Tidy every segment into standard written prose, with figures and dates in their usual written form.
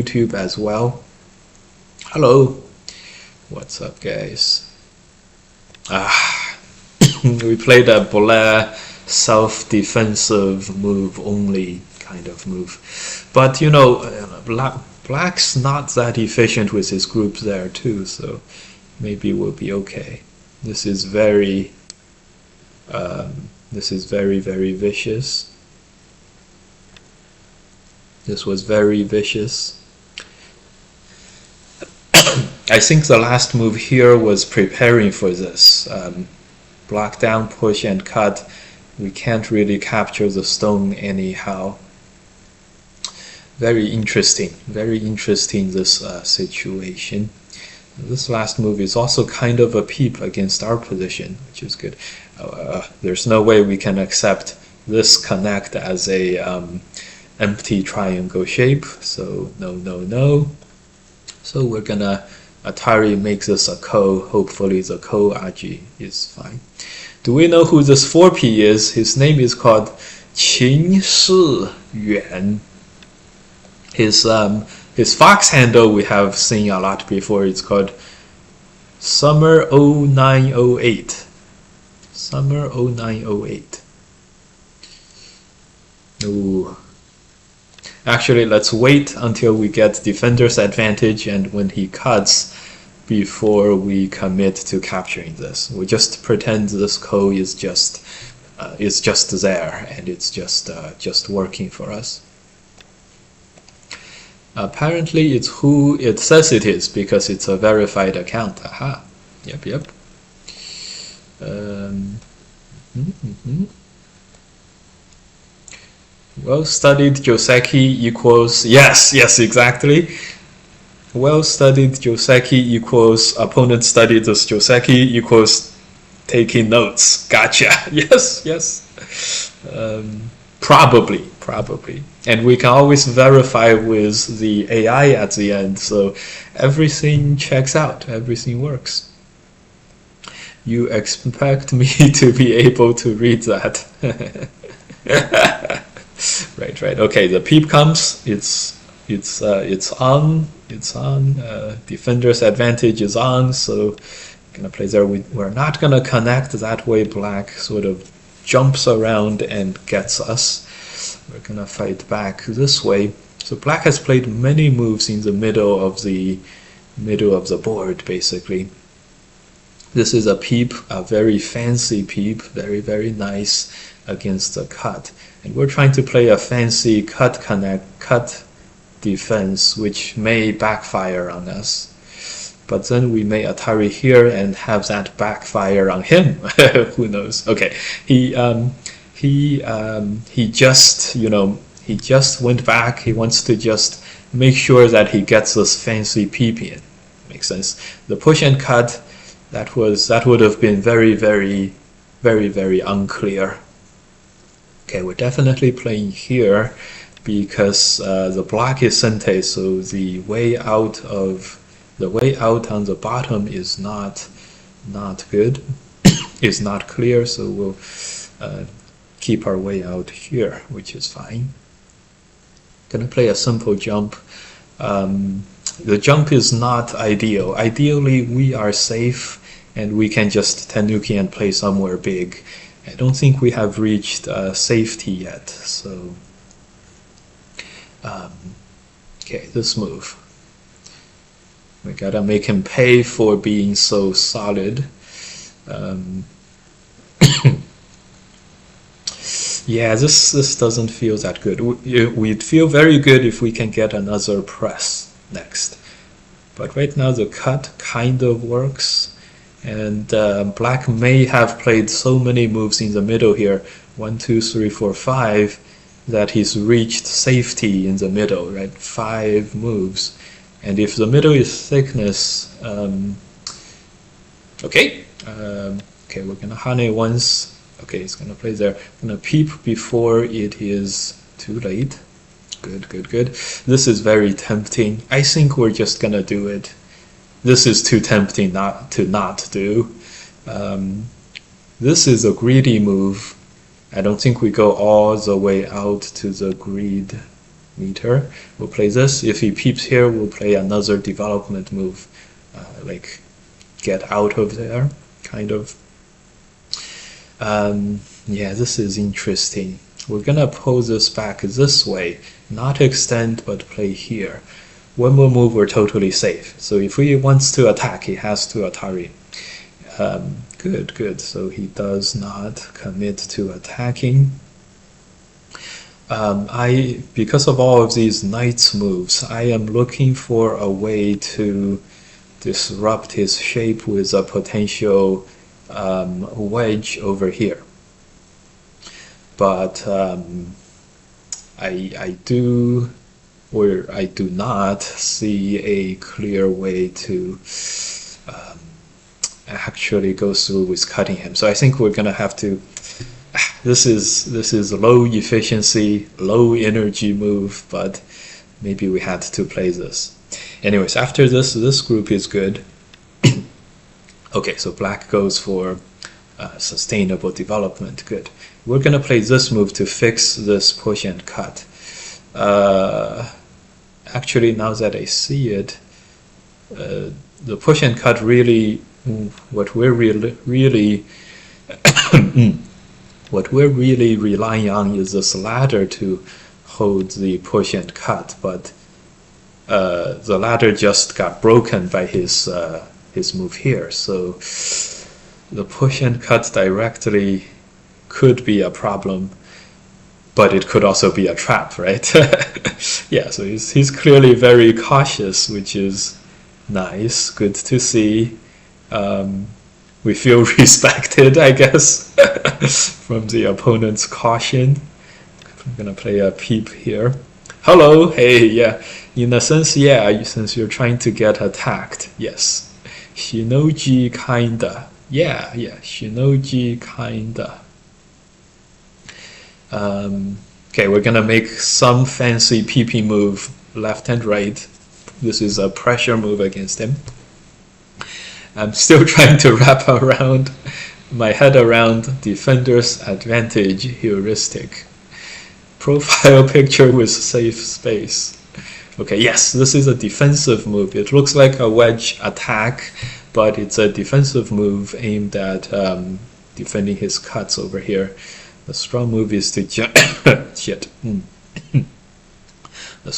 YouTube as well. Hello, what's up, guys? We played a Blair self-defensive move only kind of move, but you know, Black's not that efficient with his groups there too, so maybe we'll be okay. This is very very vicious. This was very vicious. I think the last move here was preparing for this. Block down, push, and cut. We can't really capture the stone anyhow. Very interesting this situation. This last move is also kind of a peep against our position, which is good. There's no way we can accept this connect as a empty triangle shape, so no. So we're gonna Atari makes this a ko. Hopefully the ko aji is fine. Do we know who this 4P is? His name is called Qin Shi Yuan. His Fox handle we have seen a lot before. It's called Summer 0908. Summer 0908. Ooh. Actually, let's wait until we get defender's advantage and when he cuts before we commit to capturing this. We just pretend this ko is just there and it's just working for us. Apparently, it's who it says it is because it's a verified account. Aha. Yep. Well-studied Joseki equals... Yes, exactly. Well-studied Joseki equals opponent studied this Joseki equals taking notes. Gotcha. Yes. Probably. And we can always verify with the AI at the end, so everything checks out, everything works. You expect me to be able to read that. Right. Okay, the peep comes. It's on. Defender's advantage is on. So gonna play there. We're not gonna connect that way. Black sort of jumps around and gets us. We're gonna fight back this way. So Black has played many moves in the middle of the board, basically. This is a peep, a very fancy peep, very nice against the cut. And we're trying to play a fancy cut defense, which may backfire on us. But then we may Atari here and have that backfire on him. Who knows? Okay, he just went back. He wants to just make sure that he gets this fancy peep in. Makes sense. The push and cut, that would have been very unclear. Okay, we're definitely playing here because the block is sente, so the way out on the bottom is not good, is not clear. So we'll keep our way out here, which is fine. Gonna play a simple jump. The jump is not ideal. Ideally, we are safe and we can just tenuki and play somewhere big. I don't think we have reached safety yet, so okay, this move. We gotta make him pay for being so solid. Yeah, this doesn't feel that good. We'd feel very good if we can get another press next. But right now the cut kind of works. And Black may have played so many moves in the middle here, 1, 2, 3, 4, 5, that he's reached safety in the middle, right? 5 moves. And if the middle is thickness, okay, we're gonna hane once. Okay, it's gonna play there. Gonna peep before it is too late. Good. This is very tempting. I think we're just gonna do it. This is too tempting not to do. This is a greedy move. I don't think we go all the way out to the greed meter. We'll play this. If he peeps here, we'll play another development move, like get out of there, kind of. Yeah, this is interesting. We're gonna pull this back this way, not extend, but play here. One more move, we're totally safe. So if he wants to attack, he has to Atari. Good, good. So he does not commit to attacking. Because of all of these knight's moves, I am looking for a way to disrupt his shape with a potential wedge over here. But I do not see a clear way to actually go through with cutting him. So I think we're gonna have to. This is low efficiency, low energy move, but maybe we had to play this. Anyways, after this group is good. Okay, so black goes for sustainable development. Good. We're gonna play this move to fix this push and cut. Actually, now that I see it, the push and cut really, what we're really relying on is this ladder to hold the push and cut, but the ladder just got broken by his move here. So the push and cut directly could be a problem, but it could also be a trap, right? Yeah, so he's clearly very cautious, which is nice, good to see. We feel respected, I guess, from the opponent's caution. I'm gonna play a peep here. Hello, hey, yeah. In a sense, yeah, since you're trying to get attacked, yes. Shinoji kinda. Yeah, Shinoji kinda. Okay, we're gonna make some fancy PP move, left and right. This is a pressure move against him. I'm still trying to wrap around my head around defender's advantage heuristic. Profile picture with safe space. Okay, yes, this is a defensive move. It looks like a wedge attack, but it's a defensive move aimed at defending his cuts over here. The strong move is to shit. The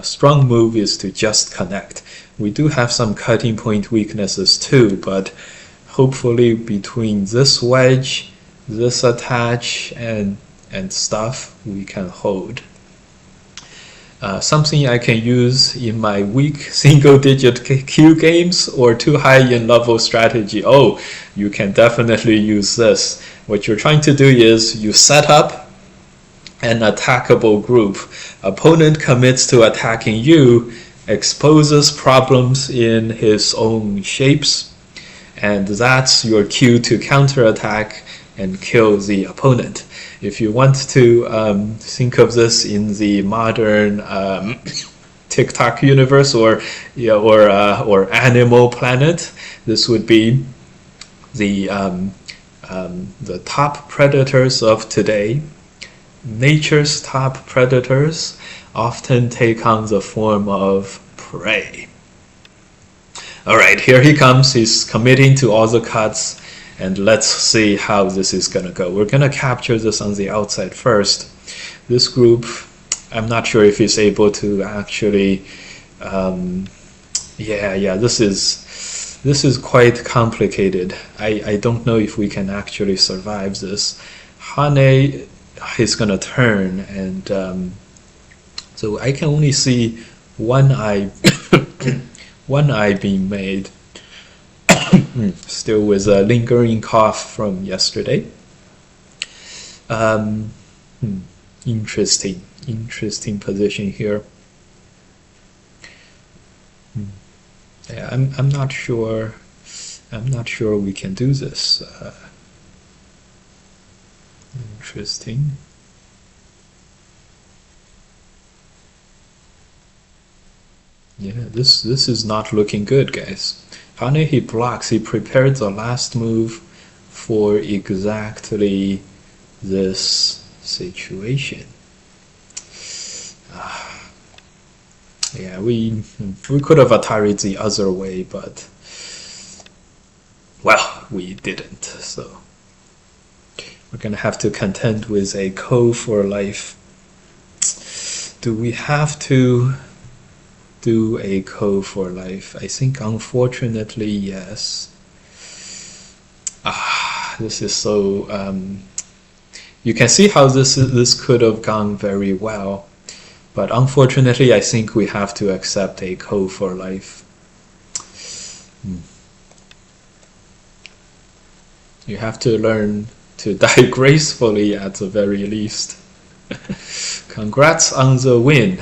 strong move is to just connect. We do have some cutting point weaknesses too, but hopefully between this wedge, this attach, and stuff, we can hold. Something I can use in my weak single-digit Q games or too high in level strategy. Oh, you can definitely use this. What you're trying to do is you set up an attackable group. Opponent commits to attacking you, exposes problems in his own shapes, and that's your cue to counterattack and kill the opponent. If you want to think of this in the modern TikTok universe or Animal Planet, this would be the top predators of today. Nature's top predators often take on the form of prey. All right, here he comes. He's committing to all the cuts, and let's see how this is going to go. We're going to capture this on the outside first. This group, I'm not sure if he's able to actually, this is quite complicated. I don't know if we can actually survive this. Hane is going to turn, and so I can only see one eye, one eye being made. Still with a lingering cough from yesterday. Interesting position here. Yeah, I'm not sure. I'm not sure we can do this. Interesting. Yeah, this is not looking good, guys. Hane, he blocks. He prepared the last move for exactly this situation. Yeah, we could have Atari'd the other way, but well, we didn't. So we're gonna have to contend with a ko for life. Do we have to do a ko for life? I think unfortunately yes. This is so you can see how this could have gone very well, but unfortunately I think we have to accept a ko for life. You have to learn to die gracefully at the very least. Congrats on the win.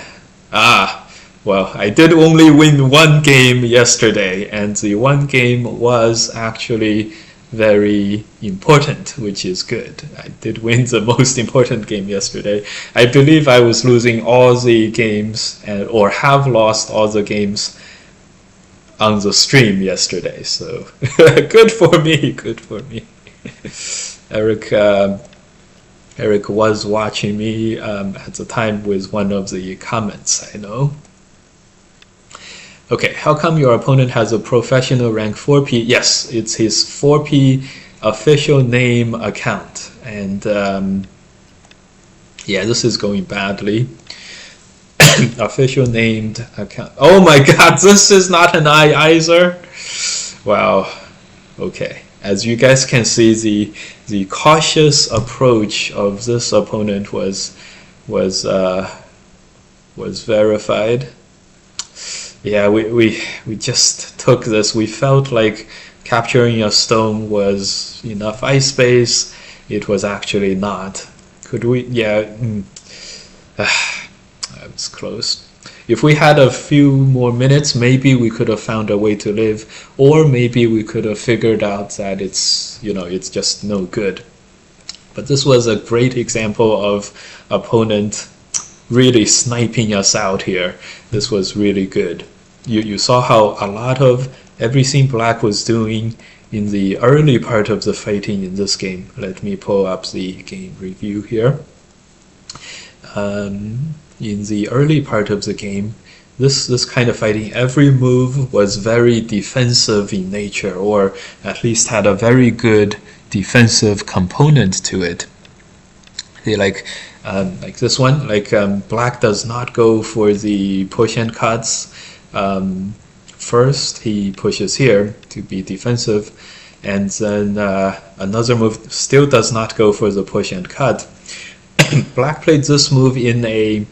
Well, I did only win one game yesterday, and the one game was actually very important, which is good. I did win the most important game yesterday. I believe I was losing all the games, or have lost all the games on the stream yesterday, so good for me, good for me. Eric was watching me at the time with one of the comments, I know. Okay, how come your opponent has a professional rank 4P? Yes, it's his 4P official name account. And yeah, this is going badly. Official named account. Oh my god, this is not an I either. Wow. Okay. As you guys can see, the cautious approach of this opponent was verified. Yeah, we just took this. We felt like capturing a stone was enough ice space. It was actually not. Could we? Yeah, that was close. If we had a few more minutes, maybe we could have found a way to live, or maybe we could have figured out that it's just no good. But this was a great example of opponent really sniping us out here. This was really good. You saw how a lot of everything black was doing in the early part of the fighting in this game. Let me pull up the game review here. In the early part of the game, this kind of fighting, every move was very defensive in nature, or at least had a very good defensive component to it. They like this one, black does not go for the push and cuts. First he pushes here to be defensive, and then another move still does not go for the push and cut. Black played this move in a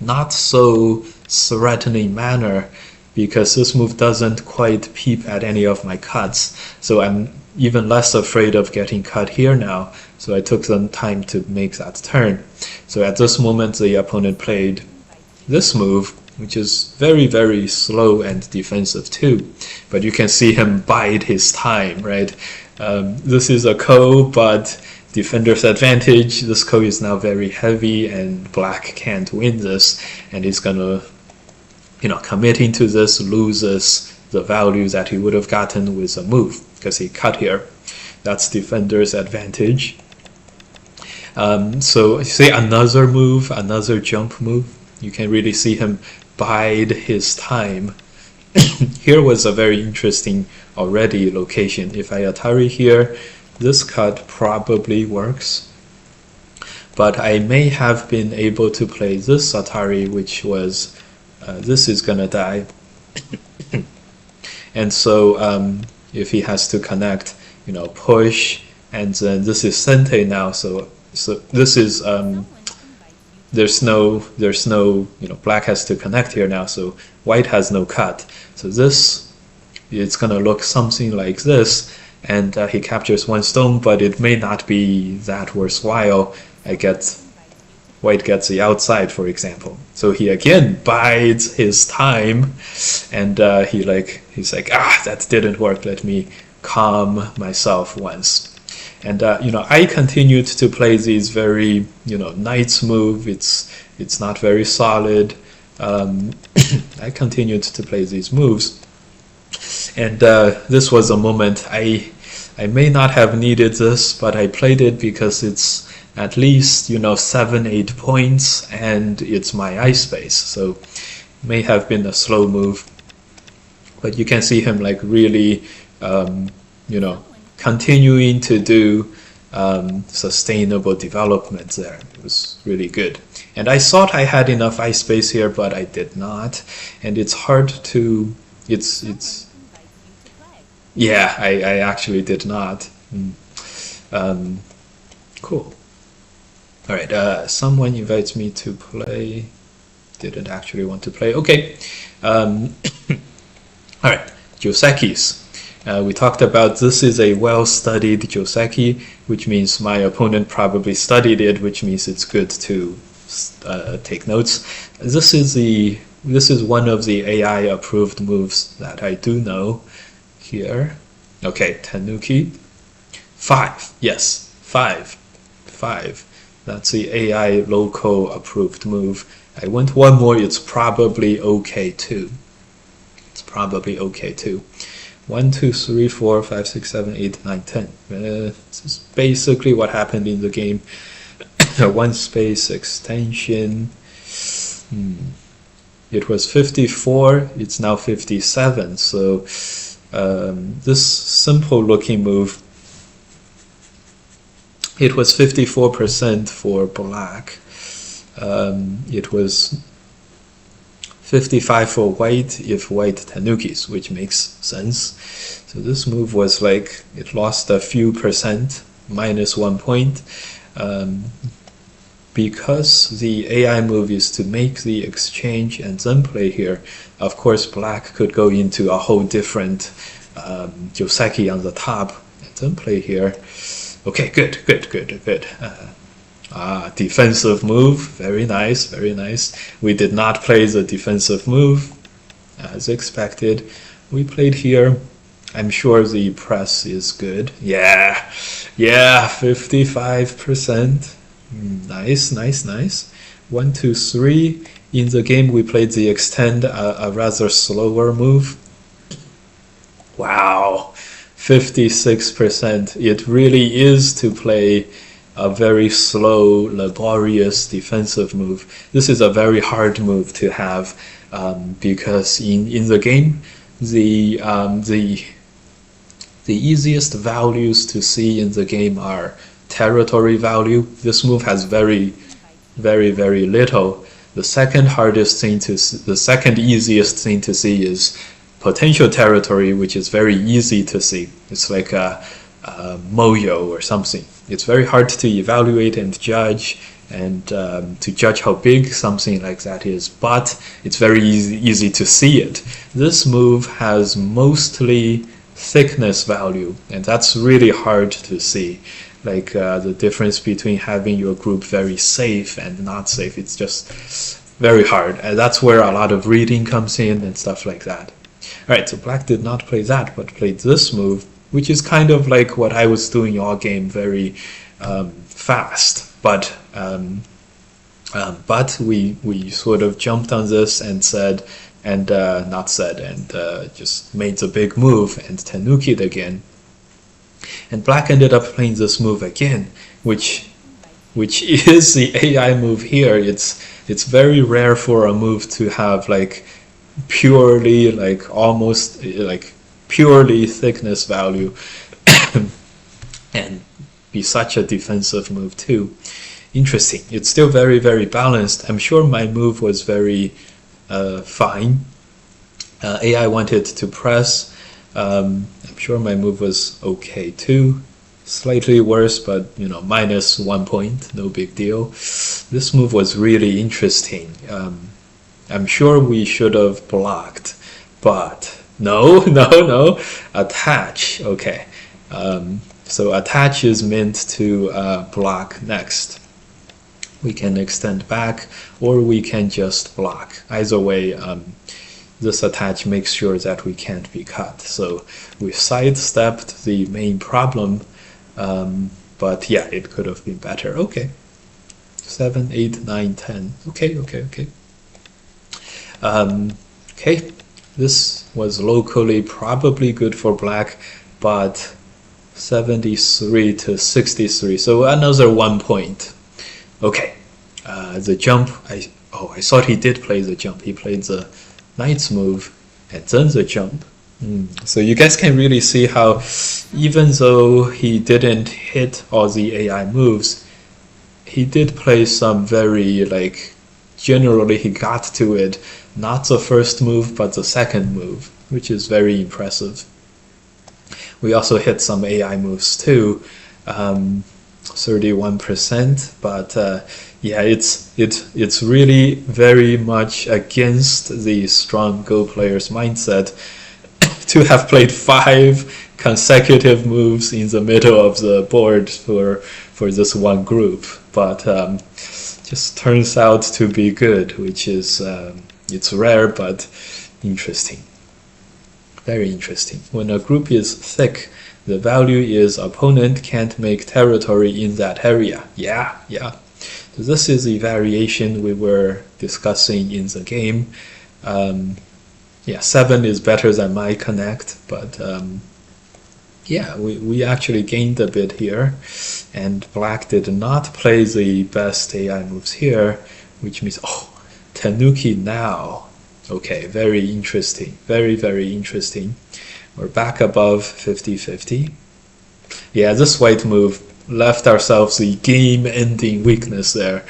not so threatening manner, because this move doesn't quite peep at any of my cuts, so I'm even less afraid of getting cut here now. So I took some time to make that turn. So at this moment the opponent played this move, which is very, very slow and defensive too, but you can see him bide his time, right? This is a ko, but defender's advantage. This ko is now very heavy and black can't win this, and he's gonna, committing to this loses the value that he would have gotten with a move, because he cut here. That's defender's advantage. So you see another move, another jump move. You can really see him bide his time. Here was a very interesting already location. If I Atari here, this cut probably works, but I may have been able to play this Atari, which was this is gonna die. And so if he has to connect, push, and then this is Sente now, so this is there's no black has to connect here now, so white has no cut. So this, it's gonna look something like this, and he captures one stone, but it may not be that worthwhile. White gets the outside, for example. So he again bides his time, and he's like, that didn't work. Let me calm myself once. And I continued to play these very knight's move. It's not very solid. I continued to play these moves, and this was a moment I may not have needed this, but I played it because it's at least 7-8 points, and it's my ice space. So may have been a slow move, but you can see him like really, you know, continuing to do sustainable development there. It was really good. And I thought I had enough ice space here, but I did not. And it's hard to, yeah, I actually did not. Cool. All right, someone invites me to play. Didn't actually want to play. Okay. All right, Josekis. We talked about this is a well-studied Joseki, which means my opponent probably studied it, which means it's good to take notes. This is one of the AI-approved moves that I do know here. Okay, Tanuki. 5. Yes, 5. That's the AI local approved move. I went one more. It's probably okay too. 1, 2, 3, 4, 5, 6, 7, 8, 9, 10. This is basically what happened in the game. One space extension. It was 54. It's now 57. So this simple looking move. It was 54% for black. It was 55 for white if white Tanukis, which makes sense. So this move was like, it lost a few percent, -1 point. Because the AI move is to make the exchange and then play here, of course black could go into a whole different Joseki on the top and then play here. Okay, good. Defensive move, very nice. We did not play the defensive move, as expected. We played here. I'm sure the press is good. Yeah, 55%. Nice. 1, 2, 3. In the game, we played the extend, a rather slower move. Wow, 56%. It really is to play a very slow, laborious defensive move. This is a very hard move to have because in the game, the easiest values to see in the game are territory value. This move has very little. The second easiest thing to see is potential territory, which is very easy to see. It's like a moyo or something. It's very hard to evaluate and judge, and to judge how big something like that is, but it's very easy to see it. This move has mostly thickness value, and that's really hard to see. Like the difference between having your group very safe and not safe, it's just very hard. And that's where a lot of reading comes in and stuff like that. Alright, so black did not play that, but played this move, which is kind of like what I was doing all game, very fast. But we sort of jumped on this and said, and just made the big move and Tanuki'd again. And black ended up playing this move again, which is the AI move here. It's very rare for a move to have like purely like almost like purely thickness value and be such a defensive move too. Interesting. It's still very balanced. I'm sure my move was very fine. AI wanted to press. I'm sure my move was okay too. Slightly worse, but you know, -1 point, no big deal. This move was really interesting. I'm sure we should have blocked, but no. Attach. Okay. So attach is meant to block next. We can extend back, or we can just block. Either way, this attach makes sure that we can't be cut. So we sidestepped the main problem, but yeah, it could have been better. Okay. 7, 8, 9, 10. Okay. Okay, this was locally probably good for black, but 73 to 63, so another 1 point. Okay, the jump, Oh, I thought he did play the jump. He played the knight's move and then the jump. So you guys can really see how even though he didn't hit all the AI moves, he did play some very, like, generally he got to it, not the first move, but the second move, which is very impressive. We also hit some AI moves too, 31%, but yeah, it's really very much against the strong Go players' mindset to have played 5 consecutive moves in the middle of the board for this one group, but just turns out to be good, which is it's rare but interesting. Very interesting. When a group is thick, the value is opponent can't make territory in that area. Yeah. So this is the variation we were discussing in the game. Yeah, 7 is better than my connect, but yeah, we actually gained a bit here, and black did not play the best AI moves here, which means, oh, Tanuki now. Okay, very interesting, very interesting. We're back above 50-50. Yeah, this white move left ourselves the game-ending weakness there.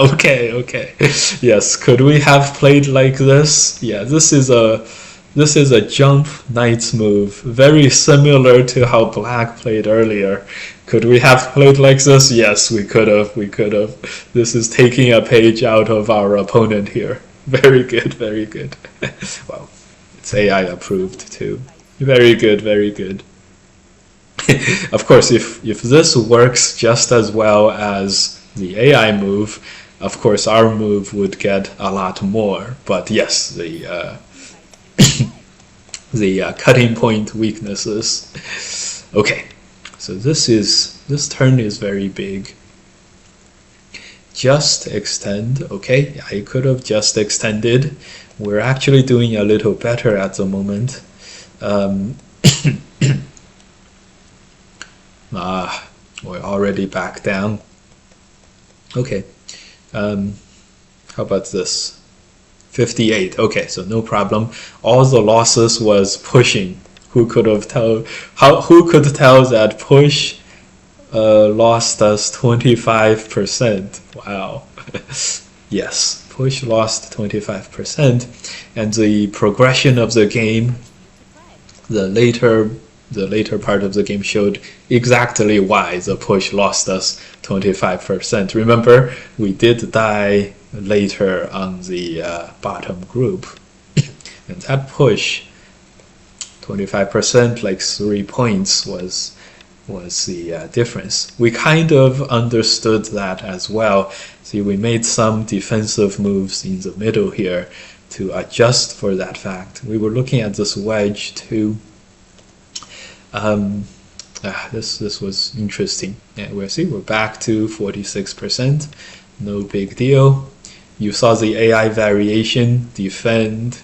Okay. Yes, could we have played like this? Yeah, this is a jump knight's move, very similar to how black played earlier. Could we have played like this? Yes, we could have. This is taking a page out of our opponent here. Very good. Wow, it's AI approved too. Very good. Of course, if this works just as well as the AI move, of course our move would get a lot more. But yes, the the cutting point weaknesses. Okay, so this turn is very big. Just extend. Okay, I could have just extended. We're actually doing a little better at the moment. We're already back down. Okay, how about this? 58. Okay, so no problem. All the losses was pushing. Who could tell that push lost us 25%? Wow. Yes, push lost 25%, and the progression of the game, the later part of the game showed exactly why the push lost us 25%. Remember, we did die later on the bottom group, and that push 25%, like 3 points, was the difference. We kind of understood that as well. See, we made some defensive moves in the middle here to adjust for that fact. We were looking at this wedge too. This was interesting. Yeah, we're back to 46%. No big deal. You saw the AI variation, defend.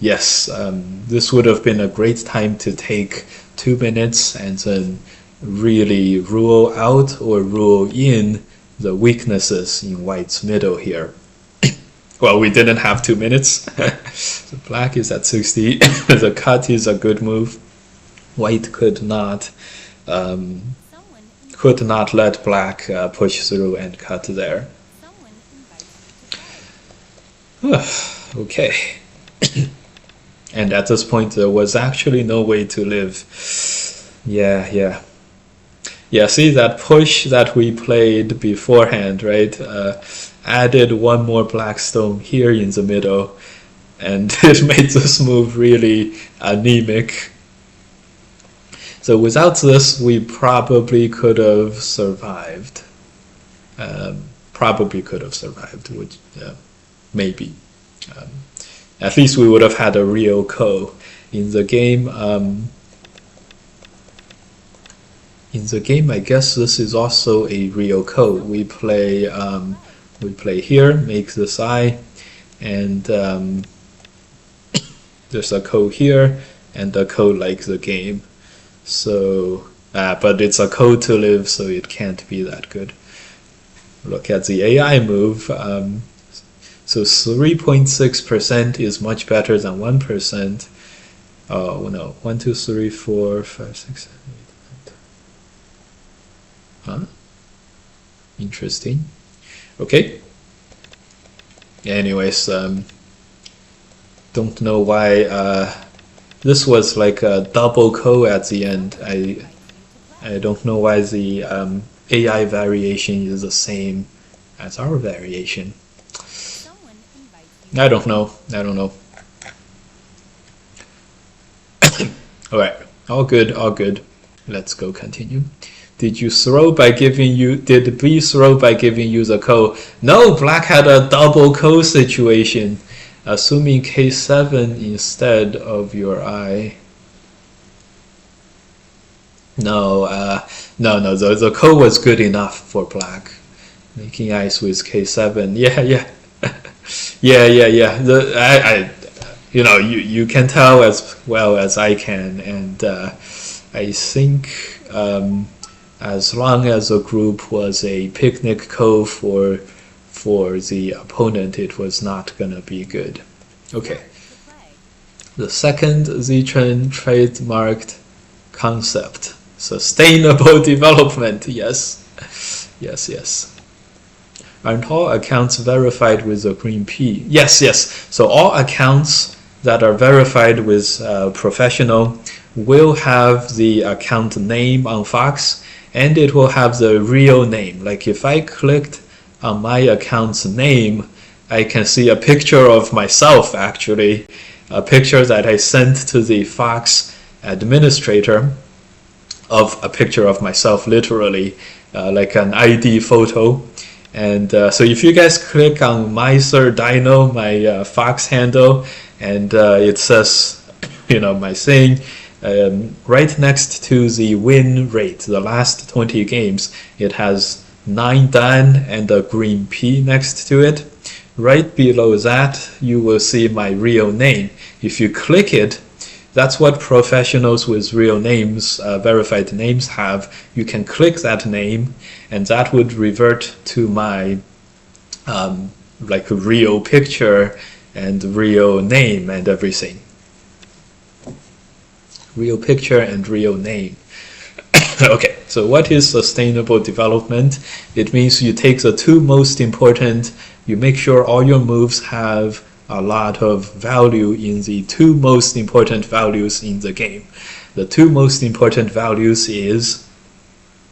Yes, this would have been a great time to take 2 minutes and then really rule out or rule in the weaknesses in white's middle here. Well, we didn't have 2 minutes. So black is at 60. The cut is a good move. White could not let black push through and cut there. Okay. And at this point there was actually no way to live. Yeah, see that push that we played beforehand, right? Added one more black stone here in the middle, and it made this move really anemic. So without this, we probably could have survived. Which maybe. At least we would have had a real ko in the game. I guess this is also a real ko. We play here, make this I, and there's a ko here and a ko like the game. So, but it's a ko to live, so it can't be that good. look at the AI move. So 3.6% is much better than 1%. Oh no, 1, 2, 3, 4, 5, 6, 7, 8, 9. Huh? Interesting. Okay. Anyways, don't know why this was like a double co at the end. I don't know why the AI variation is the same as our variation. I don't know. All right, all good, all good. Let's go continue. Did B throw by giving you the code? No, black had a double code situation, assuming K7 instead of your I. No, the code was good enough for black. Making ice with K7, yeah. I you can tell as well as I can, and I think as long as the group was a picnic code for the opponent, it was not gonna be good. Okay. The second Z-Trend trademarked concept, sustainable development. Yes. Aren't all accounts verified with a green P? Yes. So all accounts that are verified with professional will have the account name on Fox, and it will have the real name. Like if I clicked on my account's name, I can see a picture of myself, actually, a picture that I sent to the Fox administrator of a picture of myself, literally, like an ID photo. And so if you guys click on my Sir Dino, my Fox handle, and it says, my thing, right next to the win rate, the last 20 games, it has 9 Dan and a green P next to it. Right below that, you will see my real name. If you click it, that's what professionals with real names, verified names have. You can click that name, and that would revert to my like a real picture and real name and everything. Real picture and real name. Okay, so what is sustainable development? It means you take the two most important, you make sure all your moves have a lot of value in the two most important values in the game. The two most important values is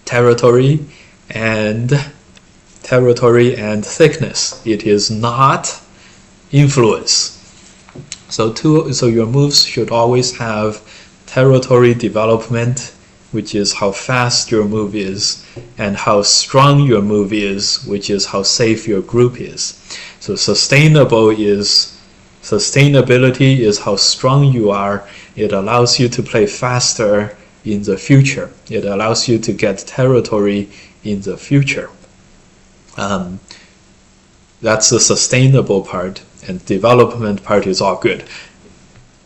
territory and thickness. It is not influence. So your moves should always have territory development, which is how fast your move is, and how strong your move is, which is how safe your group is. So sustainability is how strong you are. It allows you to play faster in the future. It allows you to get territory in the future. That's the sustainable part, and development part is all good.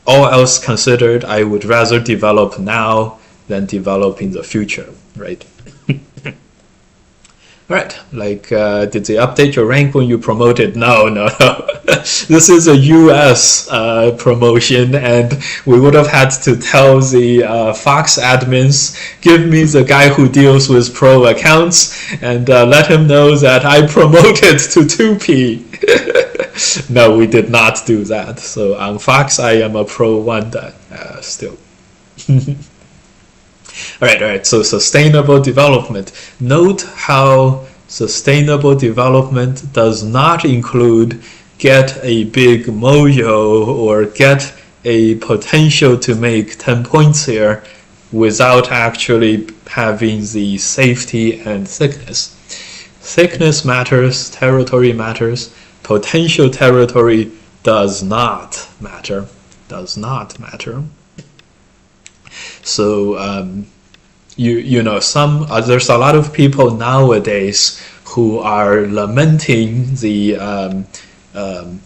All else considered, I would rather develop now than develop in the future, right? Right, like, did they update your rank when you promoted? No. This is a US promotion, and we would have had to tell the Fox admins, give me the guy who deals with pro accounts, and let him know that I promoted to 2P. No, we did not do that. So on Fox, I am a pro 1 still. All right, so sustainable development. Note how sustainable development does not include get a big mojo or get a potential to make 10 points here without actually having the safety and thickness. Thickness matters, territory matters, potential territory does not matter. So there's a lot of people nowadays who are lamenting the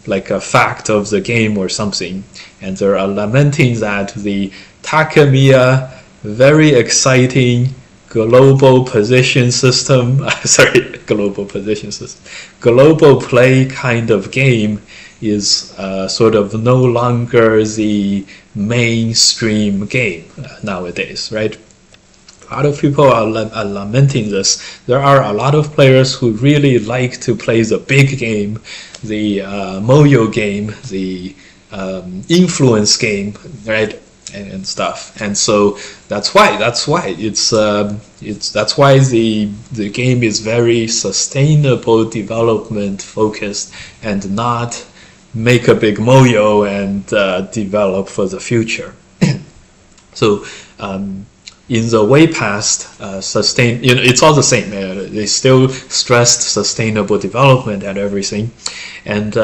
like a fact of the game or something, and they're lamenting that the Takemiya, very exciting global position system, sorry, global position system, global play kind of game is sort of no longer the mainstream game nowadays, right? A lot of people are lamenting this. There are a lot of players who really like to play the big game, the Moyo game, the influence game, right, and stuff. And so that's why that's why the game is very sustainable development focused and not make a big Moyo and develop for the future. So in the way past, it's all the same. They still stressed sustainable development and everything, and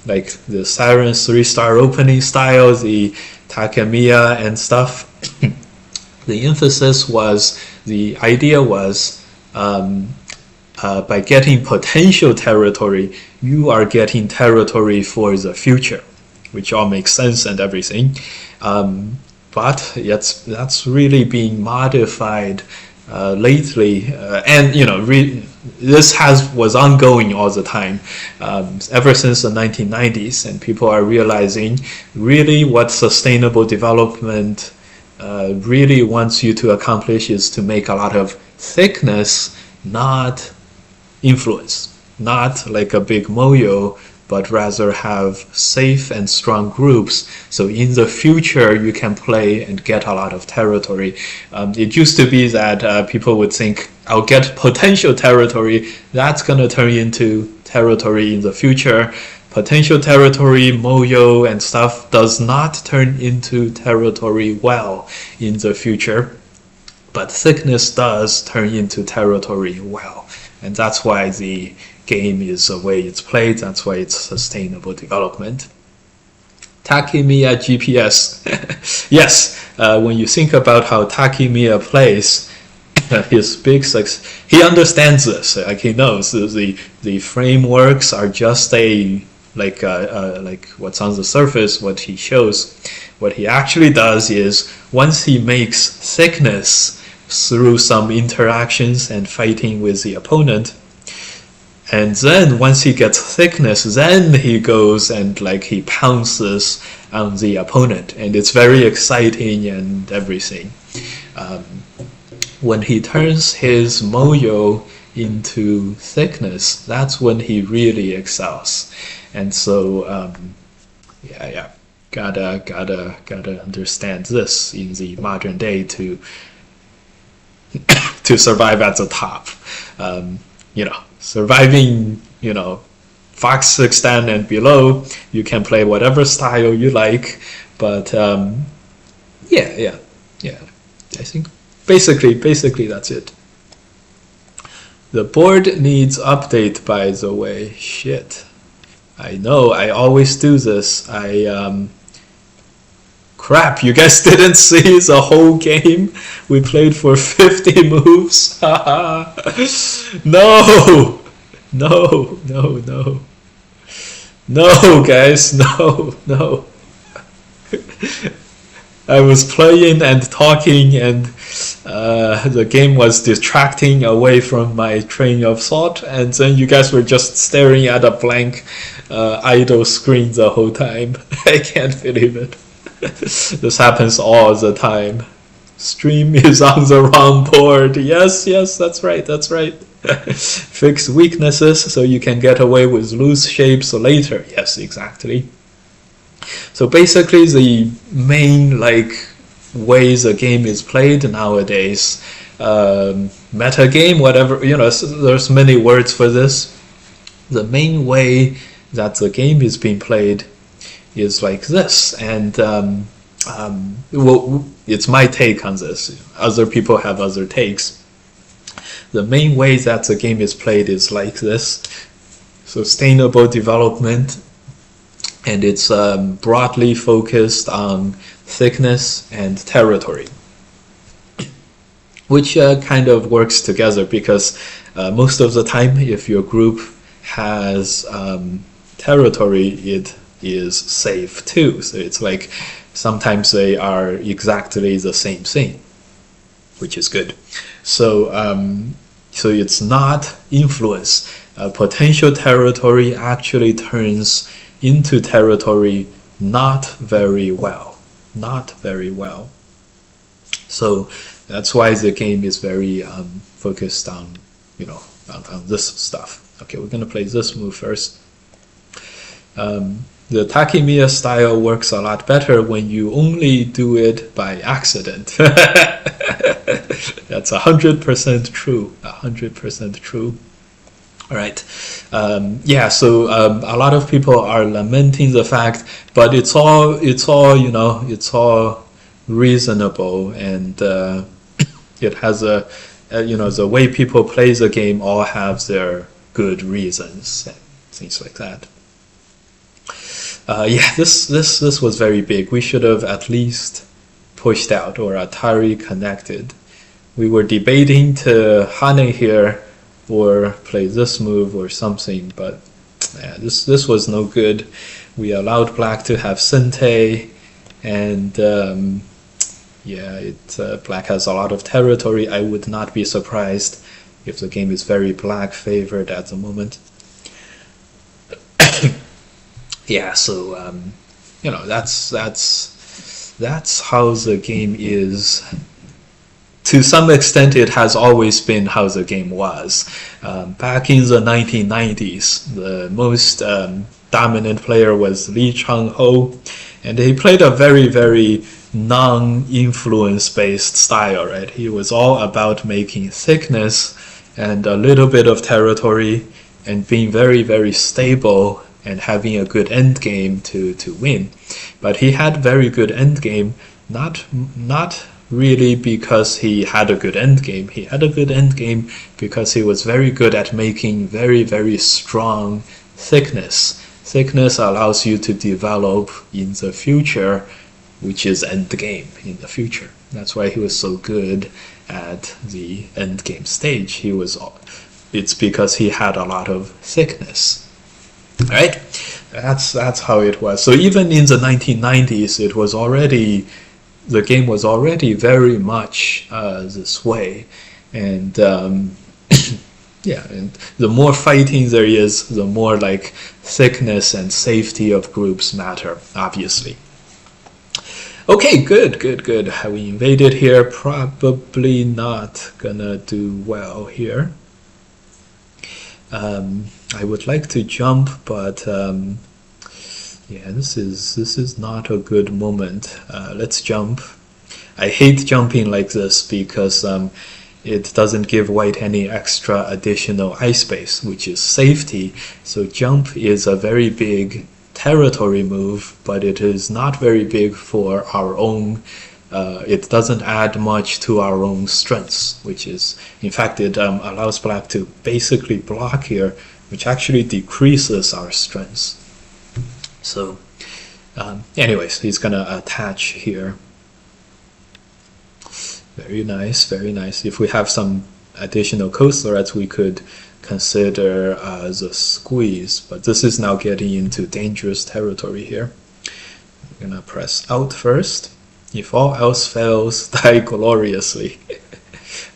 like the Siren 3-star opening style, the Takemiya and stuff. The emphasis was, the idea was, by getting potential territory, you are getting territory for the future, which all makes sense and everything. But that's really being modified lately, and this was ongoing all the time ever since the 1990s, and people are realizing really what sustainable development really wants you to accomplish is to make a lot of thickness, not influence, not like a big Moyo, but rather have safe and strong groups. So in the future, you can play and get a lot of territory. It used to be that people would think, I'll get potential territory, that's going to turn into territory in the future. Potential territory, Moyo and stuff does not turn into territory well in the future, but thickness does turn into territory well. And that's why the game is the way it's played. That's why it's sustainable development. Takemiya GPS. Yes, when you think about how Takemiya plays, his big success, he understands this. Like he knows the frameworks are just like what's on the surface, what he shows. What he actually does is, once he makes thickness through some interactions and fighting with the opponent, and then once he gets thickness, then he goes and he pounces on the opponent, and it's very exciting and everything. When he turns his Moyo into thickness, that's when he really excels. And so gotta understand this in the modern day to survive at the top. Surviving, Fox 610 and below, you can play whatever style you like, but I think basically that's it. The board needs update, by the way. Shit, I know, I always do this. Crap, you guys didn't see the whole game? We played for 50 moves? No, guys, no. I was playing and talking, and the game was distracting away from my train of thought, and then you guys were just staring at a blank idle screen the whole time. I can't believe it. This happens all the time. Stream is on the wrong board. Yes, that's right. Fix weaknesses so you can get away with loose shapes later. Yes, exactly. So basically the main way the game is played nowadays, meta game, whatever, there's many words for this. The main way that the game is being played is like this, and it's my take on this. Other people have other takes. The main way that the game is played is like this: sustainable development, and it's broadly focused on thickness and territory, which kind of works together, because most of the time, if your group has territory, it is safe too. So it's like sometimes they are exactly the same thing. which is good. So so it's not influence. Potential territory actually turns into territory not very well. Not very well. So that's why the game is very focused on, you know, on this stuff. Okay, we're gonna play this move first. The Takemiya style works a lot better when you only do it by accident. That's 100% true. 100% true. All right. Yeah. So a lot of people are lamenting the fact, but it's all you know, it's all reasonable, and it has a you know, the way people play the game all have their good reasons and things like that. Yeah, this was very big. We should have at least pushed out or Atari connected. We were debating to Hane here or play this move or something, but yeah, this was no good. We allowed black to have Sente, and yeah, black has a lot of territory. I would not be surprised if the game is very black favored at the moment. Yeah, so you know, that's how the game is. To some extent, it has always been how the game was. Back in the 1990s, the most dominant player was Lee Chang-ho, and he played a very, very non-influence-based style, right? He was all about making thickness and a little bit of territory and being very, very stable and having a good end game to win. But he had very good end game, not really because he had a good end game. He had a good end game because he was very good at making very, very strong thickness. Thickness allows you to develop in the future, which is end game in the future. That's why he was so good at the end game stage. It's because he had a lot of thickness. All right, that's how it was. So even in the 1990s, the game was already very much this way, and yeah, and the more fighting there is, the more like thickness and safety of groups matter, obviously. Okay, good. We invaded here. Probably not gonna do well here. I would like to jump, but yeah, this is not a good moment. Let's jump. I hate jumping like this because it doesn't give white any extra additional ice space, which is safety. So jump is a very big territory move, but it is not very big for our own. It doesn't add much to our own strengths, which is, in fact, it allows black to basically block here, which actually decreases our strengths. So anyways, he's gonna attach here. Very nice, very nice. If we have some additional coast threats, we could consider the squeeze, but this is now getting into dangerous territory here. I'm gonna press out first. If all else fails, die gloriously.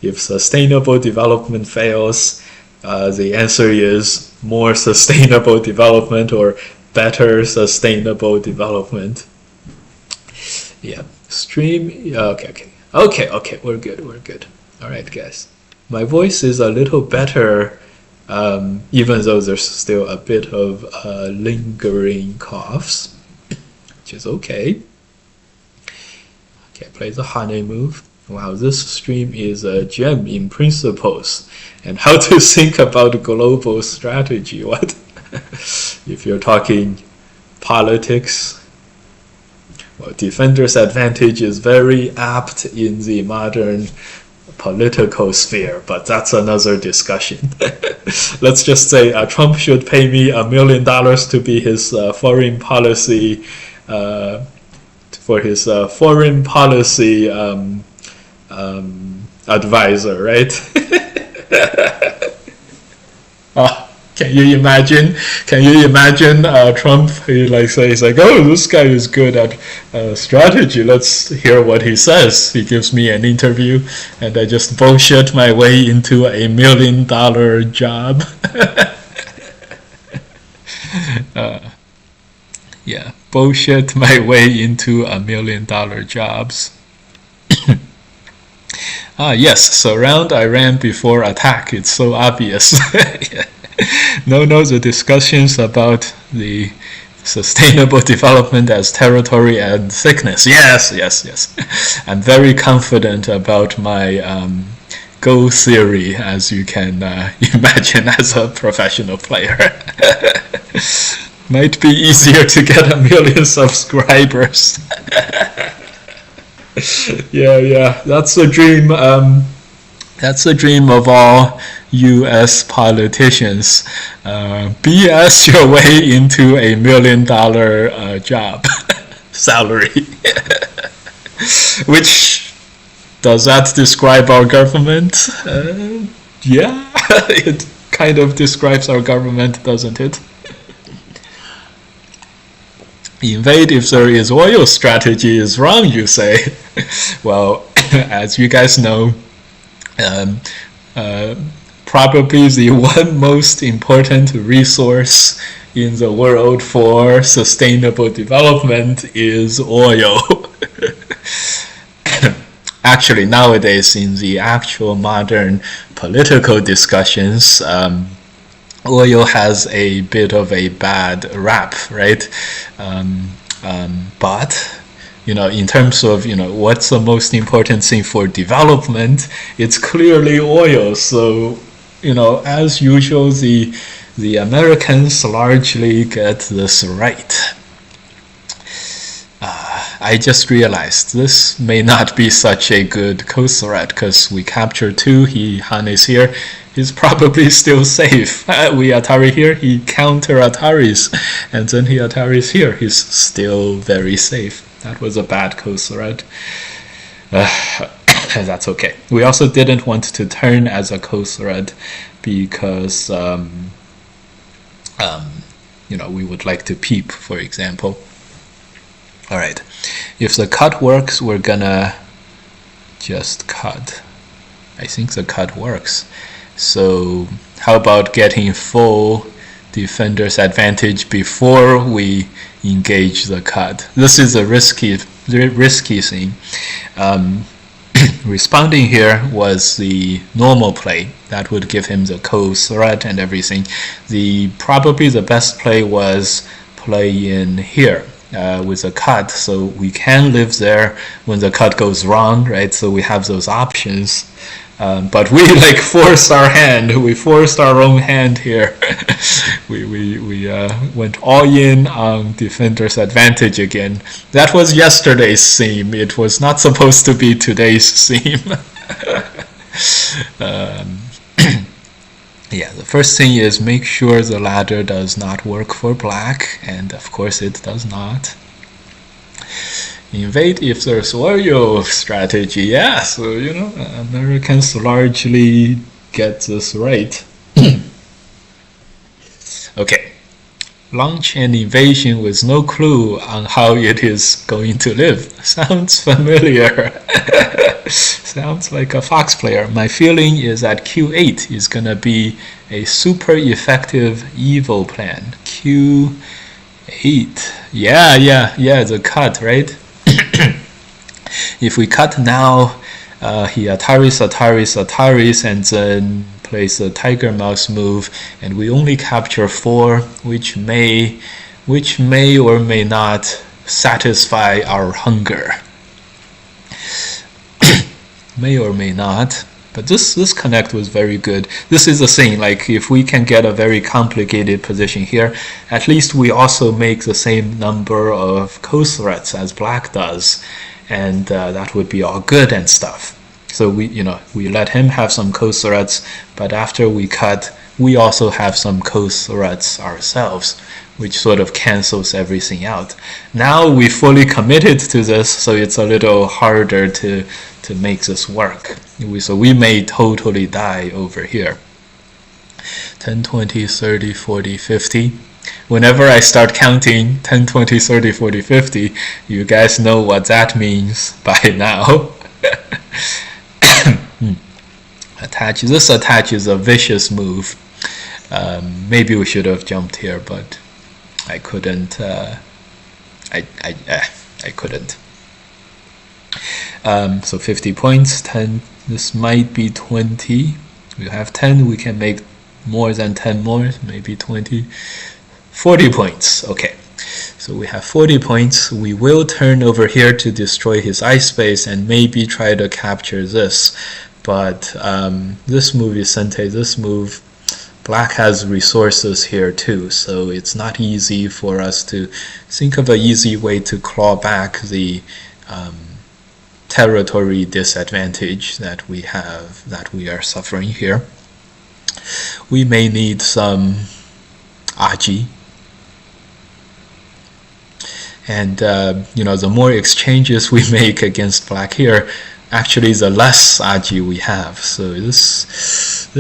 If sustainable development fails, the answer is more sustainable development or better sustainable development. Yeah, stream. Okay, we're good. All right, guys. My voice is a little better, even though there's still a bit of lingering coughs, which is okay. Okay, play the Hane move. Wow, this stream is a gem in principles and how to think about global strategy. What? If you're talking politics, well, defender's advantage is very apt in the modern political sphere, but that's another discussion. Let's just say Trump should pay me $1 million to be his foreign policy advisor, right? Can you imagine? Trump? He says oh, this guy is good at strategy. Let's hear what he says. He gives me an interview, and I just bullshit my way into $1 million job. Yeah, bullshit my way into $1 million jobs. Yes, surround Iran before attack. It's so obvious. Yeah. No, the discussions about the sustainable development as territory and thickness. Yes. I'm very confident about my goal theory, as you can imagine as a professional player. Might be easier to get 1 million subscribers. Yeah, that's a dream. That's a dream of all U.S. politicians. BS your way into $1 million job salary. Which, does that describe our government? Yeah, it kind of describes our government, doesn't it? Invade if there is oil strategy is wrong, you say. Well, as you guys know, probably the one most important resource in the world for sustainable development is oil. Actually, nowadays, in the actual modern political discussions, oil has a bit of a bad rap, right? But in terms of what's the most important thing for development, it's clearly oil. So as usual, the Americans largely get this right. I just realized this may not be such a good coast threat, because we captured 2. Han is here. He's probably still safe. We Atari here, he counter Ataris, and then he Ataris here. He's still very safe. That was a bad coast threat. That's okay. We also didn't want to turn as a coast threat because we would like to peep, for example. All right. If the cut works, we're gonna just cut. I think the cut works. So how about getting full defender's advantage before we engage the cut? This is a risky thing. Responding here was the normal play. That would give him the coast threat and everything. Probably the best play was play in here. With a cut, so we can live there when the cut goes wrong, right? So we have those options, but we forced our hand. We forced our own hand here. we went all in on defender's advantage again. That was yesterday's theme. It was not supposed to be today's theme. Yeah, the first thing is make sure the ladder does not work for black, and of course it does not. Invade if there's oil strategy. Yeah, so Americans largely get this right. Okay, launch an invasion with no clue on how it is going to live. Sounds familiar. Sounds like a Fox player. My feeling is that Q8 is gonna be a super effective evil plan. Q8. Yeah, the cut, right? If we cut now, he Ataris, and then plays the Tiger Mouse move, and we only capture 4, which may or may not satisfy our hunger. May or may not, but this connect was very good. This is the thing, if we can get a very complicated position here, at least we also make the same number of coast threats as black does, and that would be all good and stuff. So we let him have some coast threats, but after we cut, we also have some coast threats ourselves, which sort of cancels everything out. Now we fully committed to this, so it's a little harder to make this work. So we may totally die over here. 10, 20, 30, 40, 50. Whenever I start counting 10, 20, 30, 40, 50, you guys know what that means by now. Attach. This attach is a vicious move. Maybe we should have jumped here, but I couldn't. I couldn't. So 50 points. 10. This might be 20. We have 10. We can make more than 10 more. Maybe 20. 40 points. Okay. So we have 40 points. We will turn over here to destroy his ice base and maybe try to capture this. But this move is Sente. This move, black has resources here too, so it's not easy for us to think of an easy way to claw back the territory disadvantage that we have, that we are suffering here. We may need some Aji. And the more exchanges we make against black here, actually the less Aji we have. So this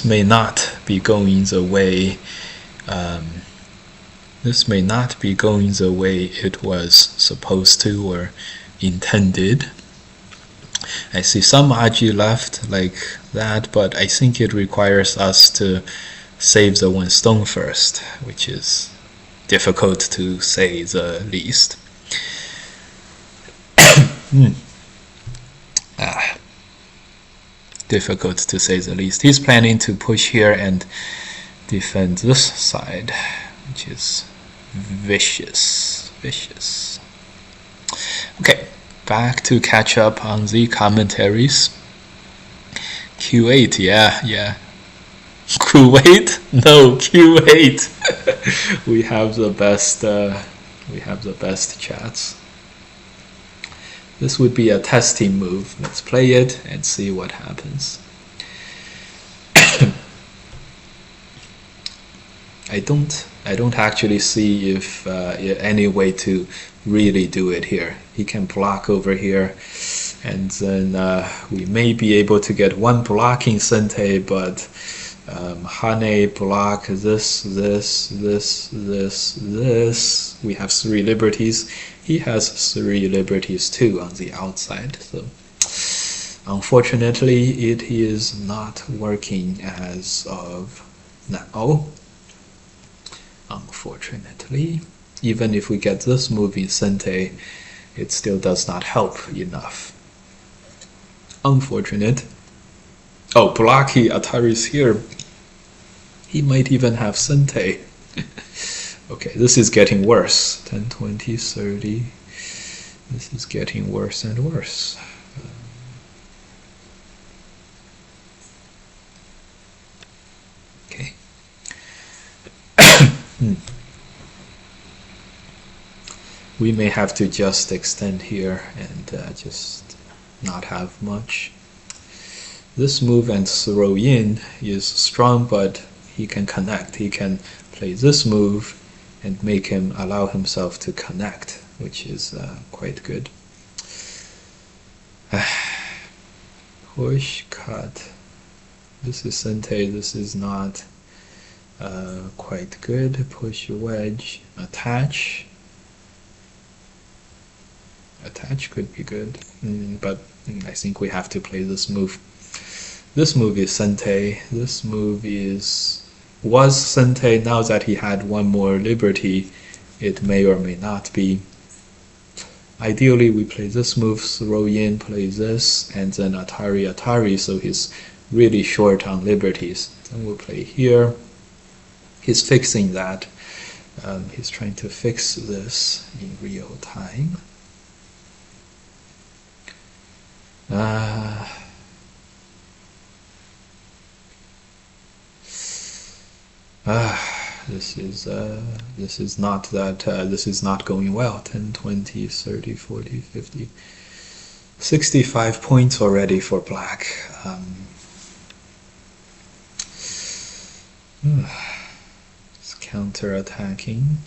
may not be going the way this may not be going the way it was supposed to or intended. I see some Aji left like that, but I think it requires us to save the one stone first, which is difficult to say the least. Difficult to say the least. He's planning to push here and defend this side, which is vicious. Okay, back to catch up on the commentaries. Q8, yeah. Kuwait? No, Q8. we have the best chats. This would be a testing move. Let's play it and see what happens. I don't actually see if any way to really do it here. He can block over here, and then we may be able to get one blocking Sente, but Hane block this. We have 3 liberties. He has 3 liberties too on the outside. So unfortunately, it is not working as of now. Unfortunately, even if we get this move in Sente, it still does not help enough. Unfortunate. Oh, Blocky Atari's here. He might even have Sente. Okay, this is getting worse. 10, 20, 30. This is getting worse and worse. Okay. We may have to just extend here and just not have much. This move and throw in is strong, but he can connect. He can play this move and make him allow himself to connect, which is quite good. Push, cut. This is Sente. This is not quite good. Push, wedge, attach. Attach could be good, but I think we have to play this move. This move is Sente. This move was Sente. Now that he had one more liberty, it may or may not be. Ideally, we play this move, throw in, play this, and then Atari, so he's really short on liberties. Then we'll play here. He's fixing that. He's trying to fix this in real time. This is not that this is not going well. 10, 20, 30, 40, 50, 65 points already for black. It's counter-attacking.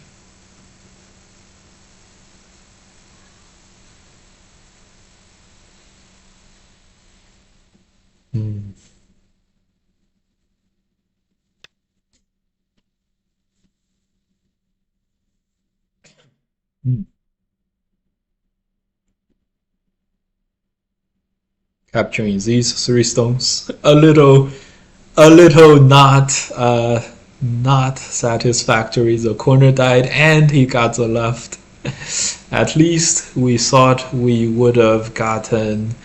Capturing these 3 stones. A little not satisfactory. The corner died and he got the left. At least we thought we would have gotten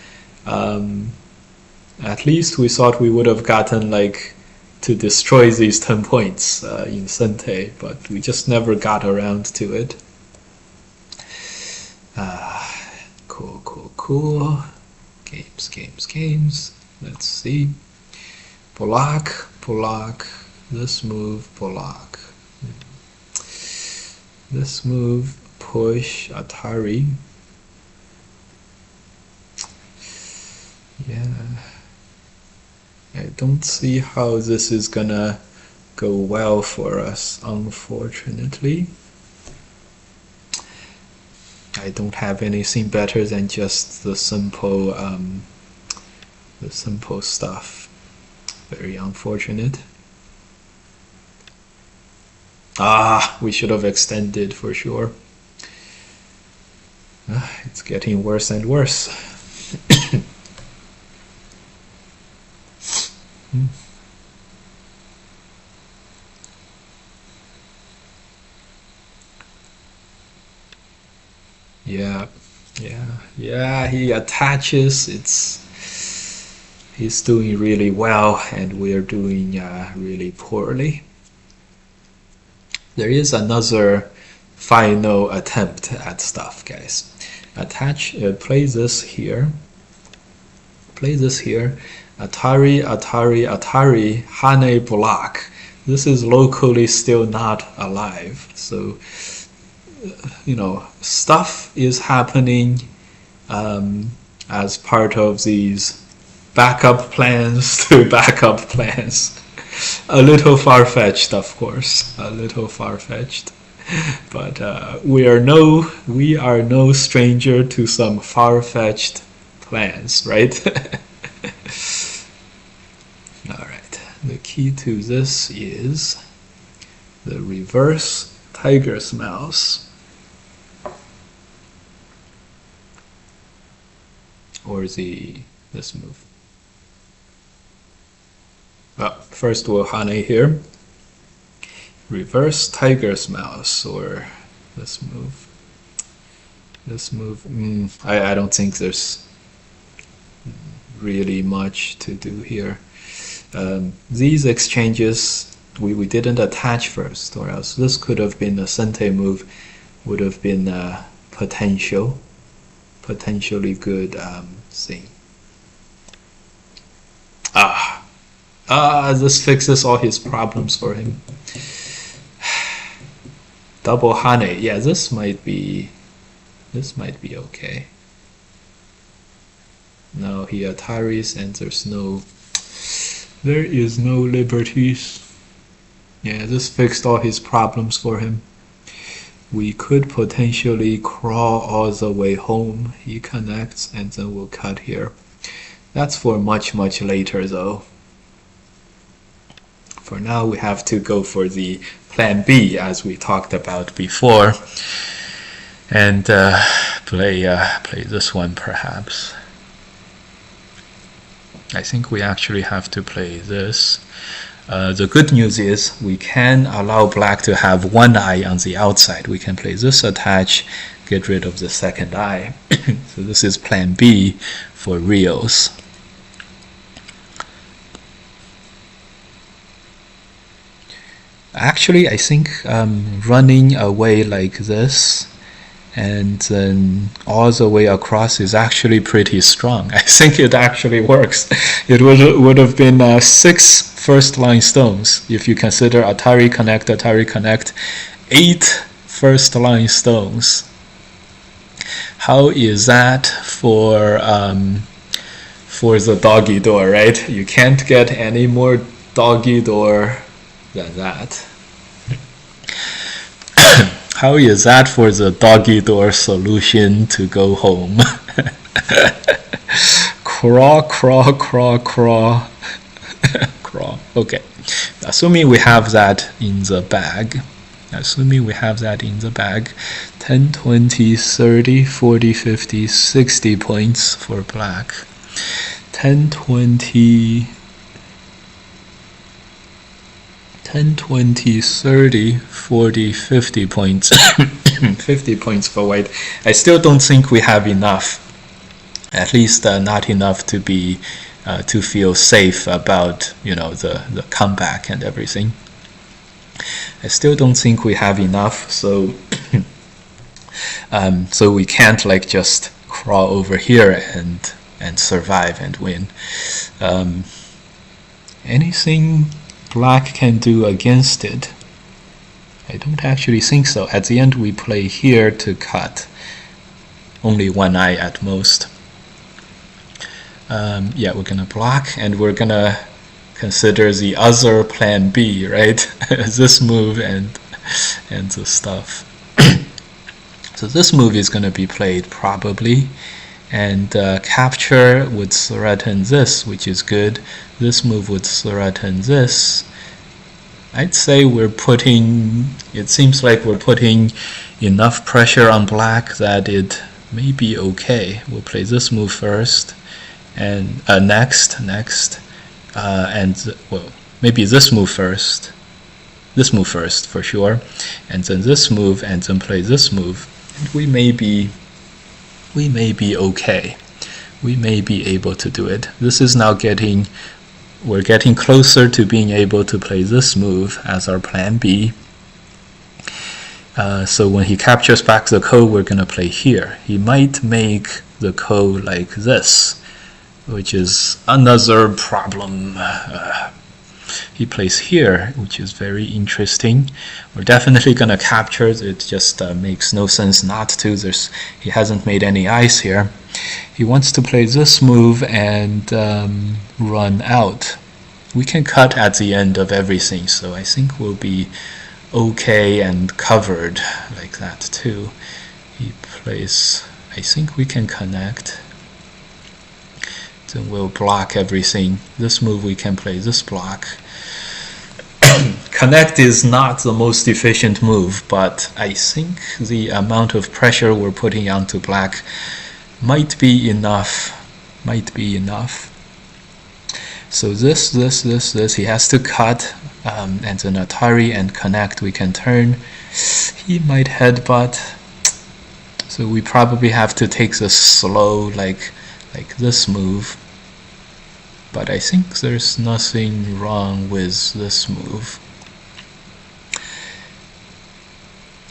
like to destroy these 10 points in Sente, but we just never got around to it. Cool. Games. Let's see. Block. This move, block. This move, push, Atari. Yeah. I don't see how this is gonna go well for us, unfortunately. I don't have anything better than just the simple stuff. Very unfortunate. We should have extended for sure. It's getting worse and worse. Yeah, he attaches. He's doing really well and we're doing really poorly. There is another final attempt at stuff, guys. Attach, play this here. Atari, Hane block. This is locally still not alive. So, stuff is happening as part of these backup plans to backup plans. A little far-fetched, of course. A little far-fetched. But we are no stranger to some far-fetched plans, right? Alright, the key to this is the reverse tiger's mouse. Or this move. Well, first we'll Hane here. Reverse tiger's mouse, or this move. I don't think there's really much to do here. These exchanges, we didn't attach first, or else this could have been a Sente move, would have been a potentially good thing. This fixes all his problems for him. Double Hane. Yeah, this might be okay. No, he Ataris and there is no liberties. Yeah, this fixed all his problems for him. We could potentially crawl all the way home. He connects and then we'll cut here. That's for much later though. For now we have to go for the plan B as we talked about before, and play this one perhaps. I think we actually have to play this. The good news is we can allow black to have one eye on the outside. We can play this attach, get rid of the second eye. So this is plan B for reals. Actually, I think running away like this and then all the way across is actually pretty strong. I think it actually works. It would have been 6 first line stones if you consider Atari connect, 8 first line stones. How is that for the doggy door, right? You can't get any more doggy door than that. How is that for the doggy door solution to go home? Crawl. Okay, assuming we have that in the bag, assuming we have that in the bag. 10, 20, 30, 40, 50, 60 points for black. 10, 20, 10, 20, 30, 40, 50 points. 50 points for white. I still don't think we have enough. At least not enough to be to feel safe about, you know, the comeback and everything. I still don't think we have enough, so so we can't like just crawl over here and survive and win. Anything black can do against it? I don't actually think so. At the end we play here to cut. Only one eye at most. Yeah, we're gonna block, and we're gonna consider the other plan B, right? This move and the stuff. So this move is gonna be played probably, and capture would threaten this, which is good. This move would threaten this. I'd say we're putting, it seems like we're putting enough pressure on black that it may be okay. We'll play this move first, and next, and well, maybe this move first for sure, and then this move, and then play this move, and we may be okay. We may be able to do it. This is now we're getting closer to being able to play this move as our plan B. So when he captures back the ko, we're going to play here. He might make the ko like this, which is another problem. He plays here, which is very interesting. We're definitely going to capture. It just makes no sense not to. He hasn't made any eyes here. He wants to play this move and run out. We can cut at the end of everything, so I think we'll be okay and covered like that too. He plays, I think we can connect. Then we'll block everything. This move we can play this block. Connect is not the most efficient move, but I think the amount of pressure we're putting onto black might be enough. So this, he has to cut, and then Atari and connect, we can turn. He might headbutt, so we probably have to take this slow, like this move. But I think there's nothing wrong with this move.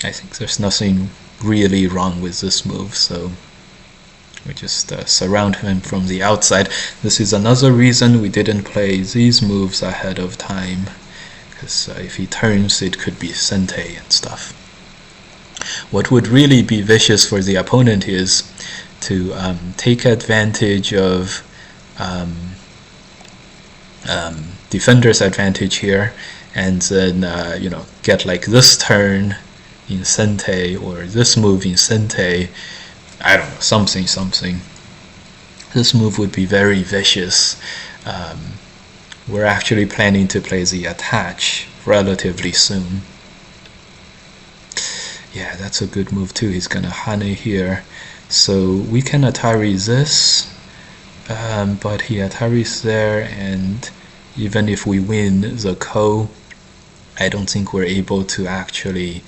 I think there's nothing really wrong with this move, so we just surround him from the outside. This is another reason we didn't play these moves ahead of time, because if he turns, it could be sente and stuff. What would really be vicious for the opponent is to take advantage of defender's advantage here, and then you know, get like this turn in sente, or this move in sente. I don't know, something. This move would be very vicious. We're actually planning to play the attach relatively soon. Yeah, that's a good move too. He's gonna hane here, so we can Atari this, but he Ataris there, and even if we win the ko, I don't think we're able to actually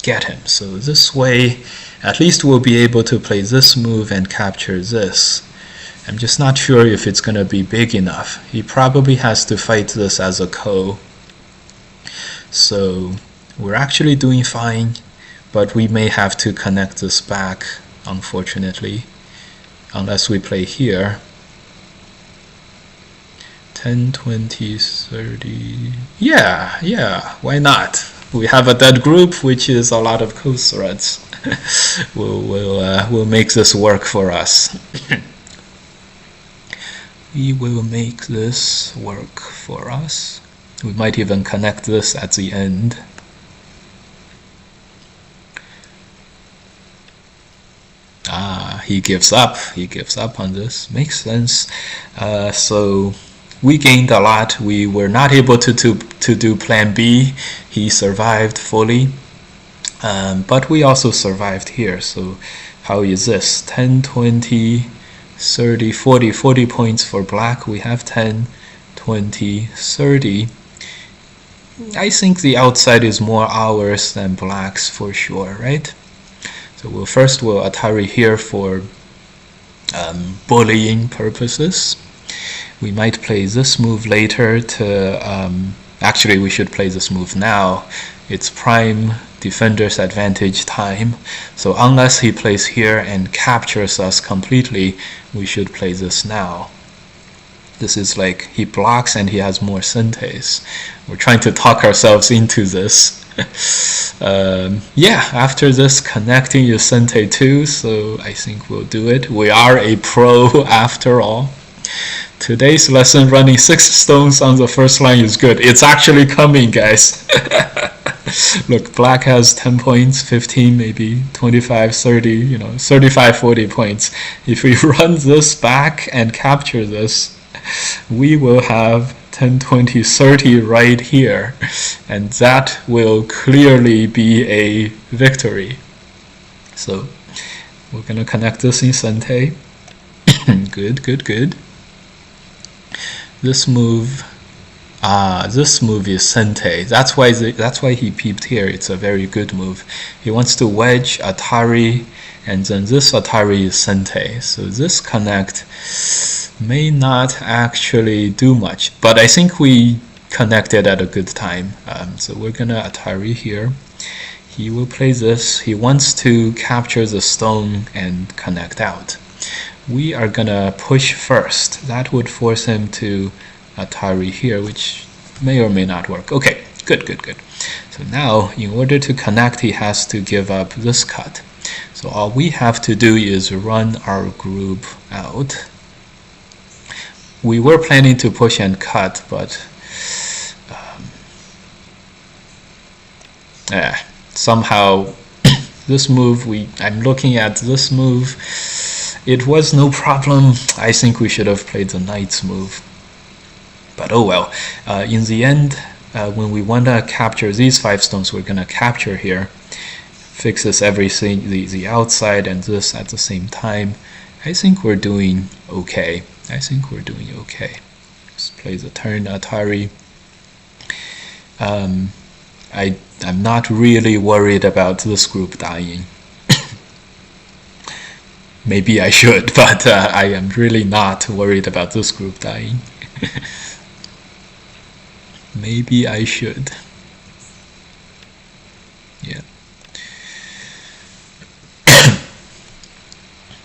get him. So this way, at least we'll be able to play this move and capture this. I'm just not sure if it's going to be big enough. He probably has to fight this as a ko. So we're actually doing fine, but we may have to connect this back, unfortunately, unless we play here. 10, 20, 30... Yeah, why not? We have a dead group, which is a lot of ko threads. We'll make this work for us. We will make this work for us. We might even connect this at the end. He gives up. He gives up on this. Makes sense. So we gained a lot. We were not able to do plan B. He survived fully, but we also survived here. So how is this? 10, 20, 30, 40, 40 points for black. We have 10, 20, 30. I think the outside is more ours than black's for sure, right? So we'll Atari here for bullying purposes. We might play this move later to actually we should play this move now. It's prime defender's advantage time, so unless he plays here and captures us completely, we should play this now. This is like he blocks and he has more senteis. We're trying to talk ourselves into this. Yeah, after this, connecting is sentei 2, so I think we'll do it. We are a pro after all. Today's lesson, running 6 stones on the first line is good. It's actually coming, guys. Look, black has 10 points, 15, maybe 25, 30, 35, 40 points. If we run this back and capture this, we will have 10, 20, 30 right here, and that will clearly be a victory. So we're going to connect this in sentei. Good, good, good. This move is sentei. That's why he peeped here. It's a very good move. He wants to wedge Atari, and then this Atari is sentei. So this connect may not actually do much, but I think we connected at a good time. So we're gonna Atari here. He will play this. He wants to capture the stone and connect out. We are gonna push first. That would force him to Atari here, which may or may not work. Okay, good, good, good. So now, in order to connect, he has to give up this cut. So all we have to do is run our group out. We were planning to push and cut, but somehow this move, I'm looking at this move, it was no problem. I think we should have played the knight's move. But oh well. In the end, when we want to capture these 5 stones, we're going to capture here. Fixes everything, the outside and this at the same time. I think we're doing okay. Let's play the turn Atari. I'm not really worried about this group dying. Maybe I should, but I am really not worried about this group dying. Maybe I should. Yeah.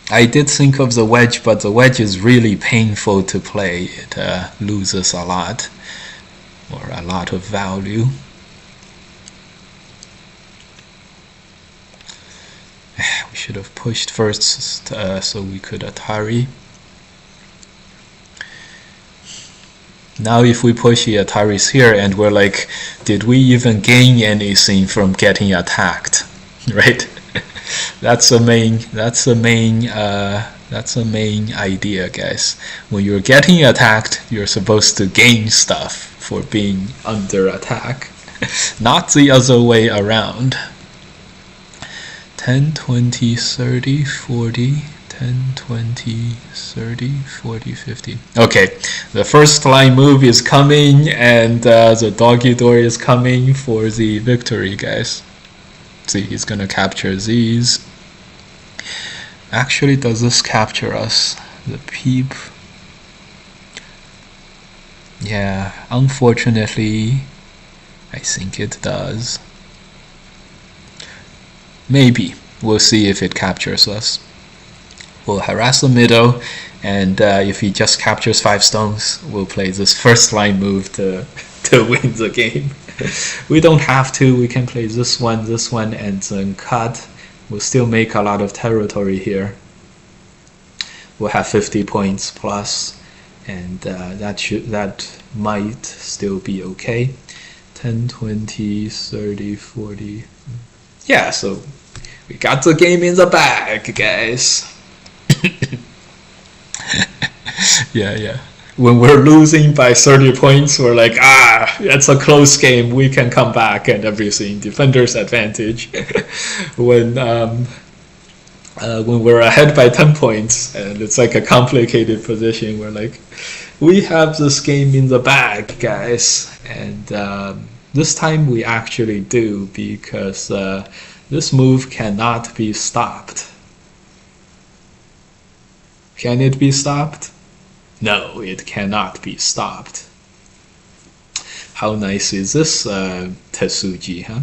I did think of the wedge, but the wedge is really painful to play. It loses a lot, or a lot of value. We should have pushed first so we could Atari. Now if we push the Ataris here and we're like, did we even gain anything from getting attacked? Right? That's the main idea, guys. When you're getting attacked, you're supposed to gain stuff for being under attack, not the other way around. 10, 20, 30, 40, 10, 20, 30, 40, 50. Okay, the first line move is coming, and the doggy door is coming for the victory, guys. See, he's gonna capture these. Actually, does this capture us? The peep. Yeah, unfortunately, I think it does. Maybe. We'll see if it captures us. We'll harass the middle, and if he just captures 5 stones, we'll play this first line move to win the game. We don't have to. We can play this one, and then cut. We'll still make a lot of territory here. We'll have 50 points plus, and that might still be okay. 10, 20, 30, 40. Yeah, so we got the game in the bag, guys. Yeah. when we're losing by 30 points, we're like, it's a close game, we can come back and everything. Defender's advantage. When we're ahead by 10 points and it's like a complicated position, we're like, we have this game in the bag, guys. And this time we actually do, because this move cannot be stopped. Can it be stopped? No, it cannot be stopped. How nice is this Tetsuji, huh?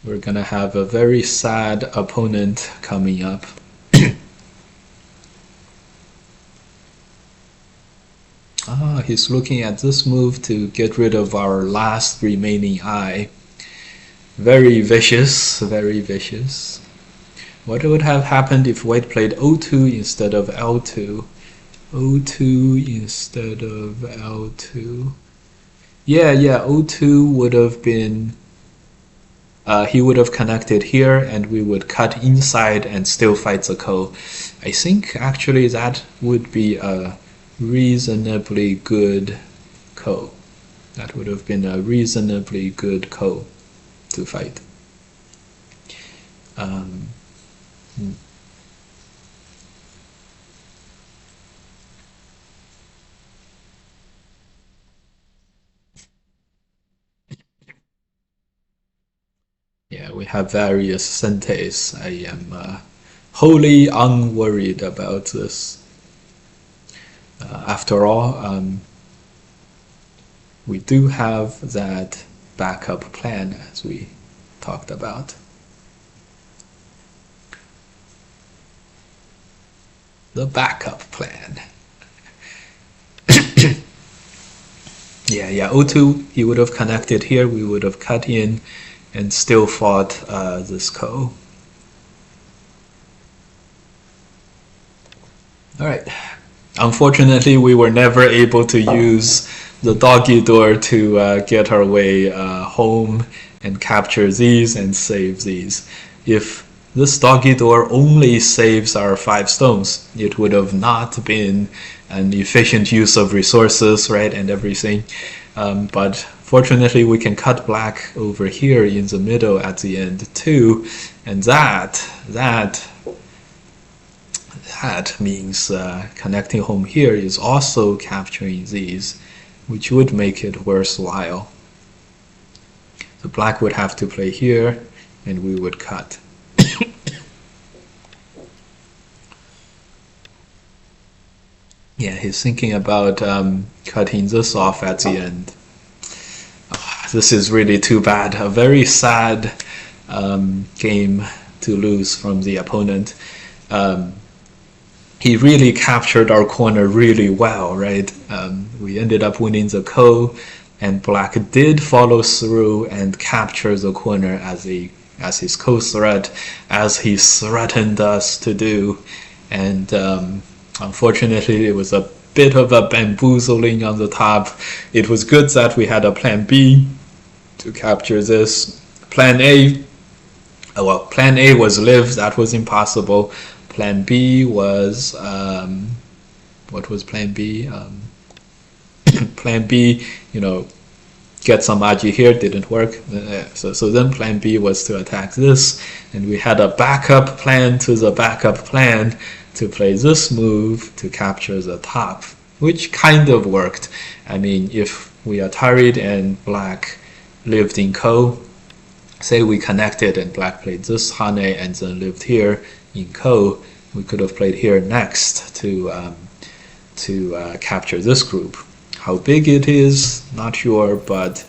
We're gonna have a very sad opponent coming up. He's looking at this move to get rid of our last remaining eye. Very vicious, very vicious. What would have happened if white played O2 instead of L2? O2 instead of L2. Yeah, O2 would have been... he would have connected here and we would cut inside and still fight the ko. I think actually that would be a reasonably good ko. That would have been a reasonably good ko to fight. Yeah, we have various senteis. I am wholly unworried about this. After all, we do have that backup plan as we talked about. The backup plan. Yeah, O2, he would have connected here, we would have cut in and still fought this ko. Alright. Unfortunately, we were never able to use the doggy door to get our way home and capture these and save these. If this doggy door only saves our 5 stones, it would have not been an efficient use of resources, right, and everything. But fortunately, we can cut black over here in the middle at the end too, and that means connecting home here is also capturing these, which would make it worthwhile. So black would have to play here, and we would cut. Yeah, he's thinking about cutting this off at the end. This is really too bad. A very sad game to lose from the opponent. He really captured our corner really well, right? We ended up winning the ko, and black did follow through and capture the corner as his ko threat, as he threatened us to do. And unfortunately, it was a bit of a bamboozling on the top. It was good that we had a plan B to capture this. Plan A, well, plan A was live, that was impossible. Plan B was, what was plan B? Plan B, get some aji here, didn't work. So then plan B was to attack this, and we had a backup plan to the backup plan to play this move to capture the top, which kind of worked. I mean, if we Atari'd and black lived in ko, say we connected and black played this hane and then lived here in ko, we could have played here next to capture this group. How big it is, not sure, but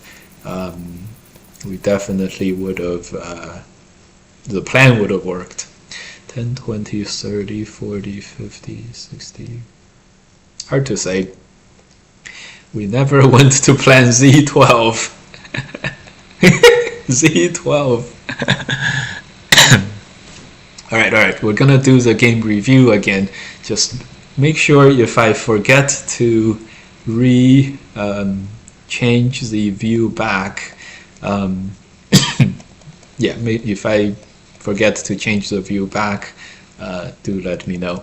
we definitely would have, the plan would have worked. 10, 20, 30, 40, 50, 60. Hard to say. We never went to plan Z12. Z12. Alright, we're gonna do the game review again. Just make sure if I forget to change the view back, yeah, if I forget to change the view back, do let me know.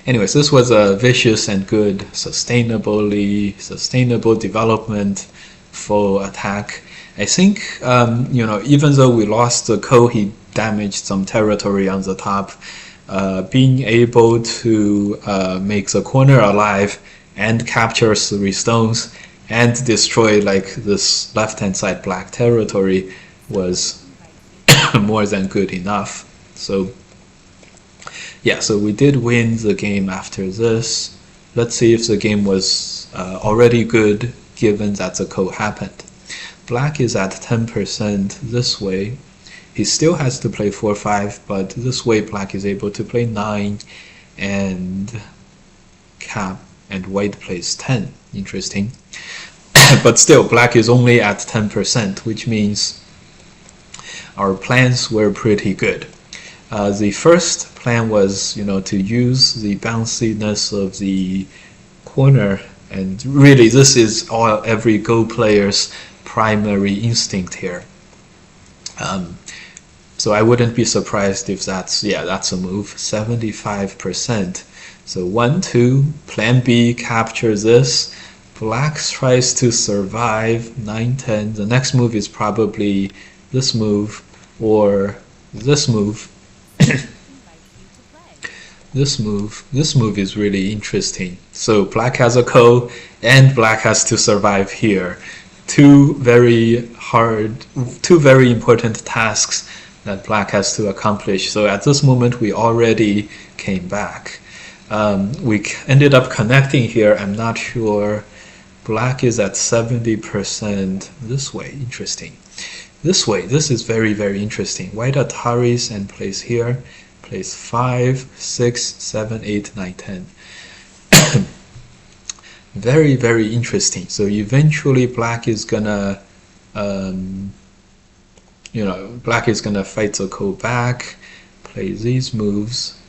Anyways, this was a vicious and good, sustainable development full attack. I think, even though we lost the Ko, he damaged some territory on the top. Being able to make the corner alive and capture 3 stones and destroy like this left-hand side black territory was more than good enough. So yeah, so we did win the game after this. Let's see if the game was already good given that the Ko happened. Black is at 10% this way. He still has to play 4-5, but this way black is able to play 9 and cap, and white plays 10. Interesting. But still, black is only at 10%, which means our plans were pretty good. The first plan was, to use the bounciness of the corner, and really this is every Go player's primary instinct here. So I wouldn't be surprised if that's a move. 75%. So 1, 2, plan B, capture this. Black tries to survive 9, 10. The next move is probably this move or this move. This move is really interesting. So black has a Ko and black has to survive here. Two very important tasks that black has to accomplish. So at this moment we already came back. We ended up connecting here. I'm not sure. Black is at 70% this way. Interesting. This way, this is very, very interesting. White Ataris and plays here. Plays 5, 6, 7, 8, 9, 10. Very, very interesting. So eventually black is gonna black is gonna fight the Ko back, play these moves,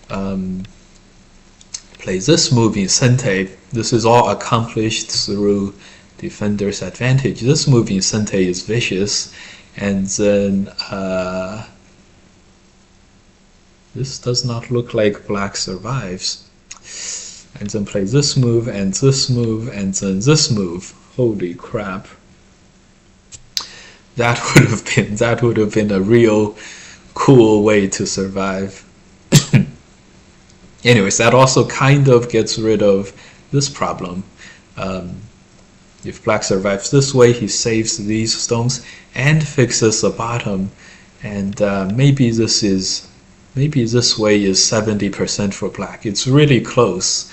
play this move in Sente. This is all accomplished through defender's advantage. This move in Sente is vicious, and then this does not look like black survives. And then play this move and this move and then this move. Holy crap. That would have been a real cool way to survive. Anyways, that also kind of gets rid of this problem. If black survives this way, he saves these stones and fixes the bottom. And maybe this way is 70% for black. It's really close.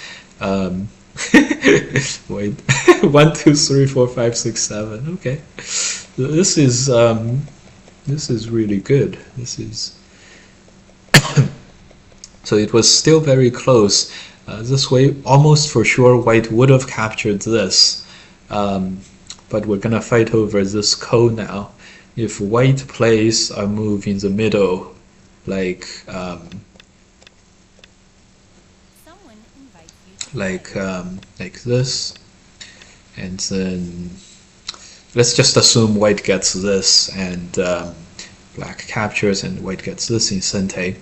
Wait, 1, 2, 3, 4, 5, 6, 7. Okay, this is really good. This is so it was still very close. This way, almost for sure, white would have captured this. But we're gonna fight over this Ko now. If white plays a move in the middle, like this, and then let's just assume white gets this and black captures and white gets this in Sente.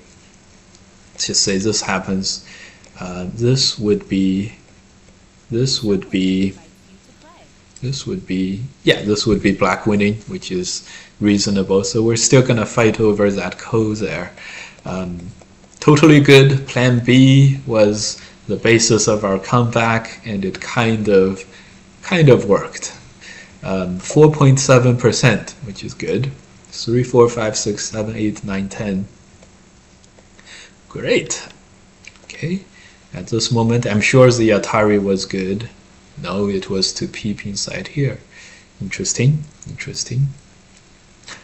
Let's just say this happens. This would be black winning, which is reasonable. So we're still gonna fight over that Ko there. Totally good. Plan B was the basis of our comeback, and it kind of worked. 4.7%, which is good. 3, 4, 5, 6, 7, 8, 9, 10. Great. Okay. At this moment, I'm sure the Atari was good. No, it was to peep inside here. Interesting. Interesting.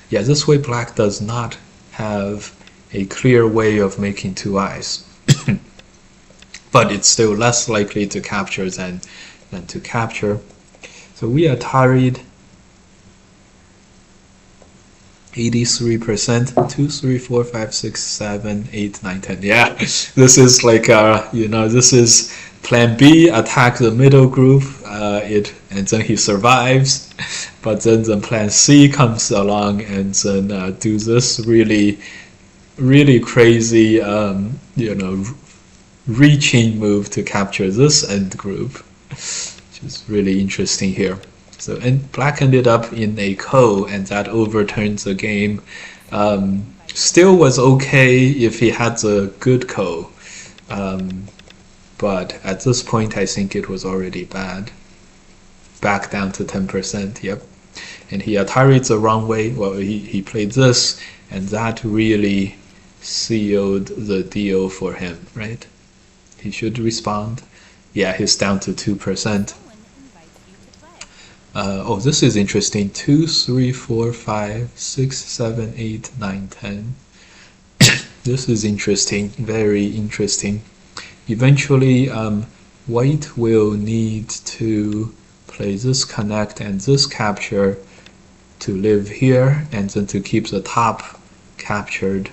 Yeah, this way black does not have a clear way of making 2 eyes. But it's still less likely to capture than to capture. So we Atari'd 83%, 2, 3, 4, 5, 6, 7, 8, 9, 10. Yeah, this is like this is Plan B, attack the middle group. And then he survives. But then Plan C comes along and then do this really, really crazy, reaching move to capture this end group, which is really interesting here. So, and black ended up in a ko, and that overturns the game. Still was okay if he had the good ko, but at this point I think it was already bad. Back down to 10%, yep. And he Atari'd the wrong way. Well, he played this, and that really sealed the deal for him, right? He should respond. Yeah, he's down to 2%. Oh, this is interesting. 2, 3, 4, 5, 6, 7, 8, 9, 10. This is interesting, very interesting. Eventually, white will need to play this connect and this capture to live here, and then to keep the top captured.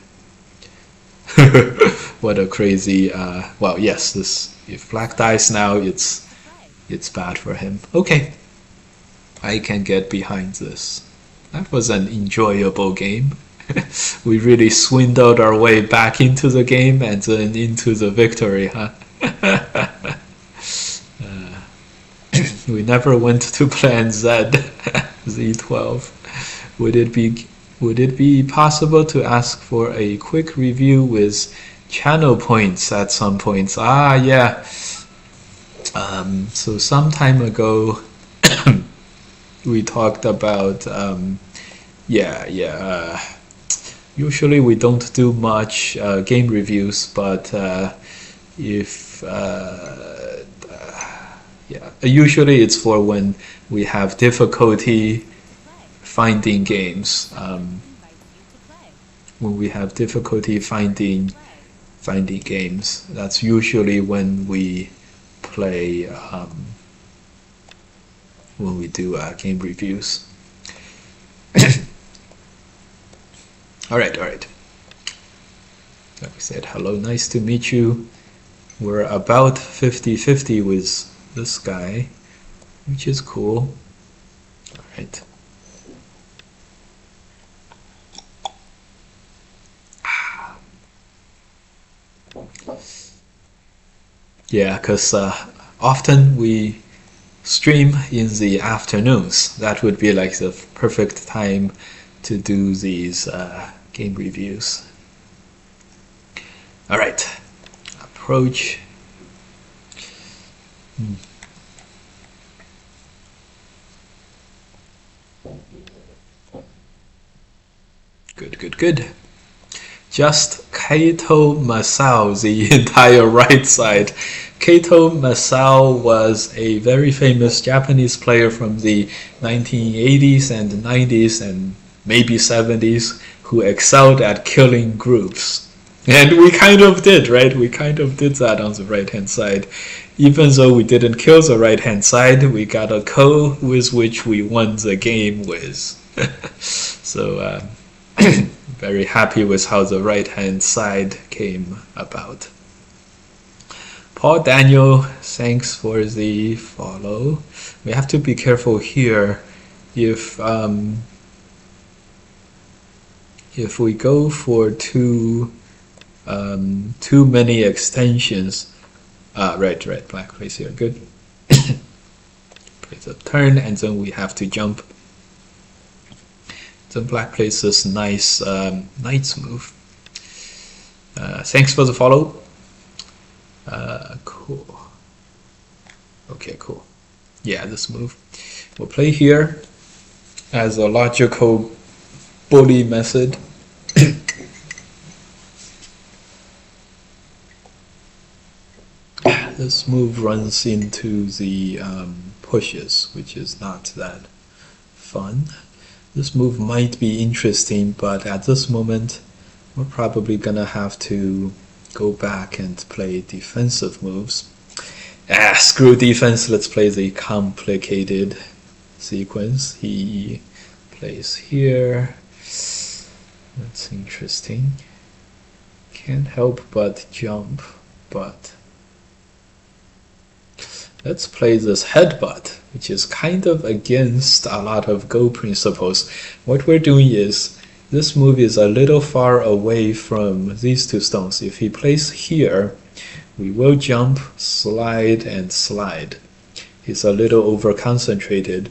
What a crazy, well, yes, this, if black dies now, it's bad for him. Okay, I can get behind this. That was an enjoyable game. We really swindled our way back into the game and then into the victory, huh? We never went to plan Z, Z12. Would it be possible to ask for a quick review with channel points at some points? Ah, yeah. So some time ago, we talked about, usually we don't do much game reviews, but usually it's for when we have difficulty finding games. When we have difficulty finding games, that's usually when we play, when we do game reviews. All right. Like we said, hello, nice to meet you. We're about 50-50 with this guy, which is cool. All right. Yeah, because often we stream in the afternoons. That would be like the perfect time to do these game reviews. All right, approach. Good. Just Kato Masao, the entire right side. Kato Masao was a very famous Japanese player from the 1980s and 90s and maybe 70s who excelled at killing groups. And we kind of did, right? We kind of did that on the right-hand side. Even though we didn't kill the right-hand side, we got a ko with which we won the game with. So, very happy with how the right-hand side came about. Paul Daniel, thanks for the follow. We have to be careful here. If we go for too many extensions, right, black plays here, good. Plays a turn, and then we have to jump. Then black plays this nice knight's move. Thanks for the follow. Cool. Okay, cool. Yeah, this move. We'll play here as a logical bully method. This move runs into the pushes, which is not that fun. This move might be interesting, but at this moment, we're probably gonna have to go back and play defensive moves. Screw defense, let's play the complicated sequence. He plays here. That's interesting. Can't help but jump, but Let's play this headbutt, which is kind of against a lot of Go principles. What we're doing is, this move is a little far away from these two stones. If he plays here, we will jump, slide, and slide. He's a little over concentrated.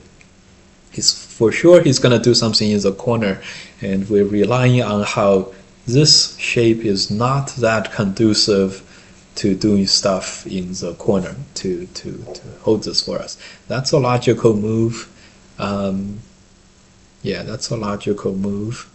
For sure he's gonna do something in the corner, and we're relying on how this shape is not that conducive to doing stuff in the corner to hold this for us. That's a logical move. Yeah, that's a logical move.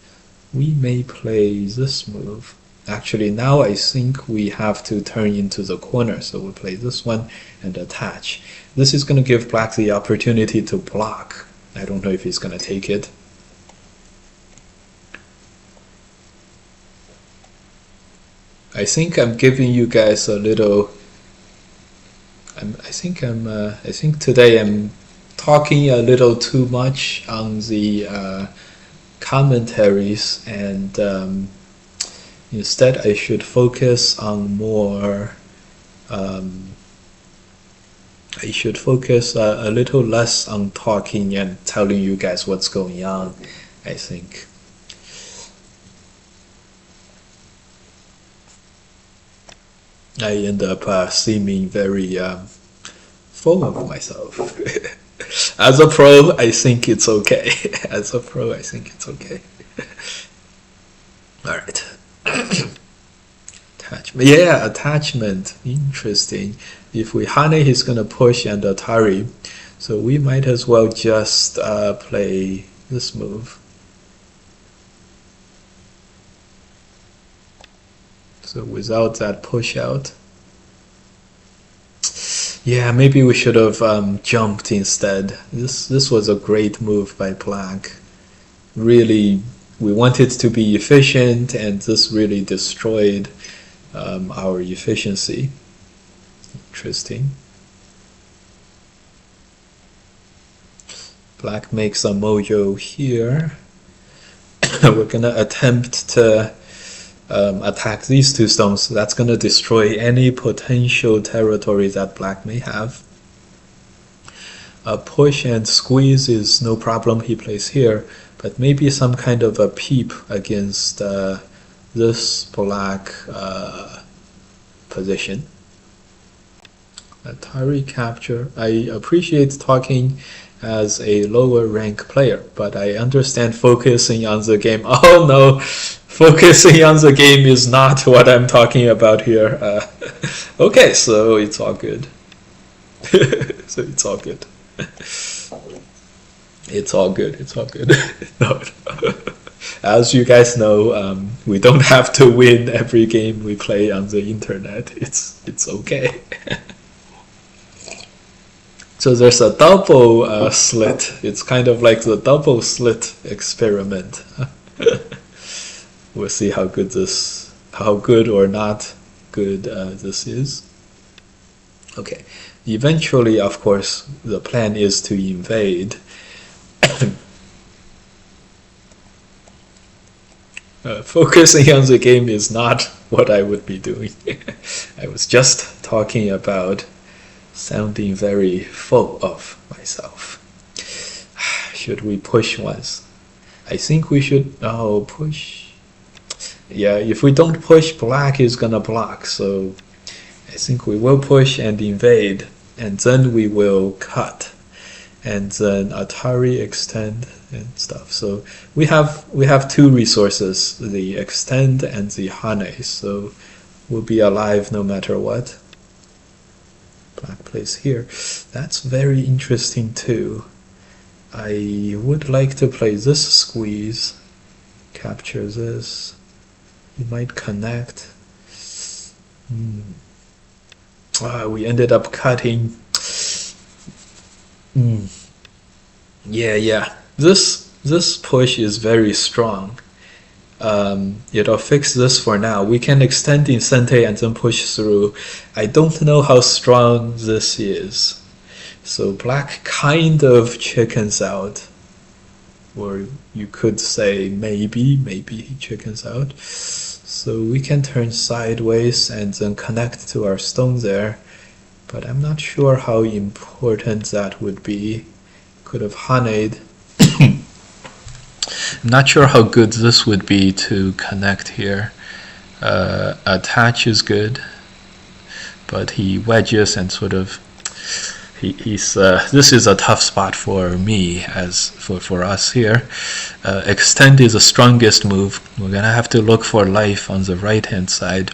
We may play this move. Actually, now I think we have to turn into the corner, so we'll play this one and attach. This is going to give black the opportunity to block. I don't know if he's going to take it. I think I'm giving you guys a little. I think today I'm talking a little too much on the commentaries, and instead I should focus on more. I should focus a little less on talking and telling you guys what's going on, I think. I end up seeming very full of myself. As a pro, I think it's okay. As a pro, I think it's okay. All right. Attachment. Yeah, attachment. Interesting. If we Hane, he's going to push and Atari. So we might as well just play this move. So without that push out. Yeah, maybe we should have jumped instead. This was a great move by black. Really, we wanted to be efficient, and this really destroyed our efficiency. Interesting. Black makes a mojo here. We're gonna attempt to attack these two stones. That's gonna destroy any potential territory that black may have. A push and squeeze is no problem, he plays here, but maybe some kind of a peep against this black position. Atari capture. I appreciate talking as a lower rank player, but I understand focusing on the game. Oh no, focusing on the game is not what I'm talking about here. Okay, so it's all good. So it's all good. It's all good. It's all good. No. As you guys know, we don't have to win every game we play on the internet. It's okay. So there's a double slit. It's kind of like the double slit experiment. We'll see how good or not good this is. Okay. Eventually, of course, the plan is to invade. Focusing on the game is not what I would be doing. I was just talking about sounding very full of myself. Should we push once? I think we should. Oh, push. Yeah, if we don't push, black is gonna block. So I think we will push and invade, and then we will cut, and then Atari extend and stuff. So we have two resources: the extend and the Hane. So we'll be alive no matter what. Black plays here. That's very interesting too. I would like to play this squeeze, capture this. You might connect. We ended up cutting. Yeah. This push is very strong. It'll fix this for now. We can extend in Sente and then push through. I don't know how strong this is. So black kind of chickens out. Or you could say maybe he chickens out. So we can turn sideways and then connect to our stone there. but I'm not sure how important that would be. Could have honeyed. I'm not sure how good this would be to connect here. Attach is good, but he wedges and sort of he's this is a tough spot for me as for us here. Extend is the strongest move. We're gonna have to look for life on the right hand side.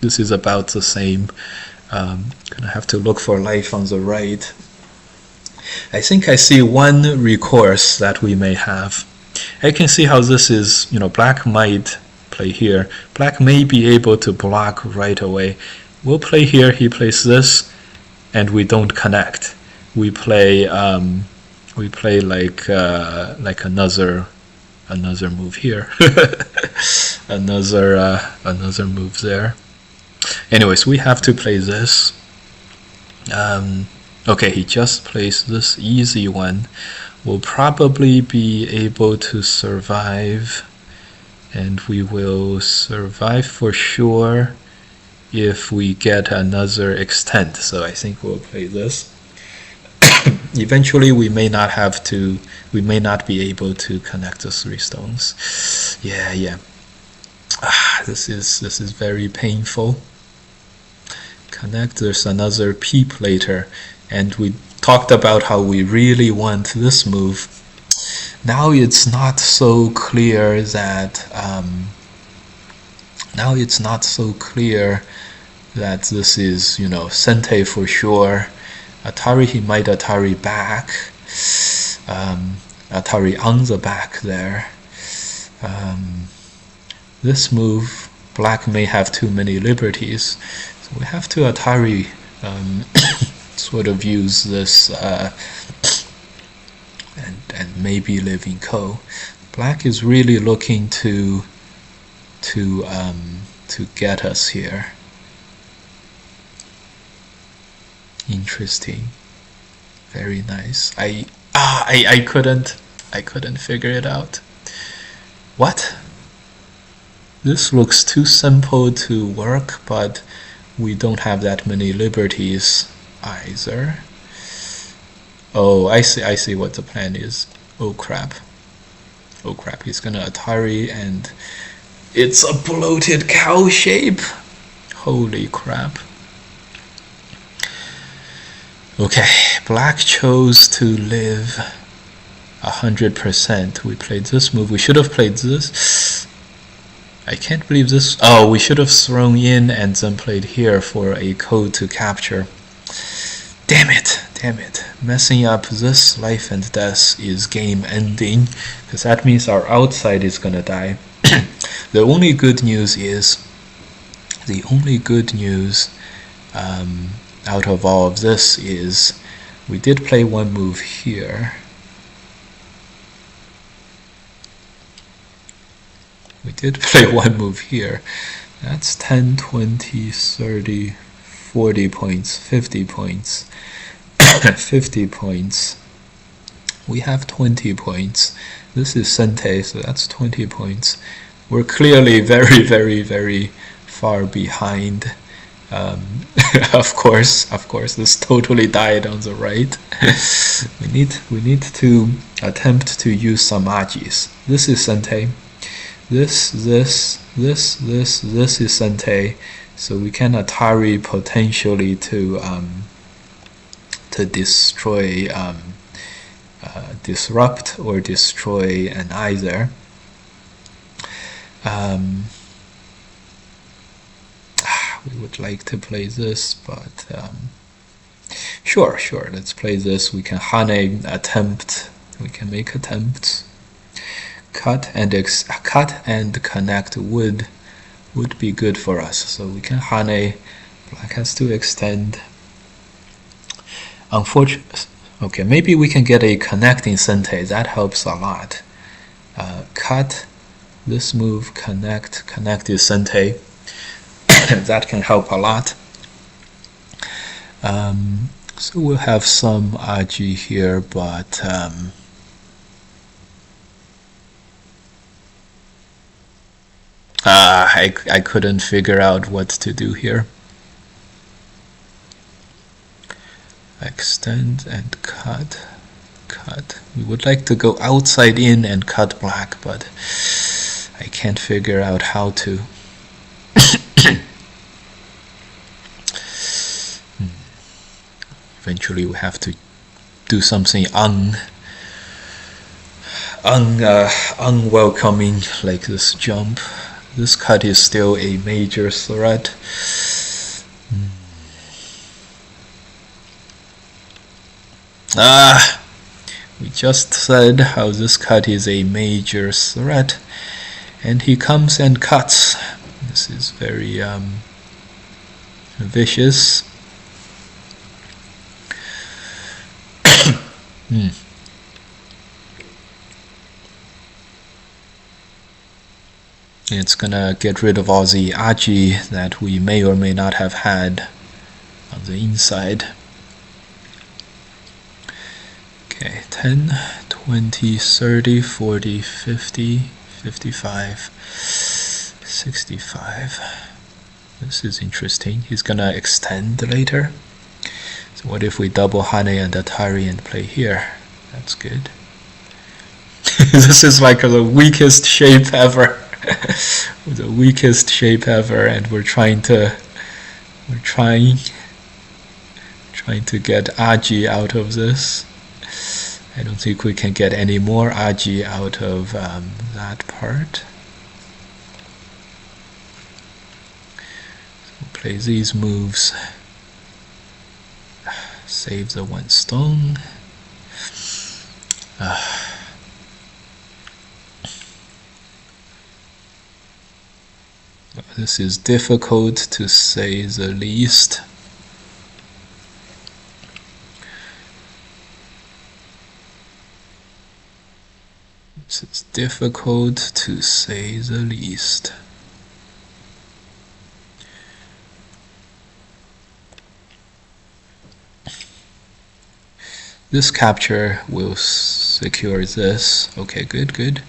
This is about the same. Gonna have to look for life on the right. I think I see one recourse that we may have. I can see how this is, black might play here. Black may be able to block right away. We'll play here, he plays this, and we don't connect. We play like another move here. another move there. Anyways, we have to play this. Okay, he just plays this easy one. We'll probably be able to survive, and we will survive for sure if we get another extent. So I think we'll play this. Eventually we may not be able to connect the 3 stones. Yeah. This is very painful. Connect, there's another peep later, and we talked about how we really want this move. Now it's not so clear that this is, Sente for sure. Atari, he might Atari back. Atari on the back there. This move, black may have too many liberties. So we have to Atari sort of use this and maybe live in ko. Black is really looking to get us here. Interesting. Very nice. I couldn't figure it out. What? This looks too simple to work, but we don't have that many liberties either. Oh, I see what the plan is. Oh crap. He's gonna Atari, and it's a bloated cow shape. Holy crap. Okay, black chose to live 100%. We played this move. We should have played this. I can't believe this. Oh, we should have thrown in and then played here for a code to capture. Damn it. Messing up this life and death is game ending, because that means our outside is gonna die. The only good news out of all of this is we did play one move here. That's 10, 20, 30, 40 points, 50 points, 50 points. We have 20 points. This is Sente, so that's 20 points. We're clearly very, very, very far behind. Of course, this totally died on the right. we need to attempt to use some agis. This is Sente. This is Sente. So we can Atari potentially to destroy, disrupt or destroy an either. We would like to play this, but sure, let's play this. We can Hane attempt. We can make attempts. Cut and connect would be good for us. So we can Hane. Black has to extend. Unfortunately, okay, maybe we can get a connecting Sente. That helps a lot. Cut. This move, connect is Sente. That can help a lot. So we'll have some Aji here, but I couldn't figure out what to do here. Extend and cut. Cut. We would like to go outside in and cut black, but I can't figure out how to. Eventually we have to do something unwelcoming like this jump. This cut is still a major threat. We just said how this cut is a major threat, and he comes and cuts. This is very vicious. It's gonna get rid of all the aji that we may or may not have had on the inside. Okay, 10, 20, 30, 40, 50, 55, 65. This is interesting. He's gonna extend later. So what if we double Hane and Atari and play here? That's good. This is like the weakest shape ever. The weakest shape ever, and we're trying to get aji out of this. I don't think we can get any more aji out of that part. So play these moves. Save the one stone. This is difficult to say the least. This is difficult to say the least. This capture will secure this. Okay, good.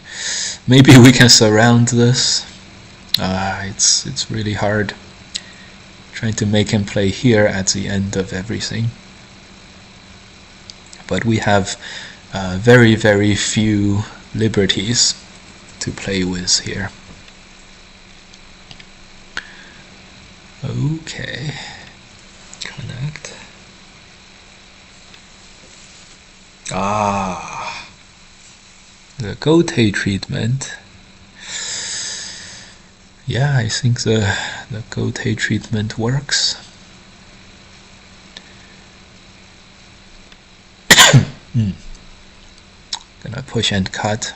Maybe we can surround this. It's really hard. Trying to make him play here at the end of everything. But we have very, very few liberties to play with here. Okay. Connect. The Gote treatment. Yeah, I think the Gote treatment works. Gonna push and cut.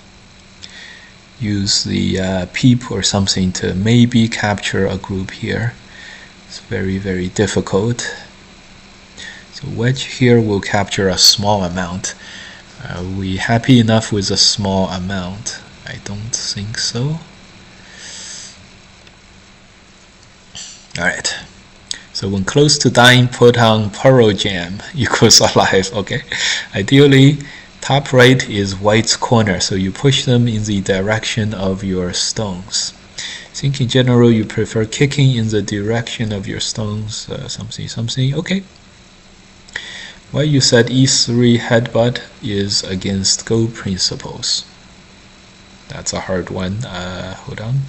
Use the peep or something to maybe capture a group here. It's very, very difficult. So wedge here will capture a small amount. Are we happy enough with a small amount? I don't think so. Alright, so when close to dying, put on Pearl Jam equals alive. Okay, ideally top right is white's corner, so you push them in the direction of your stones. I think in general you prefer kicking in the direction of your stones, something. Okay. Why you said E3 headbutt is against Go principles? That's a hard one. Hold on.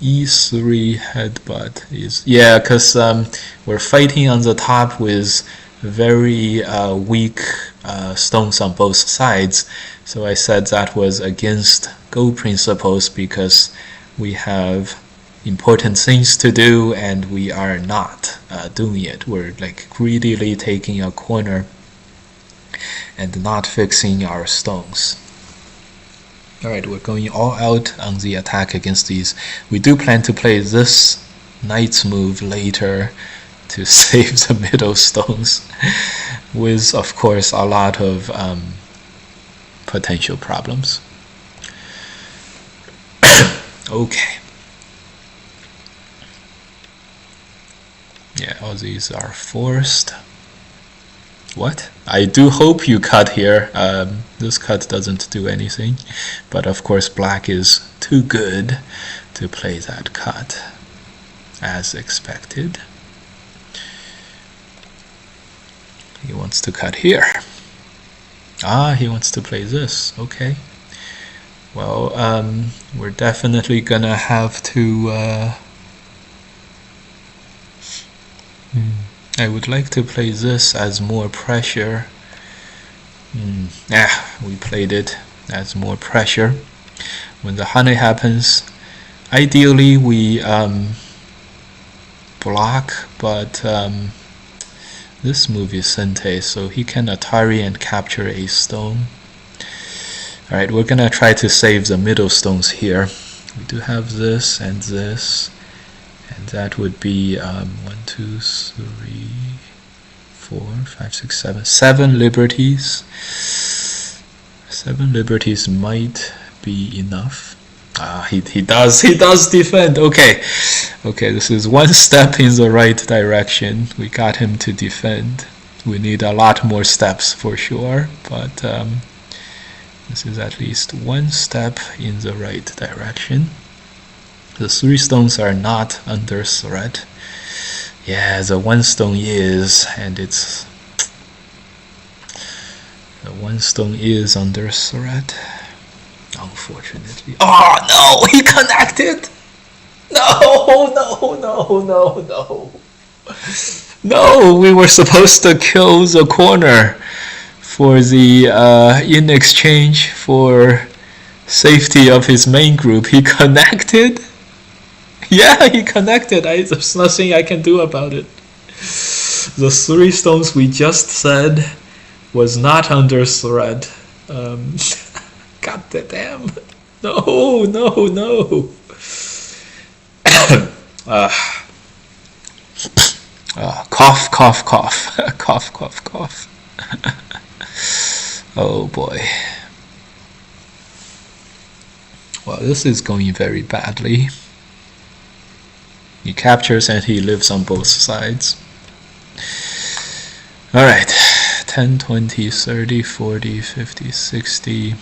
E3 headbutt is, yeah, because we're fighting on the top with very weak stones on both sides. So I said that was against Go principles because we have important things to do and we are not doing it. We're like greedily taking a corner and not fixing our stones. Alright, we're going all out on the attack against these. We do plan to play this knight's move later to save the middle stones with, of course, a lot of potential problems. Okay. Yeah, all these are forced. What? I do hope you cut here. This cut doesn't do anything, but of course black is too good to play that cut, as expected. He wants to cut here. Ah, he wants to play this. Okay. Well, we're definitely gonna have to... I would like to play this as more pressure. We played it as more pressure. When the honey happens, ideally we block, but this move is Sente, so he can Atari and capture a stone. Alright, we're gonna try to save the middle stones here. We do have this, and that would be 1, 2, 3, 4, 5, 6, 7. 7 liberties. 7 liberties might be enough. He does defend. Okay, this is one step in the right direction. We got him to defend. We need a lot more steps for sure, but this is at least one step in the right direction. The 3 stones are not under threat. Yeah, the 1 stone is, and it's... the 1 stone is under threat. Unfortunately. Oh no! He connected! No! No! We were supposed to kill the corner for the in exchange for safety of his main group. He connected? Yeah, he connected. There's nothing I can do about it. The 3 stones we just said was not under threat. God damn. No. Cough. Cough. Oh boy. Well, this is going very badly. He captures and he lives on both sides. Alright. 10, 20, 30, 40, 50, 60,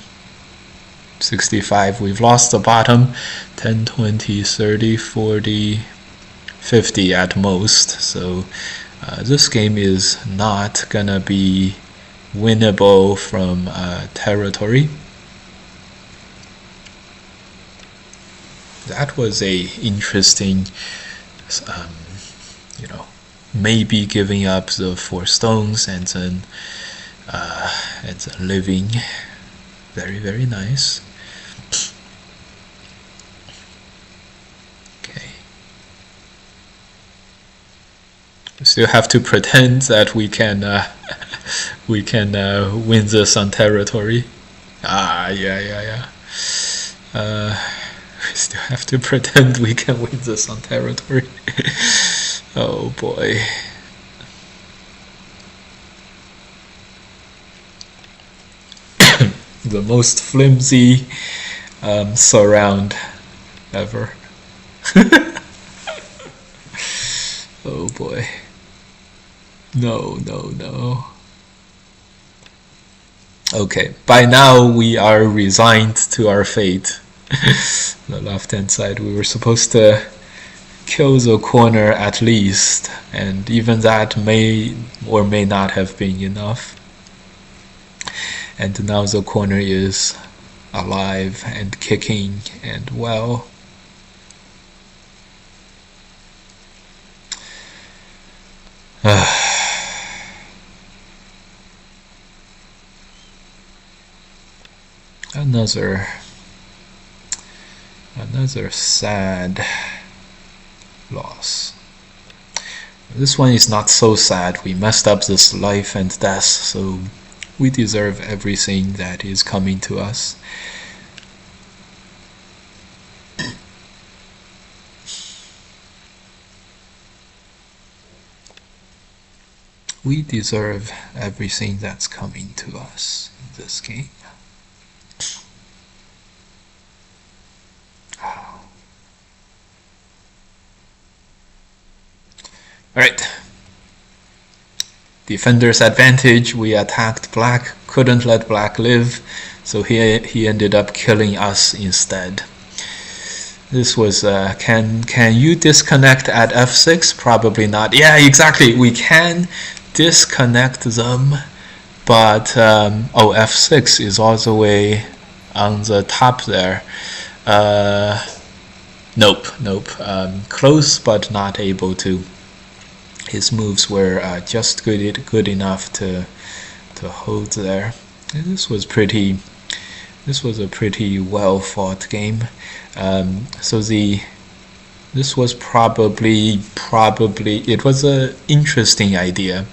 65. We've lost the bottom. 10, 20, 30, 40, 50 at most. So this game is not gonna be winnable from territory. That was a interesting, maybe giving up the 4 stones and then living. Very, very nice. Okay. We still have to pretend that we can win this on territory. Yeah. We still have to pretend we can win this on territory. Oh boy. The most flimsy surround ever. Oh boy. No. Okay, by now we are resigned to our fate. The left hand side, we were supposed to kill the corner at least, and even that may or may not have been enough. And now the corner is alive and kicking and well. Another sad loss. This one is not so sad. We messed up this life and death, so we deserve everything that is coming to us. We deserve everything that's coming to us in this game. Alright. Defender's advantage. We attacked black, couldn't let black live, so he ended up killing us instead. This was can you disconnect at f6? Probably not. Yeah, exactly. We can disconnect them, but oh, f6 is all the way on the top there. Nope. Close, but not able to. His moves were just good enough to hold there. And this was a pretty well fought game. So this was probably it was an interesting idea.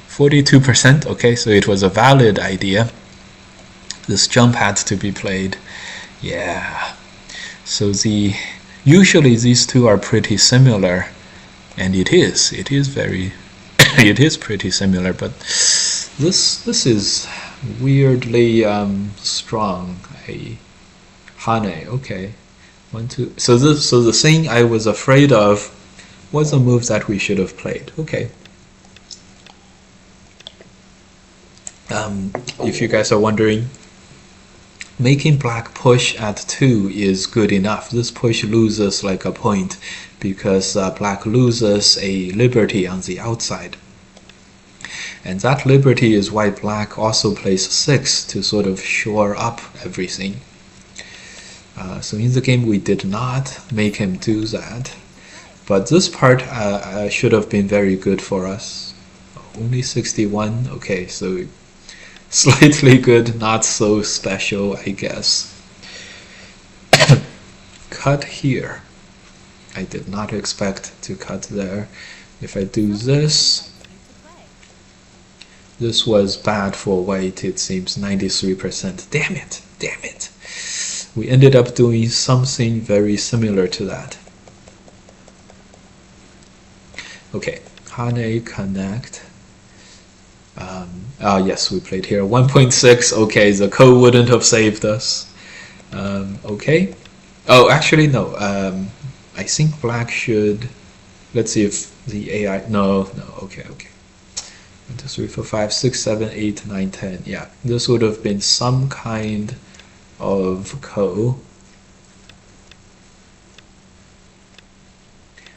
42%. Okay, so it was a valid idea. This jump had to be played. Yeah. So usually these two are pretty similar, and it is very it is pretty similar, but this is weirdly strong. A Hane. Okay. 1, 2. So the thing I was afraid of was a move that we should have played. Okay. If you guys are wondering, making black push at 2 is good enough. This push loses like a point because black loses a liberty on the outside. And that liberty is why black also plays 6 to sort of shore up everything. So in the game we did not make him do that. But this part should have been very good for us. Only 61? Okay, so slightly good, not so special, I guess. Cut here. I did not expect to cut there. If I do this, this was bad for white, it seems. 93%. Damn it. We ended up doing something very similar to that. Okay, Hane connect. Yes, we played here. 1.6. Okay, the code wouldn't have saved us. Okay. Oh, actually, no. I think black should. Let's see if the AI. No. Okay. 1, 2, 3, 4, 5, 6, 7, 8, 9, 10. Yeah, this would have been some kind of code.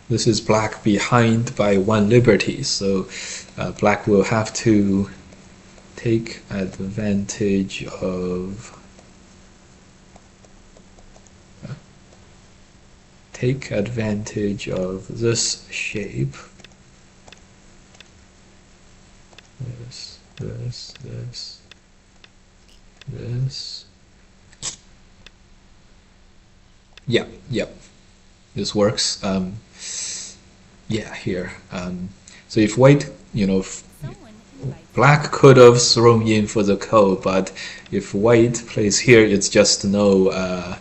This is black behind by 1 liberty, so black will have to take advantage of this shape. This. Yep. This works. Yeah, here. So if white, black could have thrown in for the code, but if white plays here, it's just no.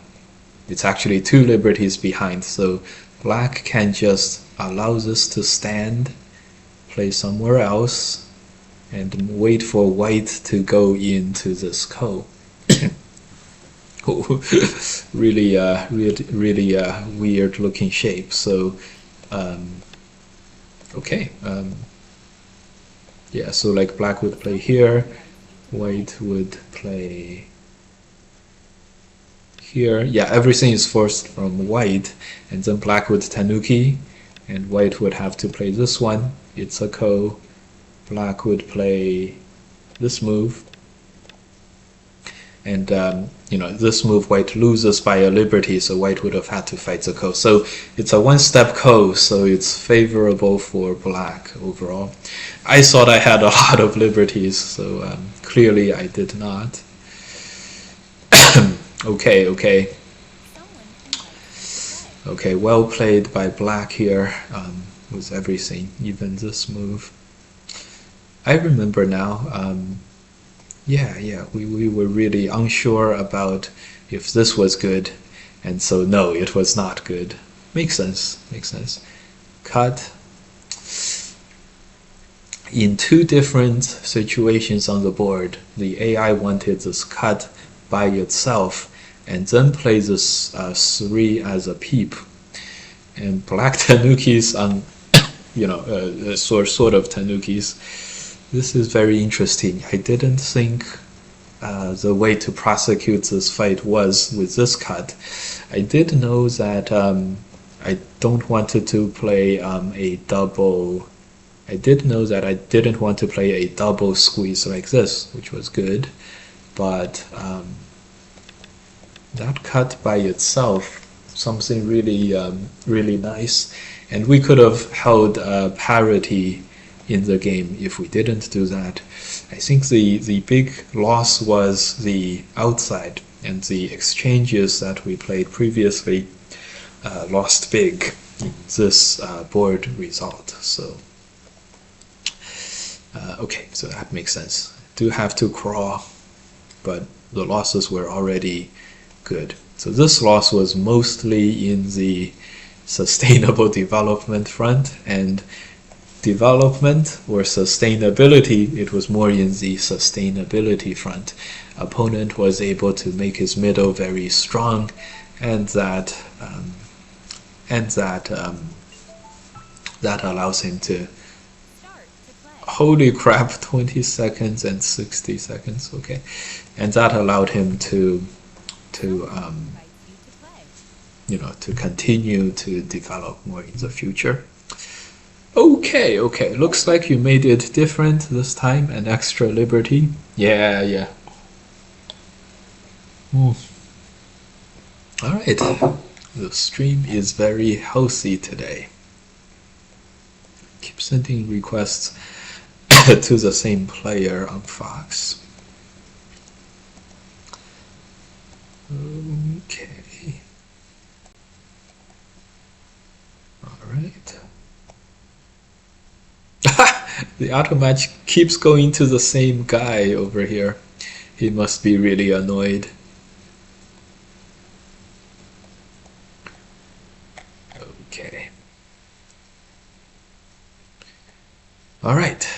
It's actually 2 liberties behind. So black can just allow this to stand, play somewhere else, and wait for white to go into this code. really weird looking shape. So okay, yeah, so like black would play here, white would play here. Yeah, everything is forced from white, and then black would tanuki, and white would have to play this one. It's a ko. Black would play this move, and this move white loses by a liberty, so white would have had to fight the ko. So it's a 1-step ko, so it's favorable for black overall. I thought I had a lot of liberties, so clearly I did not. Okay, well played by black here with everything, even this move. I remember now. Yeah, we were really unsure about if this was good, and so no, it was not good. Makes sense. Cut. In 2 different situations on the board, the AI wanted this cut by itself, and then play this 3 as a peep. And black tanukis on, sort of tanukis. This is very interesting. I didn't think the way to prosecute this fight was with this cut. I did know that I don't want to play a double I did know that I didn't want to play a double squeeze like this, which was good, but that cut by itself, something really, really nice, and we could have held parity in the game if we didn't do that. I think the big loss was the outside, and the exchanges that we played previously lost big in this board result. So okay, so that makes sense. Do have to crawl, but the losses were already good. So this loss was mostly in the sustainable development front, and development or sustainability, it was more in the sustainability front. Opponent was able to make his middle very strong, and that allows him to, holy crap, 20 seconds and 60 seconds, okay, and that allowed him to you know, to continue to develop more in the future. Okay, looks like you made it different this time, an extra liberty. Yeah. Alright, the stream is very healthy today. Keep sending requests to the same player on Fox. Okay. Alright. The auto match keeps going to the same guy over here. He must be really annoyed. Okay. Alright.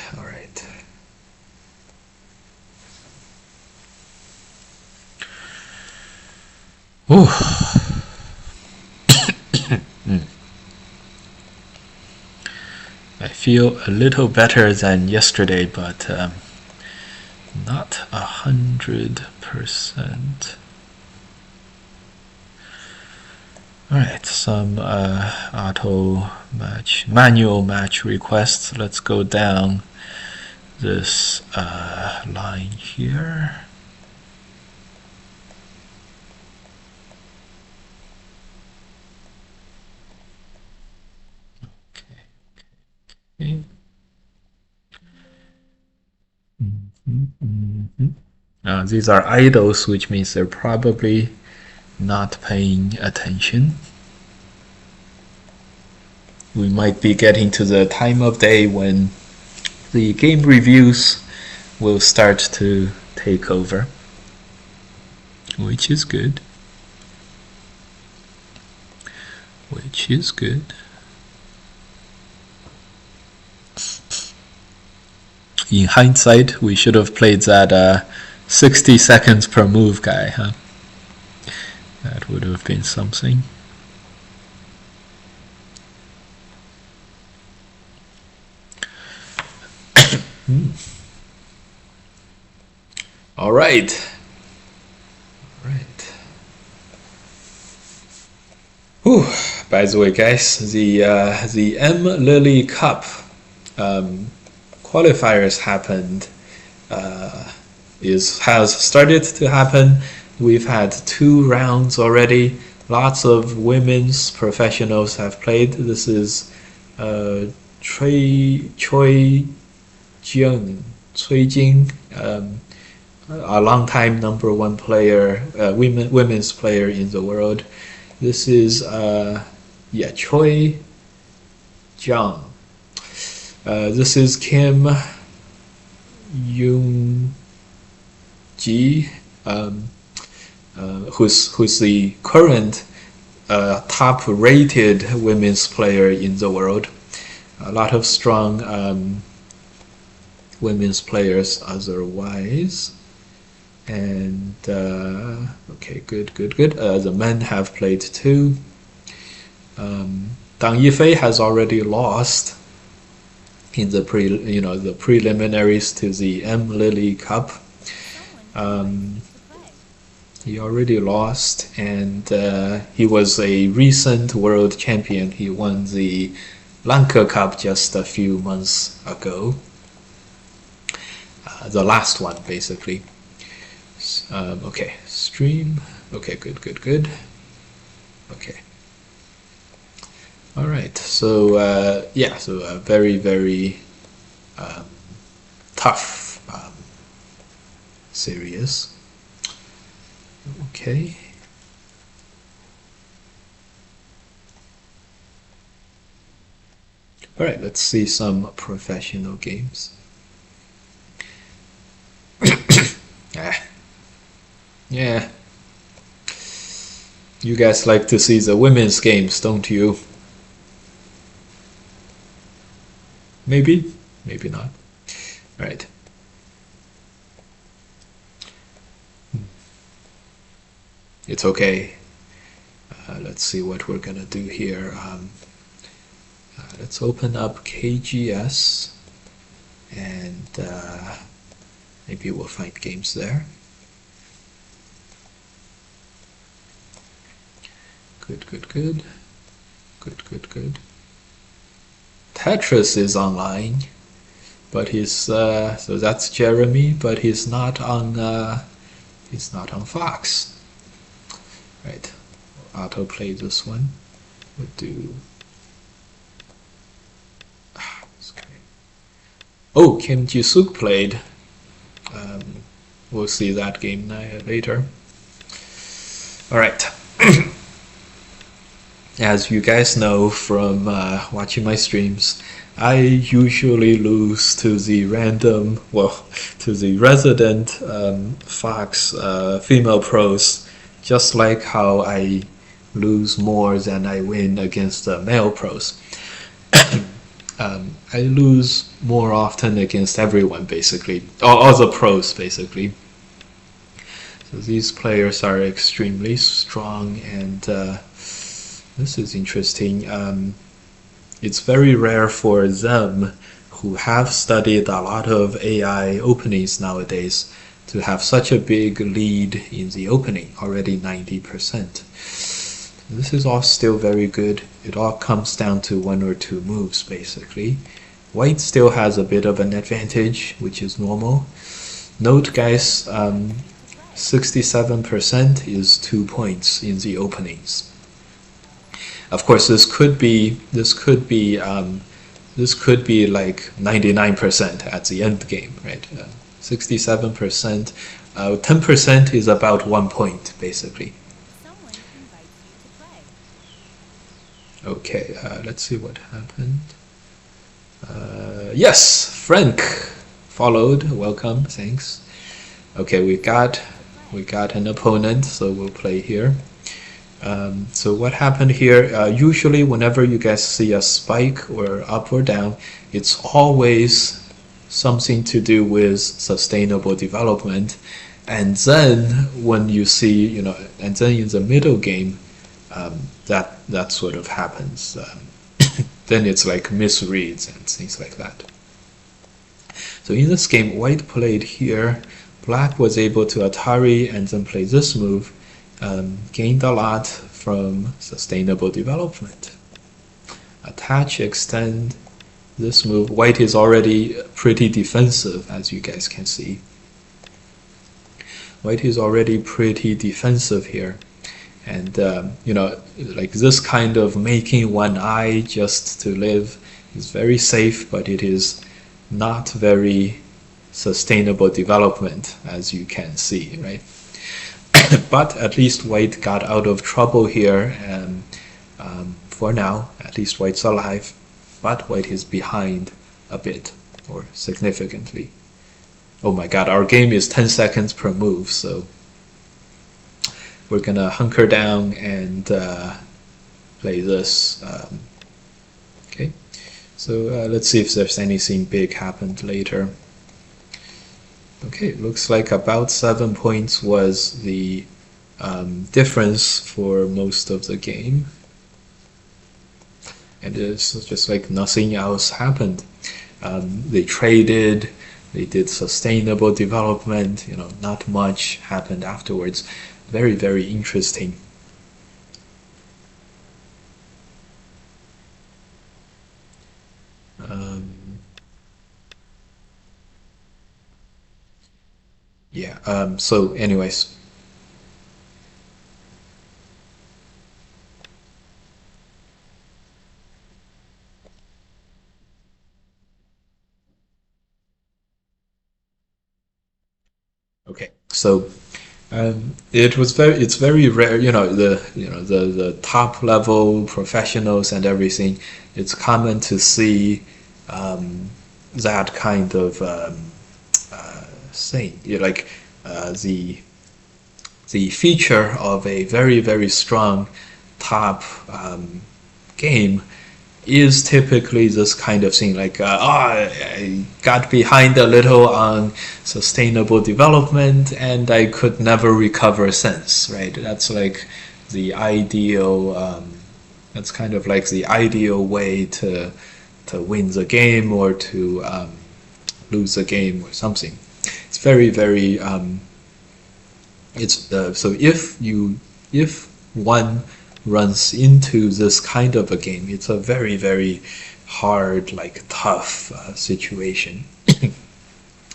Ooh. I feel a little better than yesterday, but not 100%. Alright, some manual match requests. Let's go down this line here. Okay. These are idols, which means they're probably not paying attention. We might be getting to the time of day when the game reviews will start to take over, which is good. In hindsight, we should have played that 60 seconds per move guy, huh? That would have been something. All right. Whew. By the way, guys, the M Lily Cup qualifiers happened. Has started to happen. We've had 2 rounds already. Lots of women's professionals have played. This is Cui Jing, a long-time #1 player, women's player in the world. This is Cui Jiang. This is Kim Yoon Ji, who's the current top-rated women's player in the world. A lot of strong women's players otherwise. And okay, good. The men have played too. Dang Yifei has already lost in the preliminaries to the M Lily Cup. He already lost, and he was a recent world champion. He won the Lanka Cup just a few months ago. The last one, basically. Okay, stream. Okay, good. Okay. All right. So yeah, so a very tough series. Okay. All right. Let's see some professional games. Yeah. You guys like to see the women's games, don't you? Maybe, maybe not. All right. It's okay. Let's see what we're gonna do here. Let's open up KGS and maybe we'll find games there. Good. Tetris is online, but he's so that's Jeremy, but he's not on Fox. Right, autoplay this one. We'll do. Oh, Kim Ji-suk played. We'll see that game later. All right. As you guys know from watching my streams, I usually lose to the to the resident Fox female pros, just like how I lose more than I win against the male pros. I lose more often against everyone, basically, all the pros, basically. So these players are extremely strong, and this is interesting. It's very rare for them who have studied a lot of AI openings nowadays to have such a big lead in the opening, already 90%. This is all still very good. It all comes down to one or two moves, basically. White still has a bit of an advantage, which is normal. Note, guys, 67% is 2 points in the openings. Of course, this could be like 99% at the end game, right? 67%, 10% is about 1 point, basically. Okay, let's see what happened. Yes, Frank followed. Welcome, thanks. Okay, we got an opponent, so we'll play here. So what happened here? Usually, whenever you guys see a spike or up or down, it's always something to do with sustainable development. And then when you see, and then in the middle game, that sort of happens. Then it's like misreads and things like that. So in this game, White played here. Black was able to Atari and then play this move. Gained a lot from sustainable development. Attach, extend, this move. White is already pretty defensive, as you guys can see. White is already pretty defensive here. And, like this kind of making one eye just to live is very safe, but it is not very sustainable development, as you can see, right? But at least White got out of trouble here, and for now, at least White's alive, but White is behind a bit, or significantly. Oh my god, our game is 10 seconds per move, so we're gonna hunker down and play this. Okay, so let's see if there's anything big happened later. Okay, it looks like about 7 points was the difference for most of the game. And it's just like nothing else happened. They traded, they did sustainable development, not much happened afterwards. Very, very interesting. So anyways. Okay, so it's very rare, the top level professionals and everything. It's common to see that kind of thing. Like the feature of a very, very strong top game is typically this kind of thing, like I got behind a little on sustainable development and I could never recover since, right? That's like the ideal, that's kind of like the ideal way to win the game or to lose the game or something. It's very, very, so if one runs into this kind of a game, it's a very, very hard, like tough situation.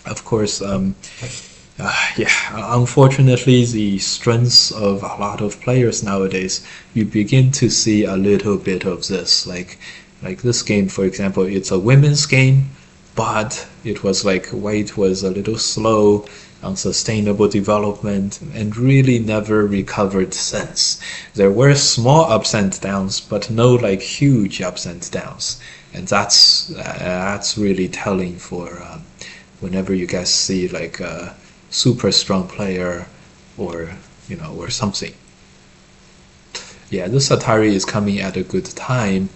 Of course, unfortunately, the strengths of a lot of players nowadays, you begin to see a little bit of this. Like this game, for example, it's a women's game, but it was like White was a little slow on sustainable development and really never recovered since. There were small ups and downs, but no like huge ups and downs, and that's really telling for whenever you guys see like a super strong player or or something. Yeah, this Atari is coming at a good time.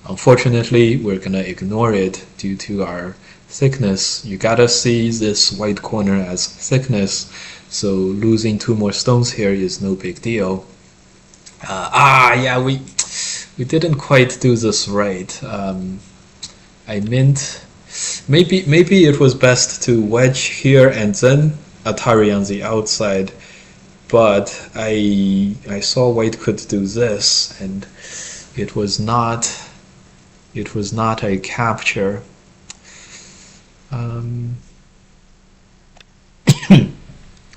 Unfortunately, we're gonna ignore it due to our thickness. You gotta see this white corner as thickness, so losing 2 more stones here is no big deal. Yeah, we didn't quite do this right. I meant maybe it was best to wedge here and then Atari on the outside, but I saw White could do this, and it was not a capture.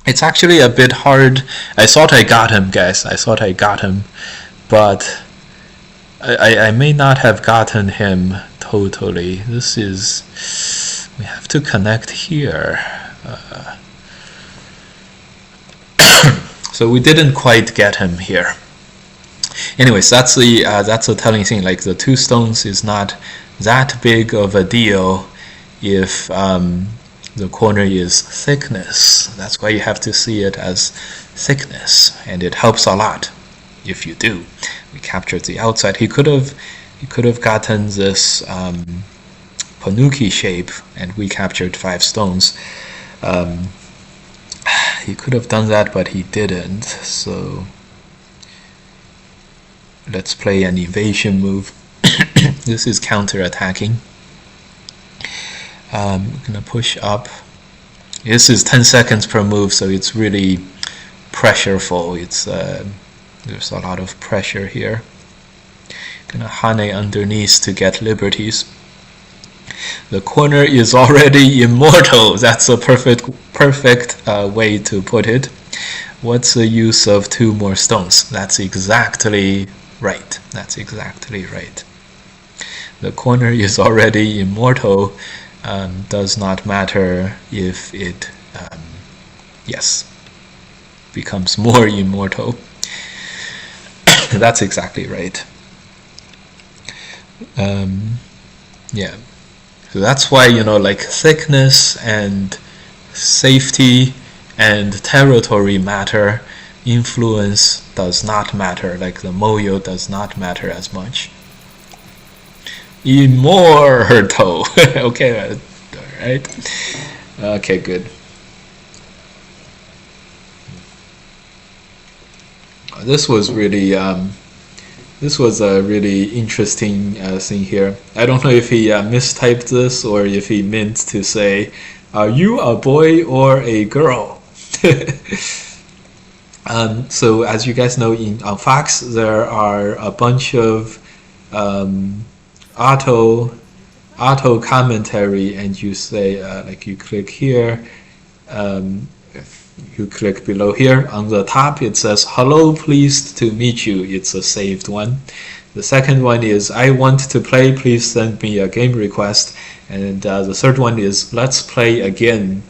It's actually a bit hard. I thought I got him, guys. I thought I got him, but I may not have gotten him totally. This is, we have to connect here. So we didn't quite get him here. Anyways, that's a telling thing. Like the 2 stones is not that big of a deal if the corner is thickness. That's why you have to see it as thickness, and it helps a lot if you do. We captured the outside. He could have gotten this Panuki shape, and we captured 5 stones. He could have done that, but he didn't. So let's play an evasion move. This is counter-attacking. I'm gonna push up. This is 10 seconds per move, so it's really pressureful. It's there's a lot of pressure here. Gonna Hane underneath to get liberties. The corner is already immortal. That's a perfect way to put it. What's the use of 2 more stones? That's exactly right. That's exactly right. The corner is already immortal. Does not matter if it becomes more immortal. That's exactly right. Yeah, so that's why like thickness and safety and territory matter. Influence does not matter. Like the moyo does not matter as much. Immortal. Okay, alright. Okay, good. This was really this was a really interesting thing here. I don't know if he mistyped this or if he meant to say, "Are you a boy or a girl?" So as you guys know, on Fox there are a bunch of auto commentary, and you say like you click here, You click below here. On the top, it says, hello, pleased to meet you. It's a saved one. The second one is, I want to play, please send me a game request. And the third one is, let's play again.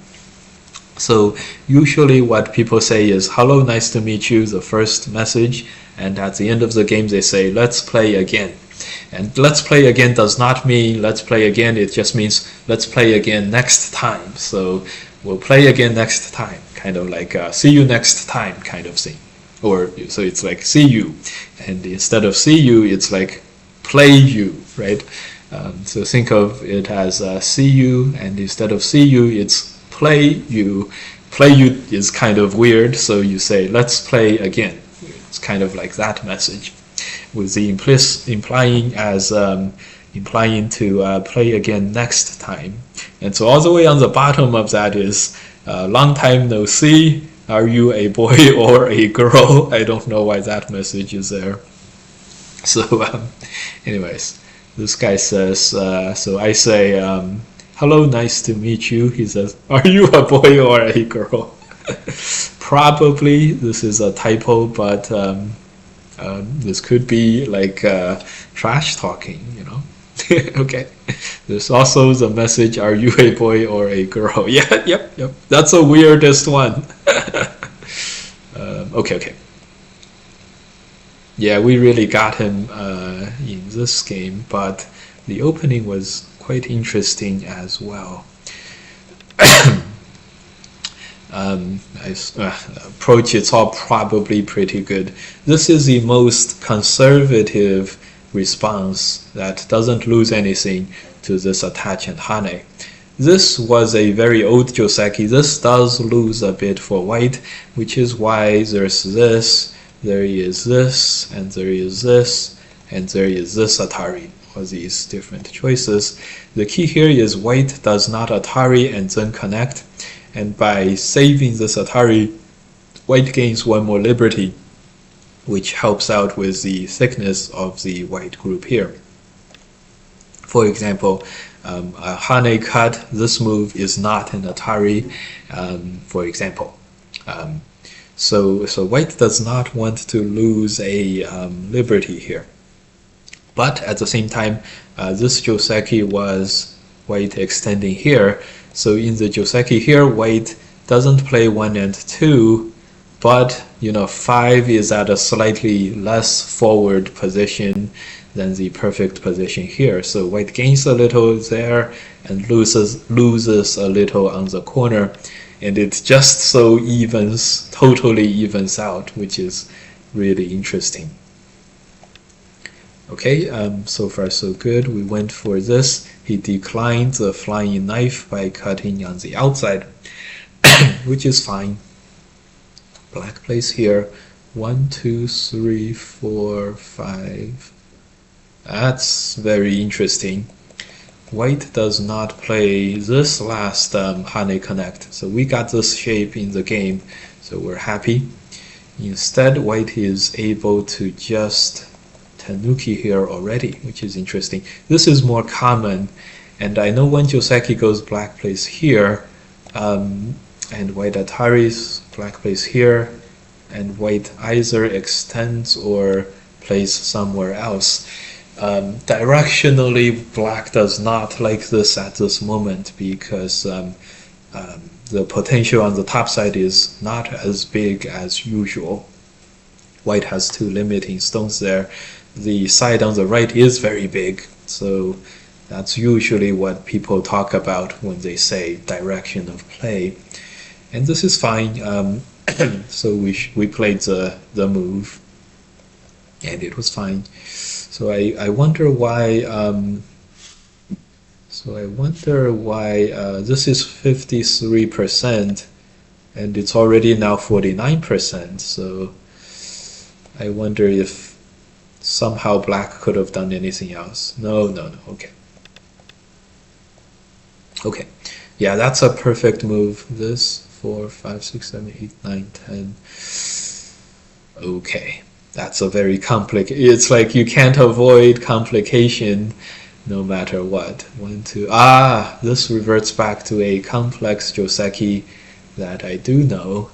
So usually what people say is, hello, nice to meet you, the first message. And at the end of the game, they say, let's play again. And let's play again does not mean let's play again. It just means let's play again next time. So we'll play again next time, kind of like see you next time kind of thing. Or so it's like see you, and instead of see you, it's like play you, right? So think of it as see you, and instead of see you, it's play you. Play you is kind of weird, so you say let's play again. It's kind of like that message, with the implying to play again next time. And so all the way on the bottom of that is long time no see. Are you a boy or a girl? I don't know why that message is there. So anyways, this guy says, so I say, hello, nice to meet you. He says, are you a boy or a girl? Probably this is a typo, but this could be like trash talking, you know. Okay. There's also the message, are you a boy or a girl? Yeah, yep. That's the weirdest one. Okay. Yeah, we really got him in this game, but the opening was quite interesting as well. Approach, it's all probably pretty good. This is the most conservative response that doesn't lose anything to this attach and hane. This was a very old joseki. This does lose a bit for white, which is why there's this, there is this, and there is this, and there is this atari, or these different choices. The key here is white does not atari and then connect, and by saving this atari, white gains one more liberty, which helps out with the thickness of the white group here. For example, a hane cut, this move is not an atari, for example. So white does not want to lose a liberty here. But at the same time, this joseki was white extending here. So in the joseki here, white doesn't play 1 and 2, but 5 is at a slightly less forward position than the perfect position here. So white gains a little there and loses a little on the corner, and it just so totally evens out, which is really interesting. Okay, so far so good. We went for this. He declined the flying knife by cutting on the outside, which is fine. Black plays here. 1, 2, 3, 4, 5. That's very interesting. White does not play this last hane connect, so we got this shape in the game, so we're happy. Instead, white is able to just tanuki here already, which is interesting. This is more common, and I know when joseki goes, black plays here, and white ataris, black plays here, and white either extends or plays somewhere else. Directionally, black does not like this at this moment because the potential on the top side is not as big as usual. White has 2 limiting stones there. The side on the right is very big, so that's usually what people talk about when they say direction of play. And this is fine. So we played the move, and it was fine. So I wonder why. This is 53%, and it's already now 49%. So I wonder if somehow black could have done anything else. No. Okay. Yeah, that's a perfect move. This 4, 5, 6, 7, 8, 9, 10. Okay. That's a very complicated. It's like you can't avoid complication no matter what. 1, 2. This reverts back to a complex joseki that I do know.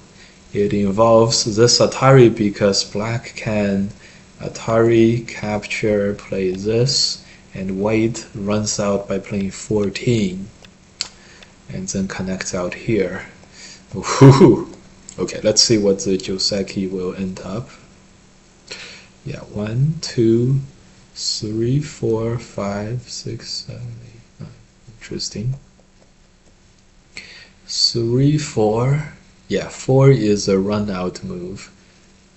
It involves this Atari because black can Atari capture, play this, and white runs out by playing 14 and then connects out here. Ooh. Okay, let's see what the Joseki will end up. Yeah, 1, 2, 3, 4, 5, 6, 7, 8, 9. Interesting. 3, 4. Yeah, 4 is a run out move.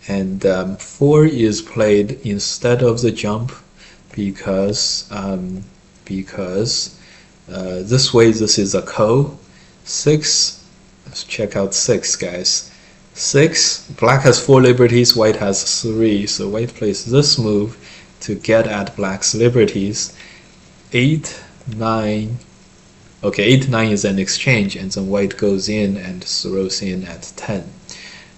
And 4 is played instead of the jump because this way this is a ko. 6, let's check out 6, guys. 6, black has 4 liberties, white has 3, so white plays this move to get at black's liberties. 8, 9, okay, 8, 9 is an exchange, and then white goes in and throws in at 10.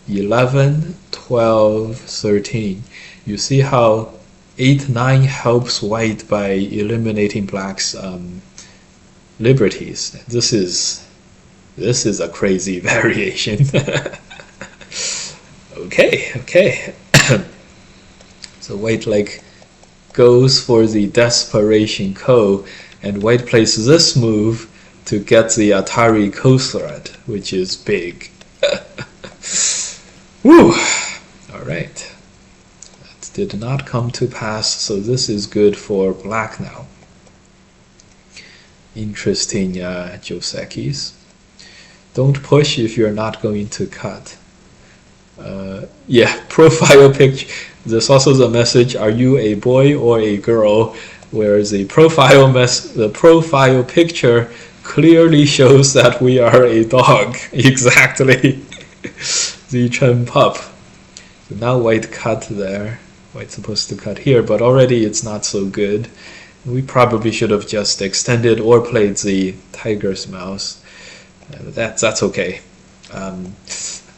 11, 12, 13. You see how 8, 9 helps white by eliminating black's liberties. This is a crazy variation. Okay. So white like goes for the desperation ko, and white plays this move to get the Atari ko threat, which is big. Woo! Alright. That did not come to pass, so this is good for black now. Interesting Josekis. Don't push if you're not going to cut. Yeah, profile picture. There's also the message, are you a boy or a girl? Where the profile picture clearly shows that we are a dog. Exactly. The Chen pup. So now white cut there. White's supposed to cut here, but already it's not so good. We probably should have just extended or played the tiger's mouse. That's okay.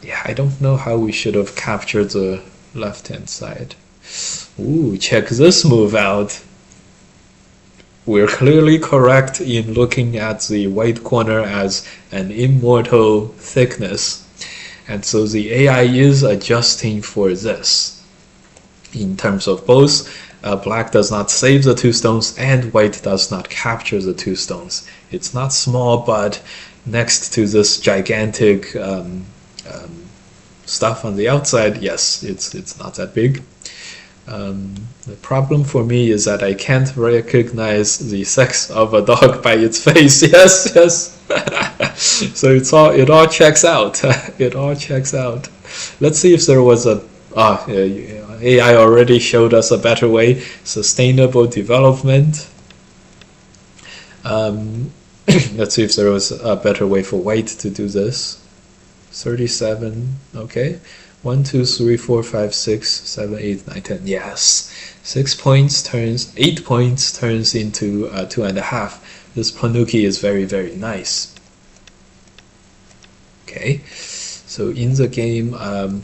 Yeah, I don't know how we should have captured the left-hand side. Ooh, check this move out. We're clearly correct in looking at the white corner as an immortal thickness. And so the AI is adjusting for this. In terms of both, black does not save the 2 stones and white does not capture the 2 stones. It's not small, but next to this gigantic stuff on the outside, yes, it's not that big. The problem for me is that I can't recognize the sex of a dog by its face. Yes. So it all checks out. It all checks out. Let's see if there was a AI already showed us a better way. Sustainable development. Let's see if there was a better way for white to do this. 37. Okay. 1, 2, 3, 4, 5, 6, 7, 8, 9, 10. Yes. 6 points turns, 8 points turns into 2.5. This Panuki is very, very nice. Okay. So in the game,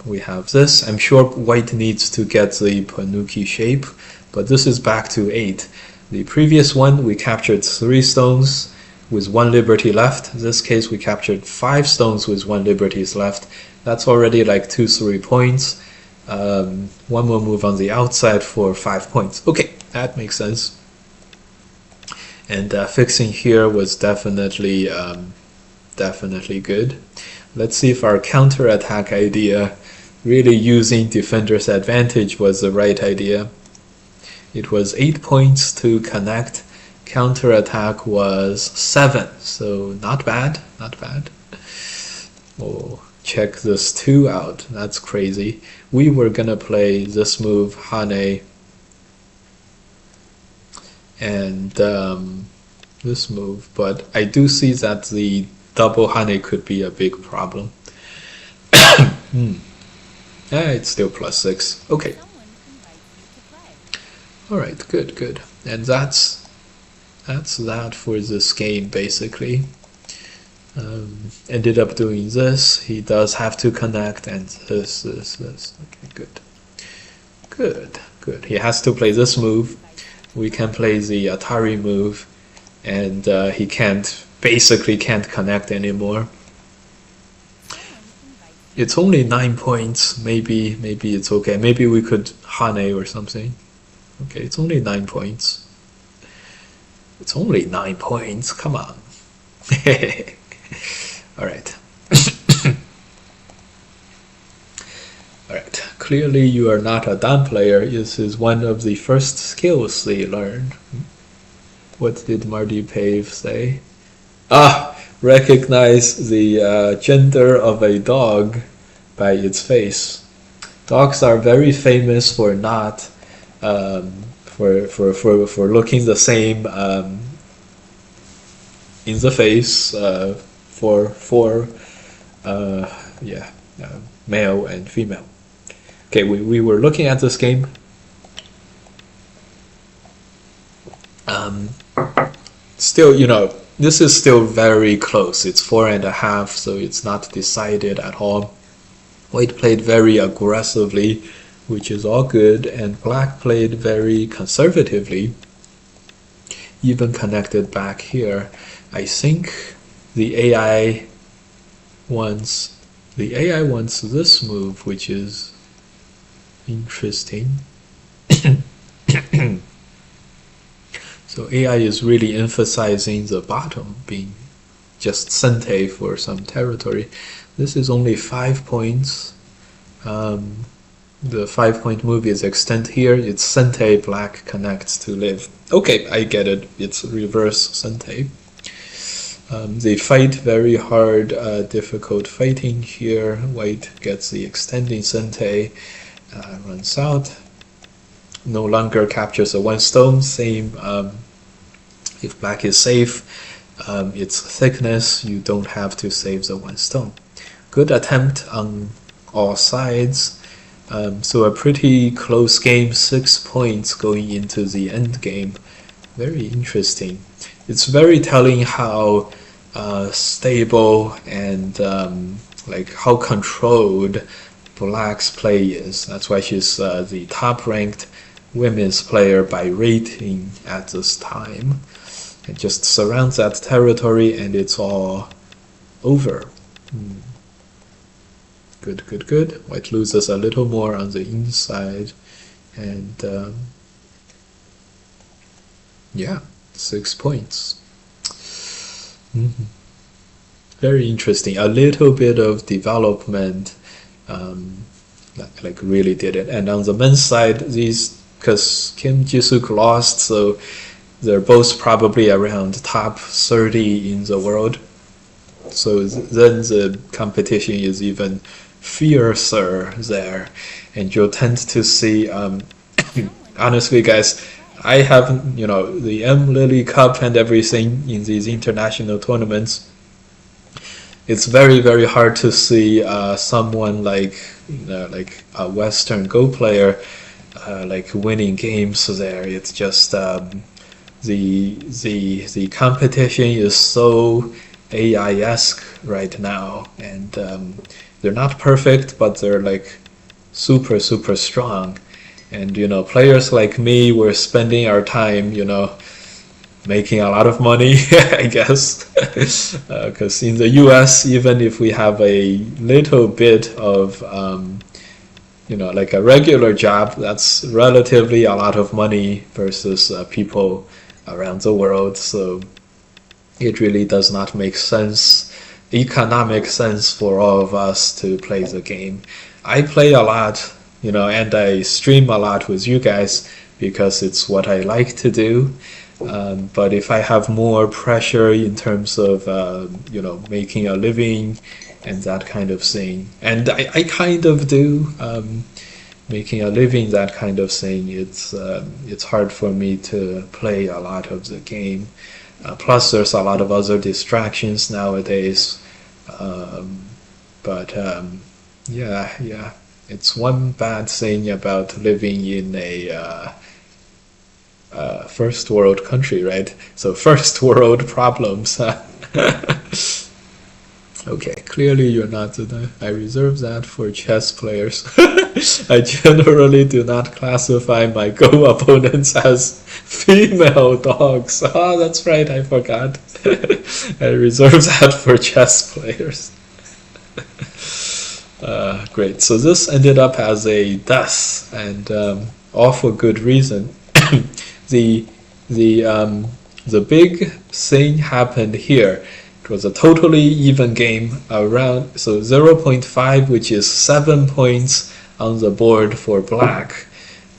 we have this. I'm sure white needs to get the Panuki shape, but this is back to 8. The previous one, we captured 3 stones with 1 liberty left. In this case, we captured 5 stones with 1 liberty left. That's already like 2-3 points. 1 more move on the outside for 5 points. Okay, that makes sense. And fixing here was definitely good. Let's see if our counterattack idea, really using defender's advantage, was the right idea. It was 8 points to connect. Counterattack was 7, so not bad, not bad. Oh, check this 2 out. That's crazy. We were gonna play this move, Hane, and this move, but I do see that the double Hane could be a big problem. It's still +6. Okay. Alright, good. And that's that for this game, basically. Ended up doing this. He does have to connect, and this. Okay, good. He has to play this move. We can play the Atari move, and he basically can't connect anymore. It's only 9 points. Maybe it's okay. Maybe we could Hane or something. Okay, it's only 9 points. It's only 9 points. Come on. All right. All right. Clearly, you are not a Dan player. This is one of the first skills they learned. What did Marty Pave say? Ah, recognize the gender of a dog by its face. Dogs are very famous for not for looking the same in the face for yeah, male and female. Okay, we were looking at this game. Still, you know, this is still very close. It's 4.5, so it's not decided at all. White played very aggressively, which is all good, and black played very conservatively, even connected back here. I think the AI wants this move, which is interesting. So AI is really emphasizing the bottom being just Sente for some territory. This is only 5 points. The 5-point move is extend here. It's Sente, black connects to live. Okay, I get it. It's reverse Sente. They fight very hard, difficult fighting here. White gets the extending Sente, runs out. No longer captures a 1 stone. Same if black is safe, its thickness, you don't have to save the 1 stone. Good attempt on all sides. So a pretty close game, 6 points going into the end game. Very interesting. It's very telling how stable and like how controlled black's play is. That's why she's the top ranked women's player by rating at this time. It just surrounds that territory and it's all over. Good, good, good. White loses a little more on the inside, and yeah, 6 points. Very interesting. A little bit of development, like really did it. And on the men's side, these, because Kim Ji-suk lost, so they're both probably around top 30 in the world. So then the competition is even fiercer there, and you'll tend to see honestly guys, I haven't, you know, the M Lily Cup and everything in these international tournaments, it's very, very hard to see someone like, you know, like a Western Go player like winning games there. It's just the competition is so AI-esque right now, and they're not perfect, but they're like super, super strong. And you know, players like me, we're spending our time, you know, making a lot of money, I guess, because in the US, even if we have a little bit of you know, like a regular job, that's relatively a lot of money versus people around the world. So it really does not make sense, economic sense, for all of us to play the game. I play a lot, you know, and I stream a lot with you guys because it's what I like to do. But if I have more pressure in terms of, you know, making a living and that kind of thing, and I kind of do, making a living, that kind of thing, it's hard for me to play a lot of the game. Plus, there's a lot of other distractions nowadays. But yeah, it's one bad thing about living in a first world country, right? So first world problems. Okay, clearly you're not. I reserve that for chess players. I generally do not classify my Go opponents as female dogs. Ah, that's right, I forgot. I reserve that for chess players. Great. So this ended up as a death, and all for good reason. the the big thing happened here. It was a totally even game around, so 0.5, which is 7 points on the board for black.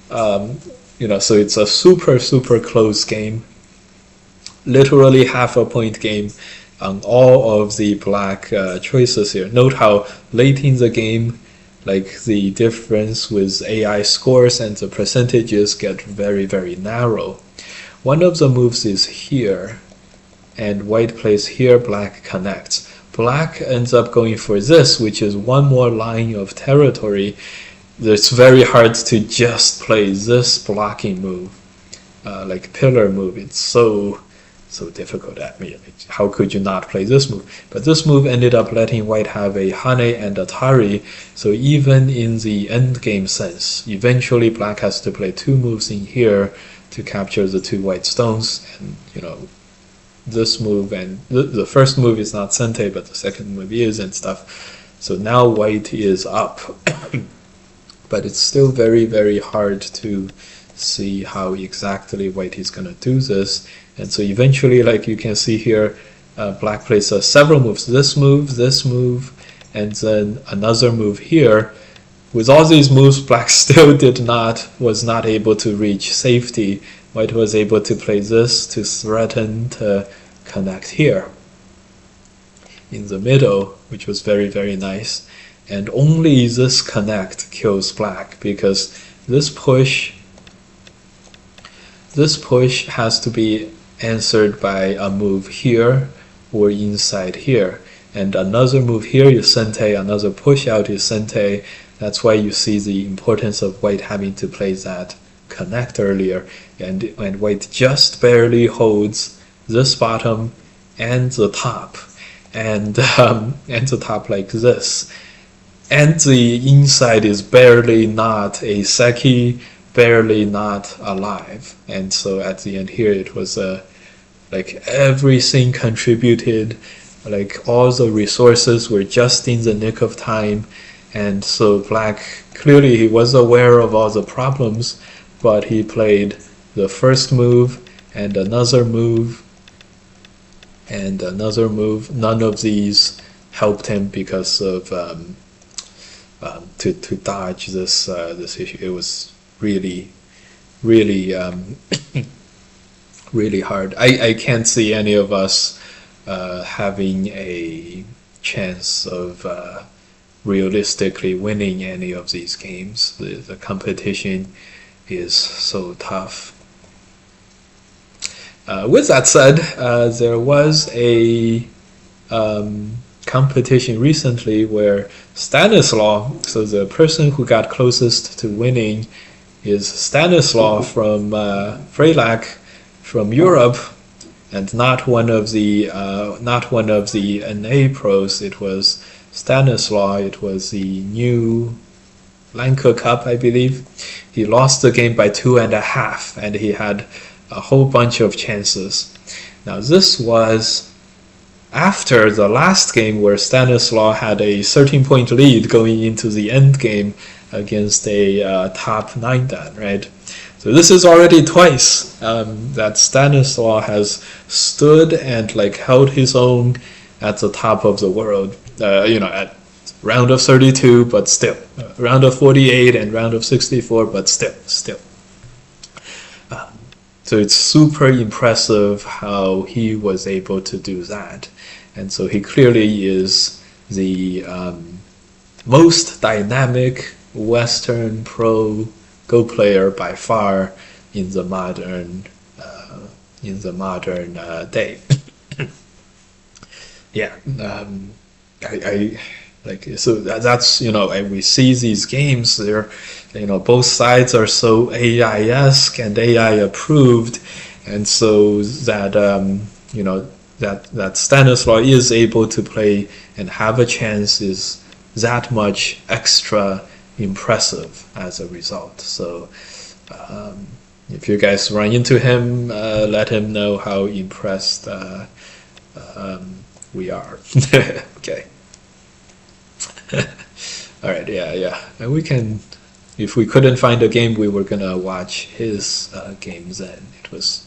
So it's a super close game. Literally half a point game on all of the black choices here. Note how late in the game, like the difference with AI scores and the percentages get very narrow. One of the moves is here, and white plays here, black connects. Black ends up going for this, which is one more line of territory. It's very hard to just play this blocking move, like pillar move. It's so difficult. I mean, how could you not play this move? But this move ended up letting white have a Hane and Atari, so even in the endgame sense, eventually black has to play two moves in here to capture the two white stones, and this move, and the first move is not Sente, but the second move is, and stuff. So now white is up. But it's still very hard to see how exactly white is going to do this. And so eventually, like you can see here, black plays several moves. This move, and then another move here. With all these moves, black still was not able to reach safety. White was able to play this to threaten to connect here in the middle, which was very nice. And only this connect kills black, because this push has to be answered by a move here or inside here. And another move here is Sente, another push out is Sente. That's why you see the importance of white having to play that connect earlier. And white just barely holds this bottom and the top, and the top like this. And the inside is barely not a Seki, barely not alive. And so at the end here, it was like everything contributed, like all the resources were just in the nick of time. And so black, clearly he was aware of all the problems, but he played the first move and another move and another move. None of these helped him because of to dodge this issue. It was really really hard. I can't see any of us having a chance of realistically winning any of these games. The competition is so tough. With that said, there was a competition recently where Stanislaw, so the person who got closest to winning is Stanislaw from Freylac from Europe, and not one of the NA pros. It was Stanislaw. It was the new Lanka Cup, I believe. He lost the game by 2.5, and he had a whole bunch of chances. Now this was after the last game where Stanislaw had a 13-point lead going into the end game against a top 9 dan, right? So this is already twice that Stanislaw has stood and like held his own at the top of the world, at round of 32, but still, round of 48 and round of 64, but still. So it's super impressive how he was able to do that. And so he clearly is the most dynamic Western pro Go player by far in the modern day. Yeah, I like, so that's we see these games. They're both sides are so AI-esque and AI approved, and so that that Stanislaw is able to play and have a chance is that much extra impressive as a result. So if you guys run into him, let him know how impressed we are. Okay. All right, yeah. And we can, if we couldn't find a game, we were gonna watch his games. And it was,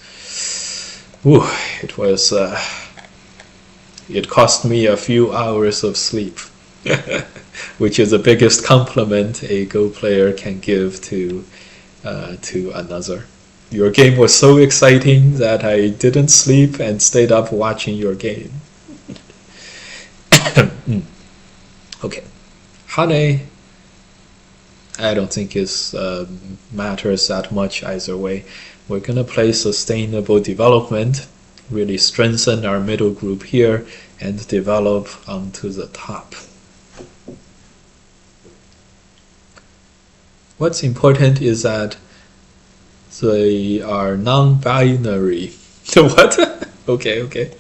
ooh, it was. It cost me a few hours of sleep, which is the biggest compliment a Go player can give to another. Your game was so exciting that I didn't sleep and stayed up watching your game. Okay, Hane, I don't think it matters that much either way. We're gonna play sustainable development, really strengthen our middle group here and develop onto the top. What's important is that they are non-binary. What? Okay.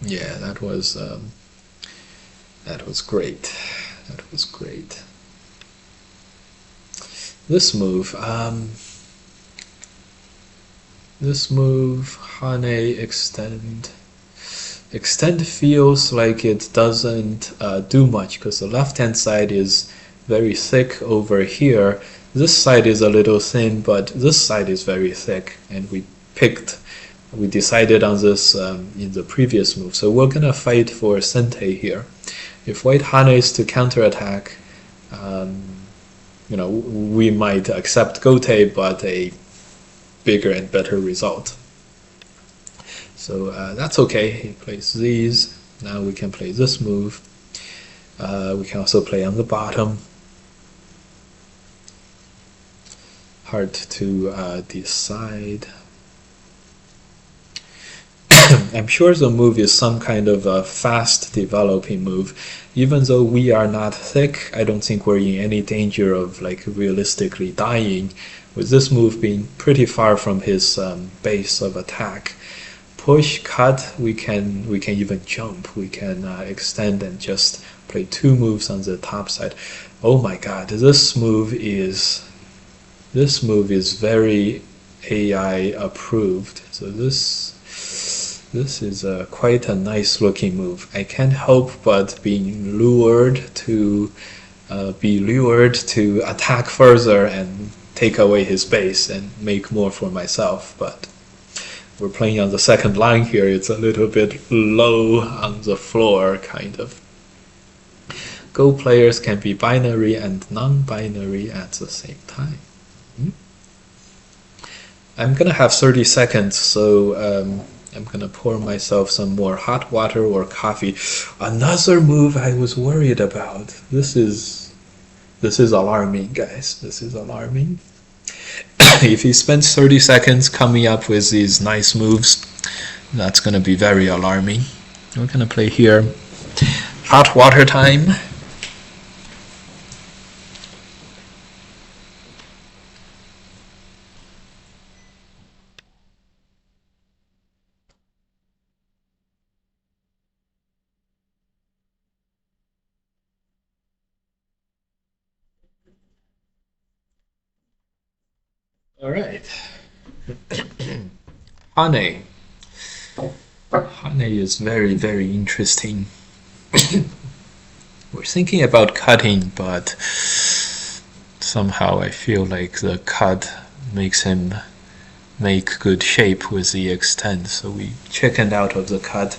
Yeah, that was great. That was great. This move, Hane extend. Extend feels like it doesn't do much because the left-hand side is very thick over here. This side is a little thin, but this side is very thick, and we decided on this in the previous move. So we're gonna fight for Sente here. If White Hane is to counterattack, we might accept Gote, but a bigger and better result. So that's okay. He plays these. Now we can play this move. We can also play on the bottom. Hard to decide. I'm sure the move is some kind of a fast developing move. Even though we are not thick, I don't think we're in any danger of like realistically dying, with this move being pretty far from his base of attack. Push, cut, we can even jump. We can extend and just play two moves on the top side. Oh my god, this move is very AI approved. So this is quite a nice looking move. I can't help but being lured to attack further and take away his base and make more for myself, but we're playing on the second line here. It's a little bit low on the floor, kind of. Go players can be binary and non-binary at the same time. I'm gonna have 30 seconds, so I'm gonna pour myself some more hot water or coffee. Another move I was worried about. This is alarming, guys. This is alarming. If he spends 30 seconds coming up with these nice moves, that's gonna be very alarming. We're gonna play here. Hot water time. All right. Hane. Hane is very, very interesting. We're thinking about cutting, but somehow I feel like the cut makes him make good shape with the extend, so we chickened out of the cut.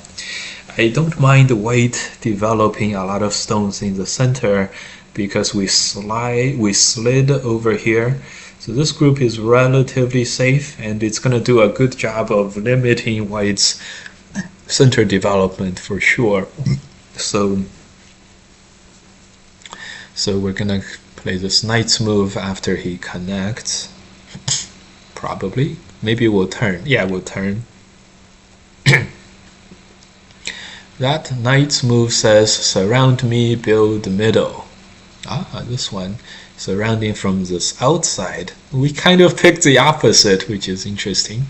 I don't mind White developing a lot of stones in the center because we slid over here. So this group is relatively safe, and it's going to do a good job of limiting White's center development for sure. So we're going to play this knight's move after he connects. Probably. Maybe we'll turn. Yeah, we'll turn. That knight's move says, surround me, build middle. Ah, this one. Surrounding from this outside. We kind of picked the opposite, which is interesting.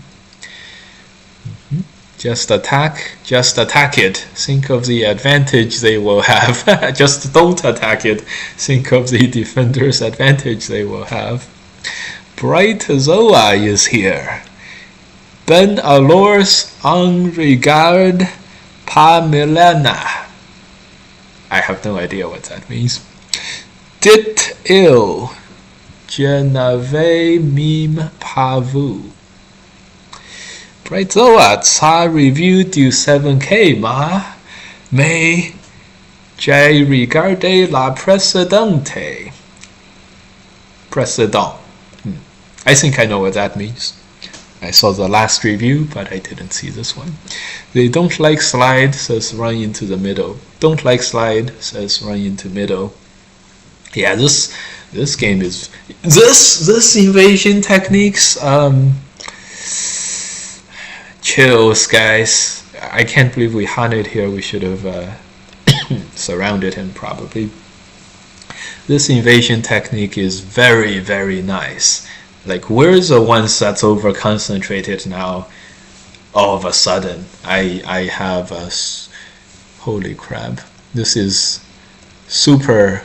Just attack it. Think of the advantage they will have. Just don't attack it. Think of the defender's advantage they will have. Bright Zoa is here. Ben Alors en regard Pamilana. I have no idea what that means. Dit il je n'avais même pas vu. Braizoa, ça review du 7K ma, mais j'ai regardé la précédente. Précédent. I think I know what that means. I saw the last review, but I didn't see this one. They don't like slide, says run into the middle. Don't like slide, says run into middle. Yeah, this game is this invasion techniques. Chills, guys. I can't believe we hunted here. We should have surrounded him probably. This invasion technique is very, very nice. Like, where's the ones that's over concentrated now? All of a sudden, I have a holy crap. This is super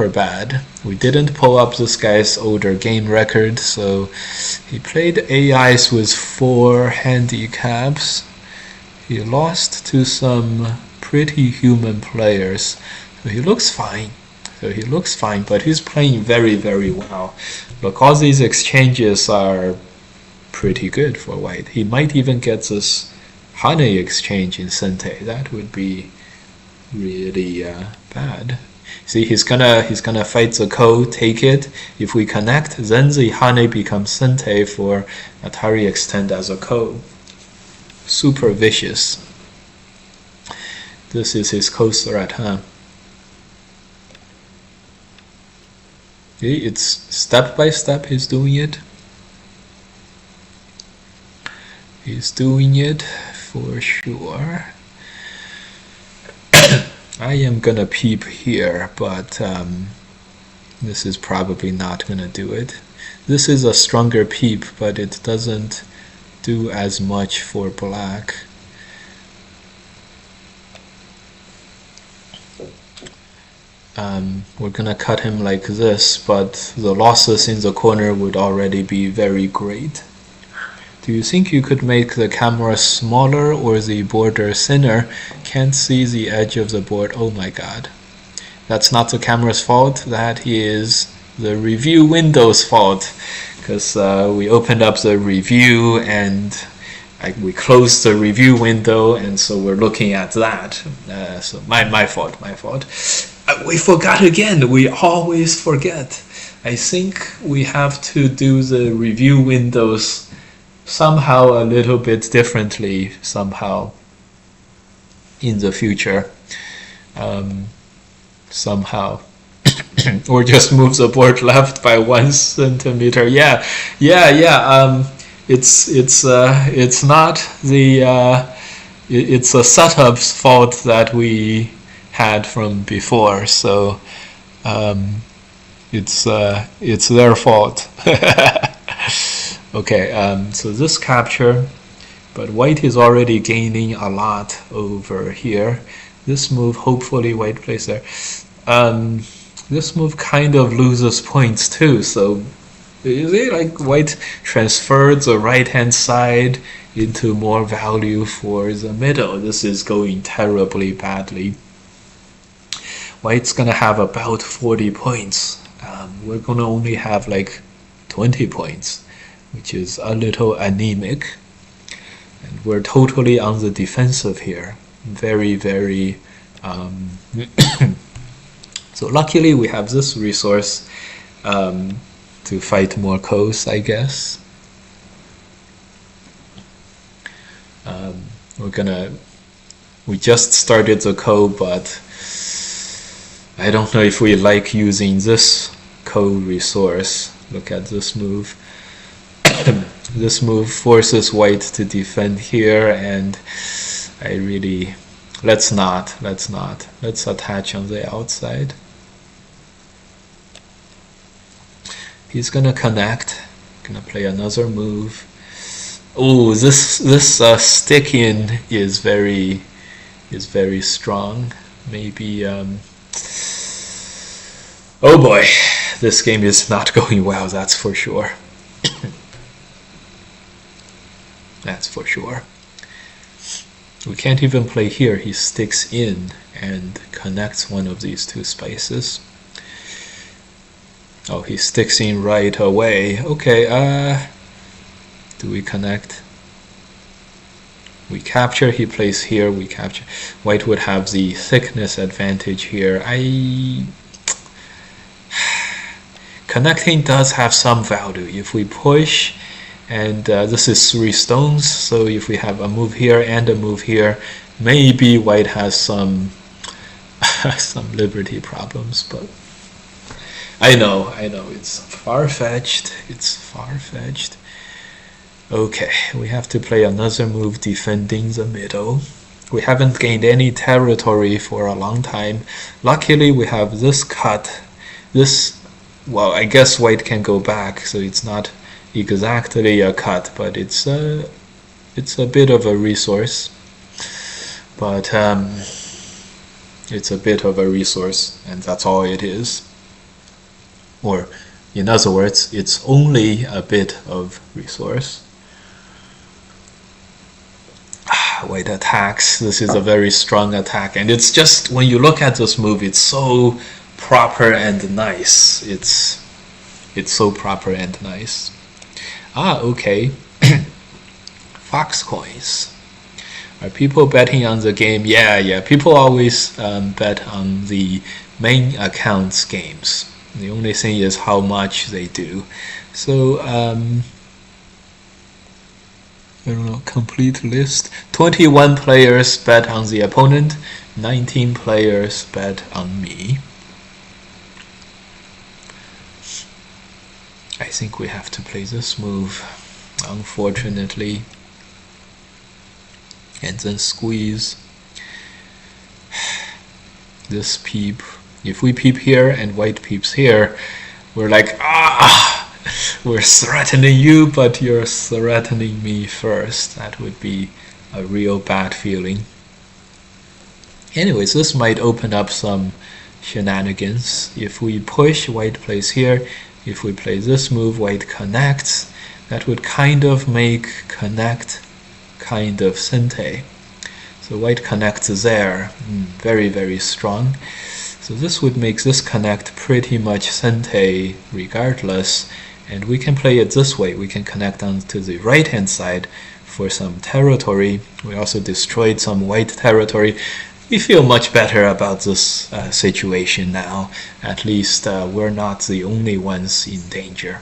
bad. We didn't pull up this guy's older game record, so he played AIs with 4 handicaps. He lost to some pretty human players, so he looks fine. But he's playing very, very well. Look, all these exchanges are pretty good for white. He might even get this honey exchange in Sente. That would be really bad. See, he's gonna fight the Ko, take it. If we connect, then the honey becomes Sente for Atari Extend as a Ko. Super vicious. This is his Ko threat, huh? It's step by step he's doing it. He's doing it for sure. I am gonna peep here, but this is probably not gonna do it. This is a stronger peep, but it doesn't do as much for black. We're gonna cut him like this, but the losses in the corner would already be very great. Do you think you could make the camera smaller or the border thinner? Can't see the edge of the board. Oh my god. That's not the camera's fault. That is the review window's fault. Because we opened up the review and we closed the review window, and so we're looking at that. So my fault. We forgot again. We always forget. I think we have to do the review windows somehow a little bit differently somehow in the future. Somehow. Or just move the board left by 1 centimeter. Yeah. It's not the it's a setup's fault that we had from before, so it's their fault. Okay, so this capture, but white is already gaining a lot over here. This move, hopefully white plays there. This move kind of loses points too, so you see, like, white transferred the right hand side into more value for the middle. This is going terribly badly. White's gonna have about 40 points. We're gonna only have like 20 points, which is a little anemic. And we're totally on the defensive here. Very, very... So luckily we have this resource to fight more Kos, I guess. We just started the Ko, but I don't know if we like using this Ko resource. Look at this move. This move forces white to defend here, and I really... Let's not. Let's attach on the outside. He's gonna connect. Gonna play another move. Oh, this stick in is very strong. Maybe oh boy, this game is not going well, that's for sure. That's for sure. We can't even play here. He sticks in and connects one of these two spaces. Oh, he sticks in right away. Okay, do we connect? We capture, he plays here, we capture. White would have the thickness advantage here. Connecting does have some value. If we push, and this is 3 stones, so if we have a move here and a move here, maybe white has some some liberty problems, but I know, it's far-fetched, Okay, we have to play another move defending the middle. We haven't gained any territory for a long time. Luckily, we have this cut. Well, I guess white can go back, so it's not exactly a cut, but it's a bit of a resource. But it's a bit of a resource, and that's all it is. Or, in other words, it's only a bit of resource. White attacks. This is a very strong attack, and it's just, when you look at this move, it's so proper and nice. It's so proper and nice. Okay. Fox coins. Are people betting on the game? Yeah. People always bet on the main accounts games. The only thing is how much they do. So, I don't know, complete list. 21 players bet on the opponent, 19 players bet on me. I think we have to play this move, unfortunately. And then squeeze. This peep. If we peep here and white peeps here, we're like, we're threatening you, but you're threatening me first. That would be a real bad feeling. Anyways, this might open up some shenanigans. If we push, white plays here. If we play this move, white connects. That would kind of make connect kind of sente. So white connects there. Very, very strong. So this would make this connect pretty much sente regardless. And we can play it this way. We can connect onto the right hand side for some territory. We also destroyed some white territory. We feel much better about this situation now. At least we're not the only ones in danger.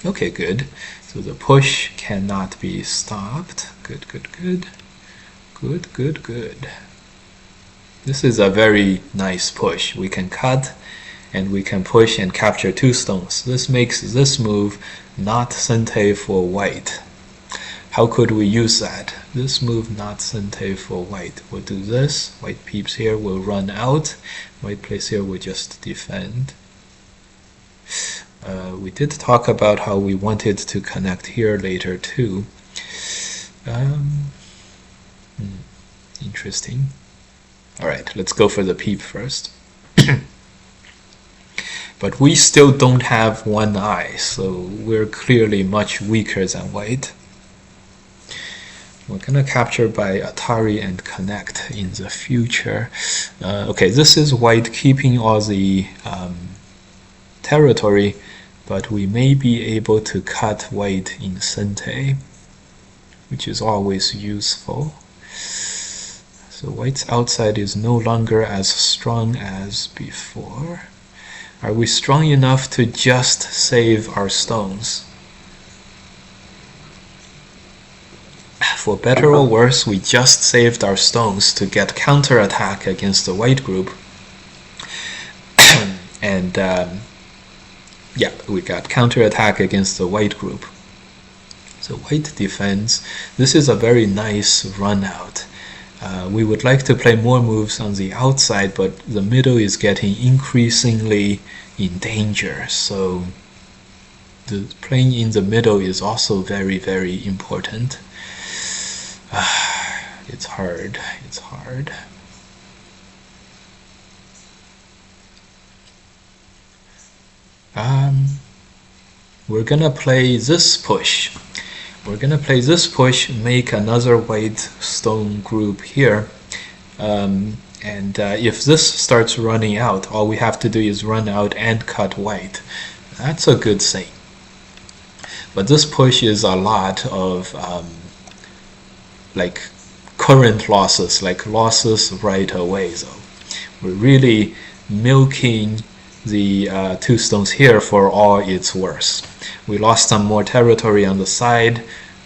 Okay, good. So the push cannot be stopped. Good. This is a very nice push. We can cut and we can push and capture 2 stones. This makes this move not sente for white. How could we use that? This move not sente for white. We'll do this. White peeps here will run out. White plays here will just defend. We did talk about how we wanted to connect here later too. Interesting. Alright, let's go for the peep first. But we still don't have one eye, so we're clearly much weaker than white. We're gonna capture by Atari and connect in the future. Okay, this is white keeping all the territory, but we may be able to cut white in sente, which is always useful. So white's outside is no longer as strong as before. Are we strong enough to just save our stones? For better or worse, we just saved our stones to get counterattack against the white group. And yeah, we got counterattack against the white group. So white defends. This is a very nice run out. We would like to play more moves on the outside, but the middle is getting increasingly in danger. So the playing in the middle is also very, very important. It's hard. We're gonna play this push. we're gonna play this push, make another white stone group here. If this starts running out, all we have to do is run out and cut white. That's a good thing. But this push is a lot of like current losses, like losses right away. So we're really milking the 2 stones here for all it's worth. We lost some more territory on the side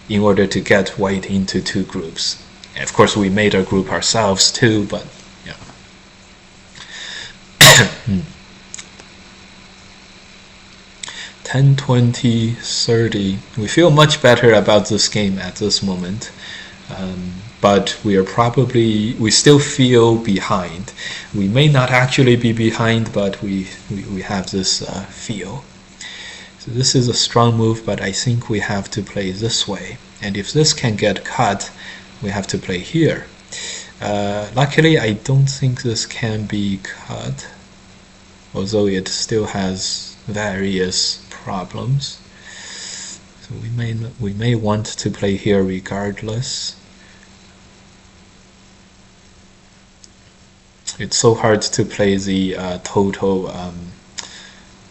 in order to get white into 2 groups. And of course, we made a group ourselves too, but yeah. 10, 20, 30. We feel much better about this game at this moment. But we still feel behind. We may not actually be behind, but we have this feel. So this is a strong move, but I think we have to play this way. And if this can get cut, we have to play here. Luckily, I don't think this can be cut, although it still has various problems. So we may want to play here regardless. It's so hard to play the total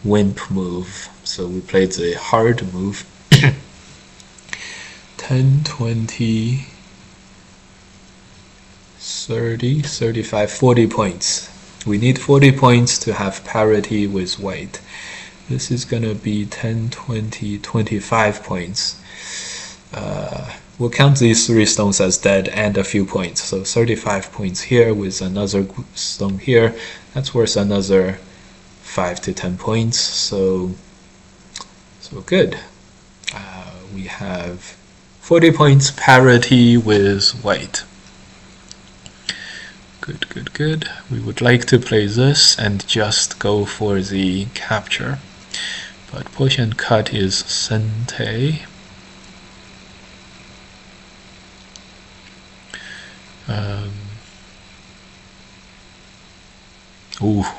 wimp move, so we played the hard move. 10, 20, 30, 35, 40 points. We need 40 points to have parity with white. This is gonna be 10, 20, 25 points. We'll count these 3 stones as dead and a few points. So 35 points here with another stone here. That's worth another 5 to 10 points. So good. We have 40 points parity with white. Good, good, good. We would like to play this and just go for the capture. But push and cut is Sente.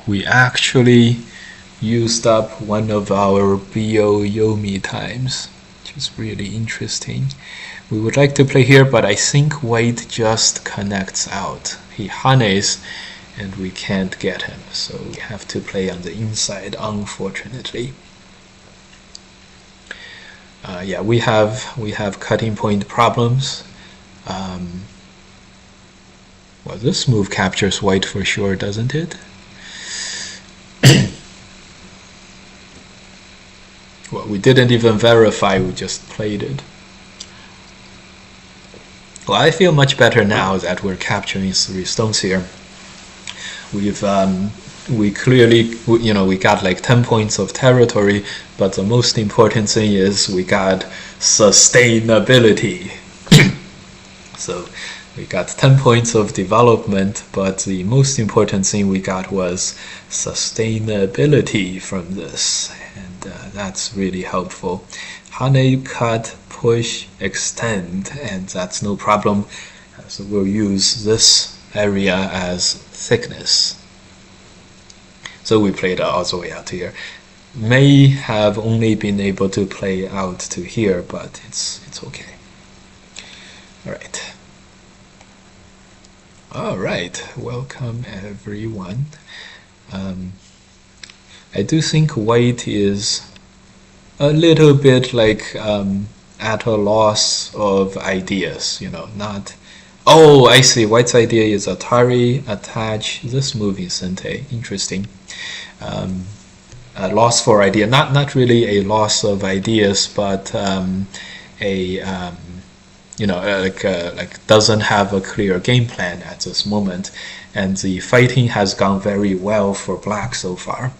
We actually used up one of our Bio Yomi times, which is really interesting. We would like to play here, but I think white just connects out. He hanes and we can't get him, so we have to play on the inside, unfortunately. Yeah, we have cutting point problems. Well, this move captures white for sure, doesn't it? Well, we didn't even verify, we just played it. Well, I feel much better now that we're capturing 3 stones here. We clearly, we got like 10 points of territory, but the most important thing is we got sustainability. So we got 10 points of development, but the most important thing we got was sustainability from this, and that's really helpful. Hane, cut, push, extend, and that's no problem. So we'll use this area as thickness. So we played all the way out here. May have only been able to play out to here, but it's okay. All right, welcome everyone. I do think white is a little bit like at a loss of ideas, not. Oh, I see. White's idea is Atari, attach this move in Sente. Interesting. A loss for idea, not really a loss of ideas, but like doesn't have a clear game plan at this moment, and the fighting has gone very well for black so far.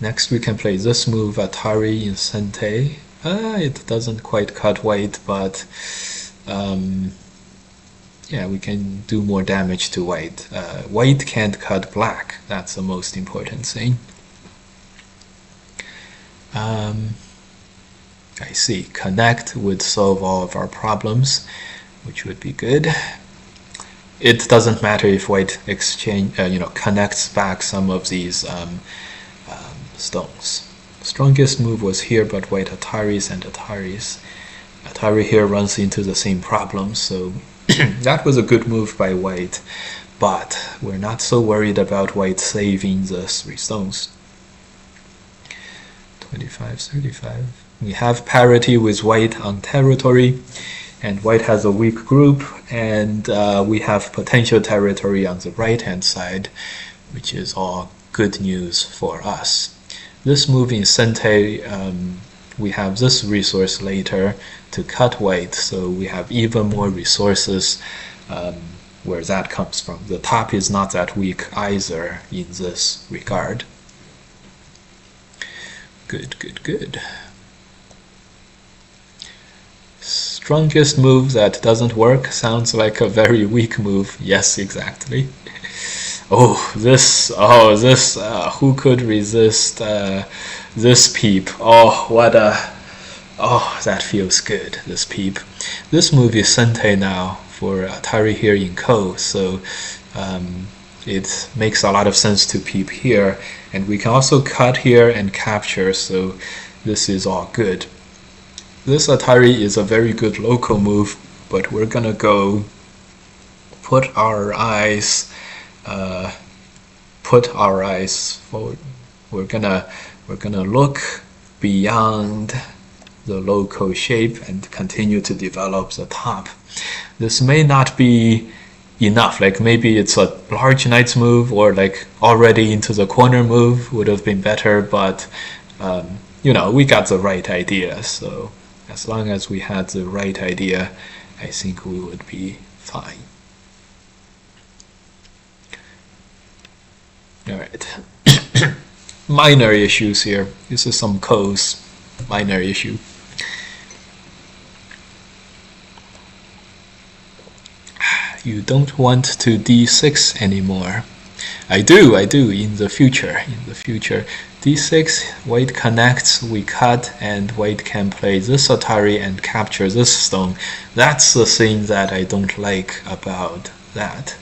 Next we can play this move, Atari in Sente. It doesn't quite cut white, but yeah, we can do more damage to white. White can't cut black, that's the most important thing. I see, connect would solve all of our problems, which would be good. It doesn't matter if white connects back some of these stones. Strongest move was here, but white Ataris and Ataris. Atari here runs into the same problem, so that was a good move by white, but we're not so worried about white saving the 3 stones. 25-35. We have parity with white on territory, and white has a weak group, and we have potential territory on the right hand side, which is all good news for us. This move in Sente, we have this resource later to cut white, so we have even more resources where that comes from. The top is not that weak either in this regard. Good, good, good. Strongest move that doesn't work sounds like a very weak move. Yes, exactly. Who could resist this peep? That feels good, this peep. This move is Sente now for Atari here in Ko, so it makes a lot of sense to peep here, and we can also cut here and capture, so this is all good. This Atari is a very good local move, but we're gonna go put our eyes forward. We're gonna look beyond the local shape and continue to develop the top. This may not be enough, like maybe it's a large knight's move, or like already into the corner move would have been better, but you know, we got the right idea, so as long as we had the right idea, I think we would be fine. Alright. Minor issues here. This is some Ko's minor issue. You don't want to d6 anymore. I do, in the future. d6, white connects, we cut, and white can play this Atari and capture this stone. That's the thing that I don't like about that.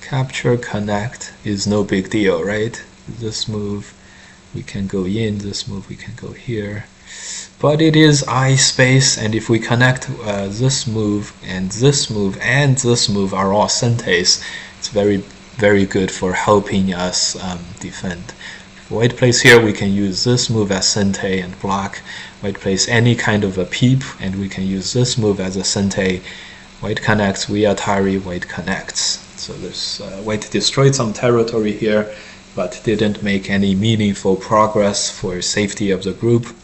Capture, connect is no big deal, right? This move, we can go in, this move, we can go here. But it is I space, and if we connect this move and this move and this move are all Sentes, it's very, very good for helping us defend. If white plays here, we can use this move as Sente and block. White plays any kind of a peep, and we can use this move as a Sente. White connects, we Atari, white connects. So there's white destroyed some territory here, but didn't make any meaningful progress for safety of the group.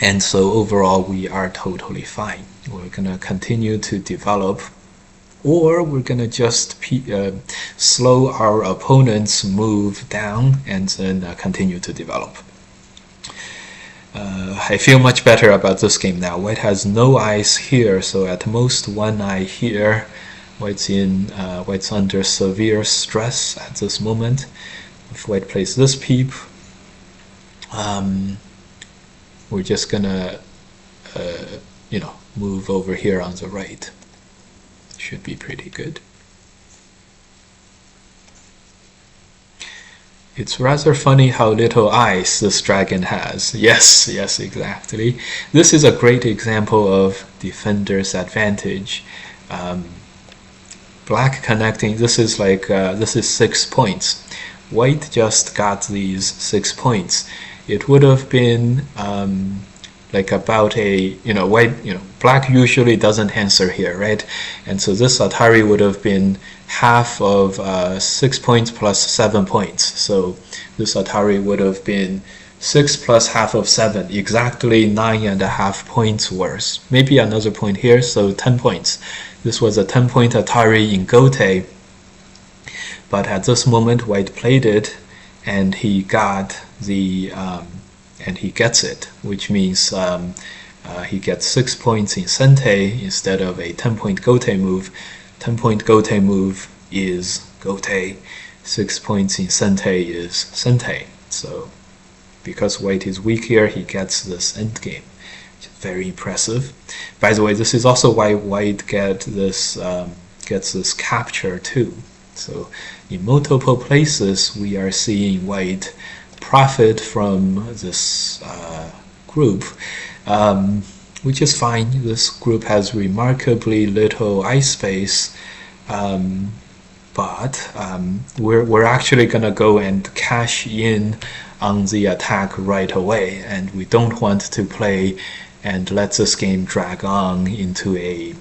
And so overall we are totally fine. We're gonna continue to develop, or we're gonna just slow our opponent's move down and then continue to develop. I feel much better about this game now. White has no eyes here, so at most one eye here. White's under severe stress at this moment. If white plays this peep, we're just gonna move over here on the right. Should be pretty good. It's rather funny how little eyes this dragon has. Yes, exactly. This is a great example of defender's advantage. Black connecting, this is 6 points. White just got these 6 points. It would have been like about a, black usually doesn't answer here, right? And so this Atari would have been half of 6 points plus 7 points. So this Atari would have been 6 plus half of 7, exactly 9.5 points worth. Maybe another point here, so 10 points. This was a 10-point Atari in Gote, but at this moment white played it, and he got the and he gets it, which means he gets 6 points in Sente instead of a 10-point Gote move. 10-point Gote move is Gote. 6 points in Sente is Sente. So because white is weak here, he gets this endgame, which is very impressive. By the way, this is also why white gets this capture too. So in multiple places, we are seeing white profit from this group, which is fine. This group has remarkably little eye space, but we're actually going to go and cash in on the attack right away, and we don't want to play and let this game drag on into a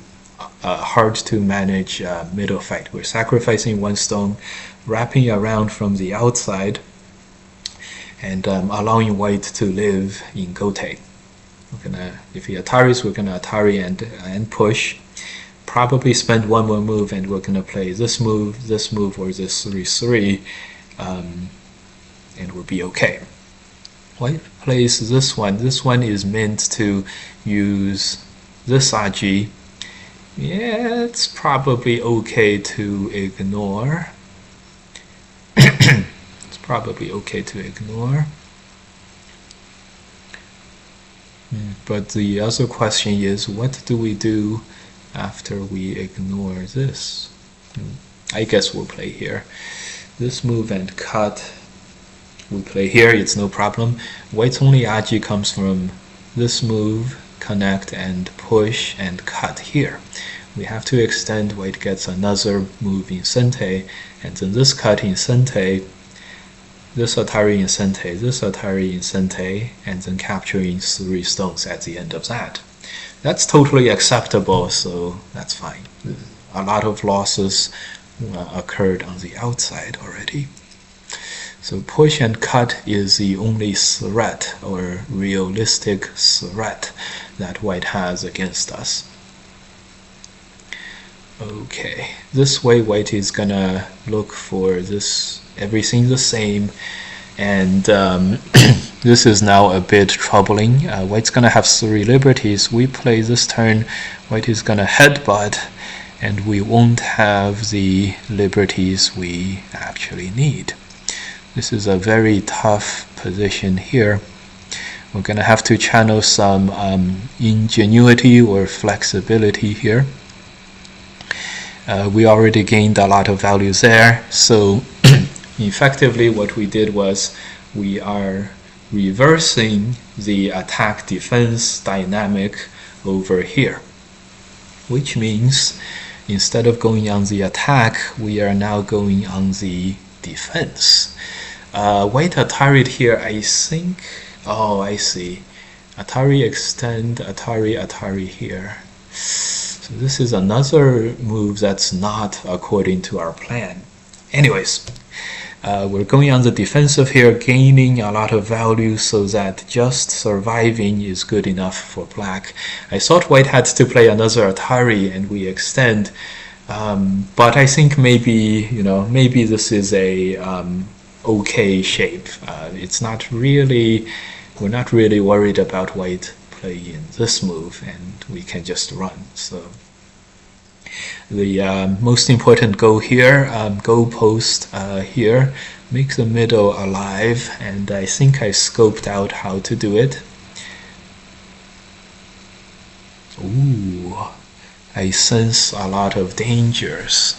hard to manage middle fight. We're sacrificing one stone, wrapping around from the outside, and allowing white to live in Gote. If he Ataris, we're gonna Atari and push. Probably spend one more move, and we're gonna play this move, or this 3/3, and we'll be okay. White plays this one. This one is meant to use this Aji. Yeah, it's probably okay to ignore. It's probably okay to ignore. But the other question is, what do we do after we ignore this? I guess we'll play here. This move and cut, we play here, it's no problem. White's only Aji comes from this move, connect and push and cut here. We have to extend. White gets another move in Sente, and then this cut in Sente, this Atari in Sente, this Atari in Sente, and then capturing 3 stones at the end of that. That's totally acceptable, so that's fine. A lot of losses occurred on the outside already. So push and cut is the only threat, or realistic threat, that white has against us. Okay, this way white is gonna look for this, everything the same, and this is now a bit troubling. White's gonna have 3 liberties. We play this turn, white is gonna headbutt, and we won't have the liberties we actually need. This is a very tough position here. We're gonna have to channel some ingenuity or flexibility here. We already gained a lot of values there, so effectively what we did was we are reversing the attack defense dynamic over here, which means instead of going on the attack, we are now going on the defense. White Atari here, I think. Oh, I see. Atari extend, Atari here. So this is another move that's not according to our plan. Anyways, we're going on the defensive here, gaining a lot of value so that just surviving is good enough for black. I thought white had to play another Atari and we extend, but I think maybe, maybe this is a okay shape. It's not really, we're not really worried about white playing this move, and we can just run. So the most important goal here, goal post here, make the middle alive, and I think I scoped out how to do it. Ooh, I sense a lot of dangers.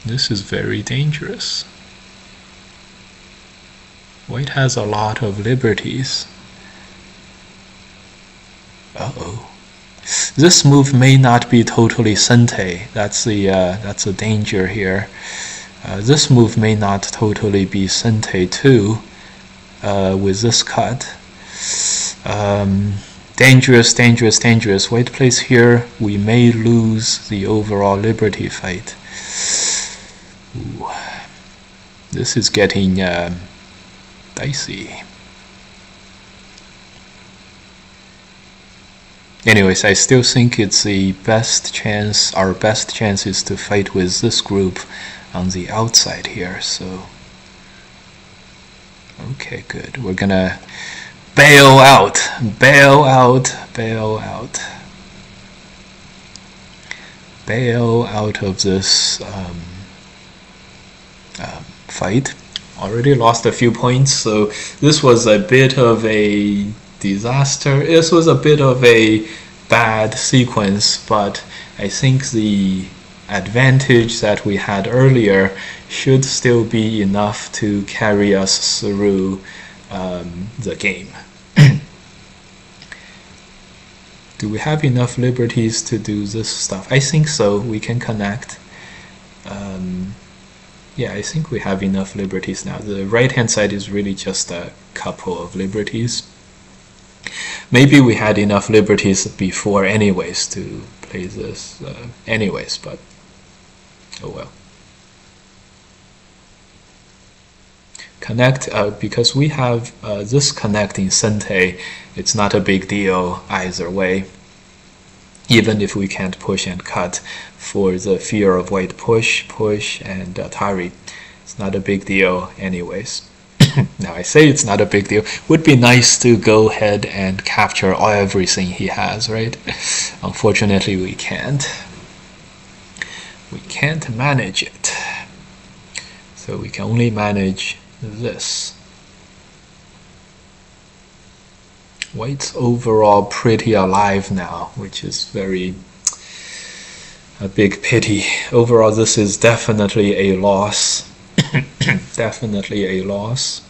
This is very dangerous. White has a lot of liberties. Uh-oh. This move may not be totally Sente. That's the danger here. This move may not totally be Sente too, with this cut. Dangerous, dangerous, dangerous. White plays here. We may lose the overall liberty fight. Ooh. This is getting dicey. Anyways, I still think it's the best chance, our best chance is to fight with this group on the outside here, so okay, good. We're gonna bail out, bail out, bail out. Bail out of this fight. Already lost a few points, so this was a bit of a disaster. This was a bit of a bad sequence, but I think the advantage that we had earlier should still be enough to carry us through the game. Do we have enough liberties to do this stuff? I think so. We can connect. Yeah, I think we have enough liberties now. The right-hand side is really just a couple of liberties. Maybe we had enough liberties before anyways to play this anyways, but oh well. Connect, because we have this connect in Sente, it's not a big deal either way. Even if we can't push and cut for the fear of white push, and Atari, it's not a big deal anyways. Now I say it's not a big deal. Would be nice to go ahead and capture everything he has, right? Unfortunately, we can't. We can't manage it. So we can only manage this. White's overall pretty alive now, which is a big pity. Overall, this is definitely a loss. Definitely a loss.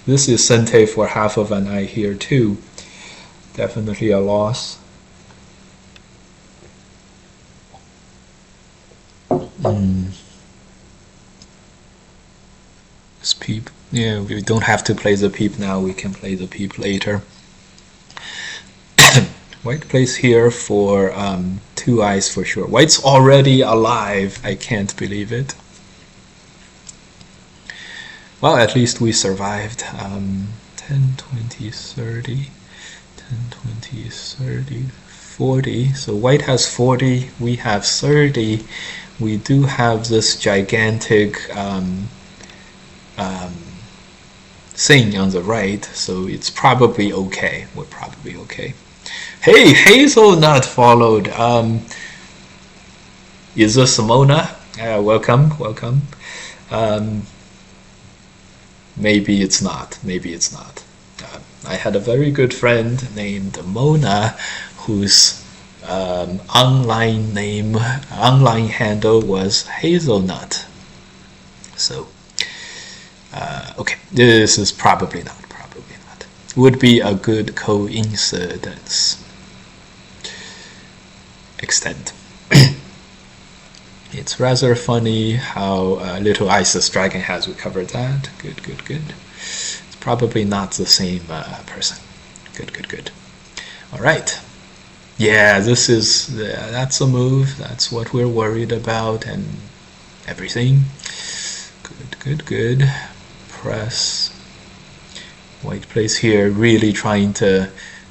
This is Sente for half of an eye here too. Definitely a loss. This peep. Yeah, we don't have to play the peep now. We can play the peep later. White plays here for 2 eyes for sure. White's already alive. I can't believe it. Well, at least we survived. 10, 20, 30, 10, 20, 30, 40. So white has 40, we have 30. We do have this gigantic thing on the right, so it's probably okay. We're probably okay. Hey, Hazelnut followed. Is this Mona? Welcome, welcome. Maybe it's not. Maybe it's not. I had a very good friend named Mona, whose online handle was Hazelnut. So, okay, this is probably not. Would be a good coincidence. Extend. It's rather funny how Little Isis Dragon has recovered that. Good, good, good. It's probably not the same person. Good, good, good. All right. Yeah, that's a move. That's what we're worried about and everything. Good, good, good. Press. White plays here, really trying to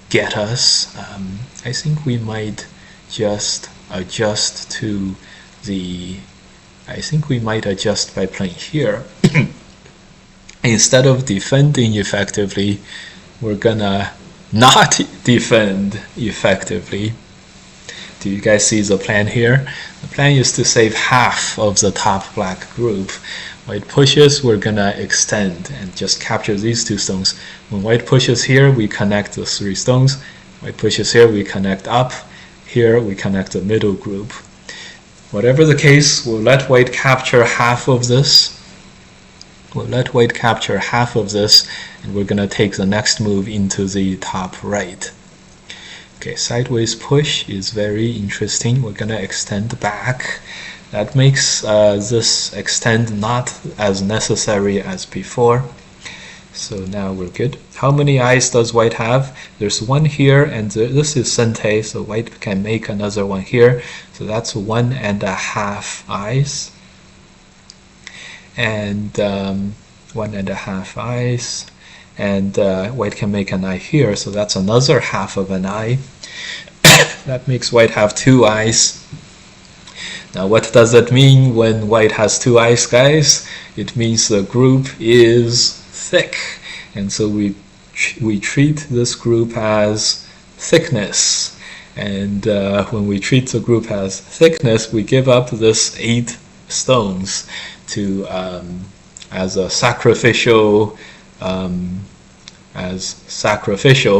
get us. I think we might just adjust to the... I think we might adjust by playing here. Instead of defending effectively, we're gonna not defend effectively. Do you guys see the plan here? The plan is to save half of the top black group. White pushes, we're gonna extend and just capture these 2 stones. When white pushes here, we connect the 3 stones. White pushes here, we connect up. Here, we connect the middle group. Whatever the case, we'll let white capture half of this. We'll let white capture half of this, and we're gonna take the next move into the top right. Okay, sideways push is very interesting. We're gonna extend back. That makes this extend not as necessary as before. So now we're good. How many eyes does white have? There's 1 here, and this is Sente, so white can make another 1 here. So that's 1.5 eyes. And 1.5 eyes. And white can make an eye here, so that's another half of an eye. That makes white have 2 eyes. Now what does that mean when white has 2 eyes, guys? It means the group is thick, and so we treat this group as thickness, and when we treat the group as thickness, we give up this 8 stones to as sacrificial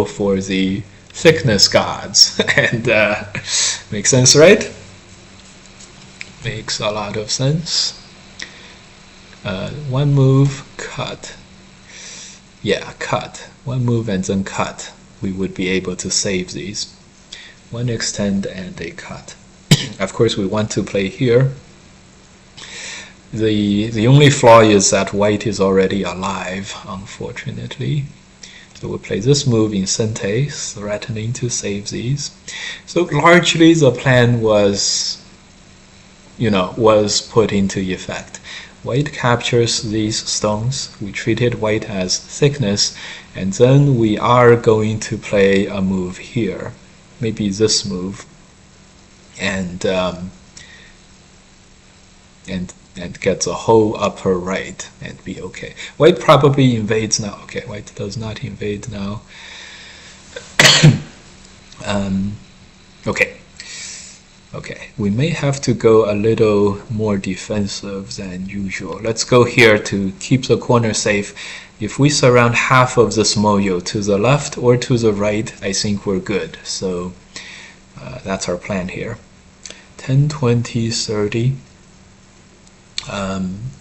for the thickness gods. And makes sense, right? Makes a lot of sense. One move, cut. Yeah, cut. One move and then cut. We would be able to save these. One extend and a cut. Of course, we want to play here. The only flaw is that white is already alive, unfortunately. So we'll play this move in Sente, threatening to save these. So largely the plan was, was put into effect. White captures these stones. We treated white as thickness, and then we are going to play a move here, maybe this move, and get the whole upper right and be okay. White probably invades now. Okay, white does not invade now. Okay. Okay, we may have to go a little more defensive than usual. Let's go here to keep the corner safe. If we surround half of this moyo to the left or to the right, I think we're good. So that's our plan here. 10, 20, 30,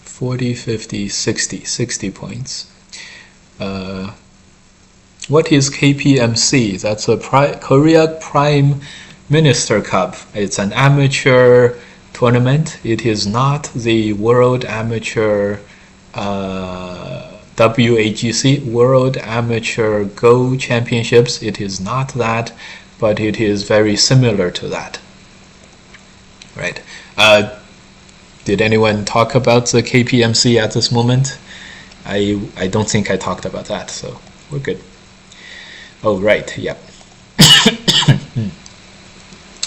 40, 50, 60 points. What is KPMC? That's a Korea Prime Minister Cup. It's an amateur tournament. It is not the World Amateur WAGC, World Amateur Go Championships. It is not that, but it is very similar to that. Right. Did anyone talk about the KPMC at this moment? I don't think I talked about that, so we're good. Oh, right, yep.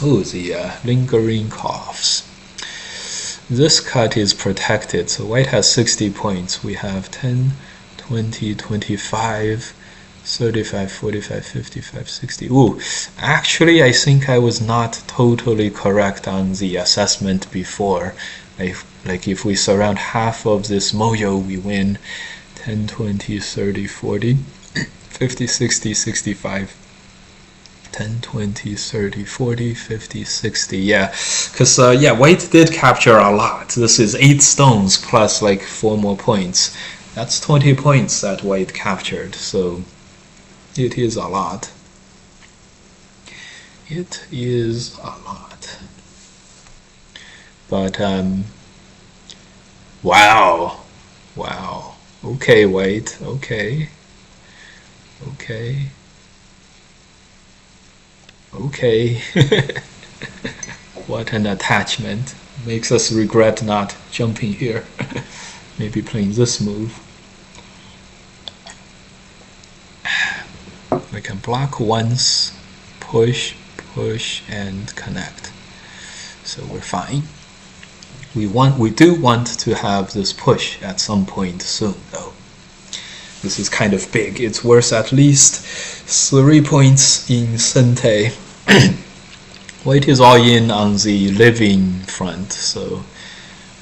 Oh, the lingering coughs. This cut is protected, so white has 60 points. We have 10, 20, 25, 35, 45, 55, 60. Ooh, actually, I think I was not totally correct on the assessment before. Like if we surround half of this moyo, we win 10, 20, 30, 40, 50, 60, 65. 10, 20, 30, 40, 50, 60. Yeah, because white did capture a lot. This is 8 stones plus like 4 more points. That's 20 points that white captured. So it is a lot. It is a lot. But wow. Okay, white. Okay. What an attachment. Makes us regret not jumping here. Maybe playing this move. We can block once, push, and connect. So we're fine. We do want to have this push at some point soon, though. This is kind of big. It's worth at least 3 points in Sente. White is all in on the living front, so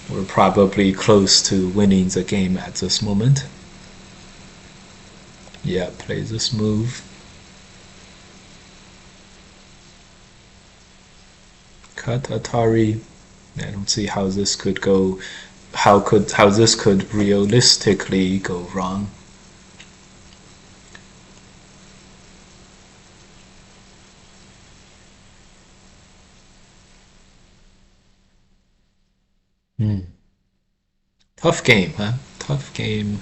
we're probably close to winning the game at this moment. Yeah, play this move. Cut Atari. I don't see how this could go. How this could realistically go wrong. Tough game, huh? Tough game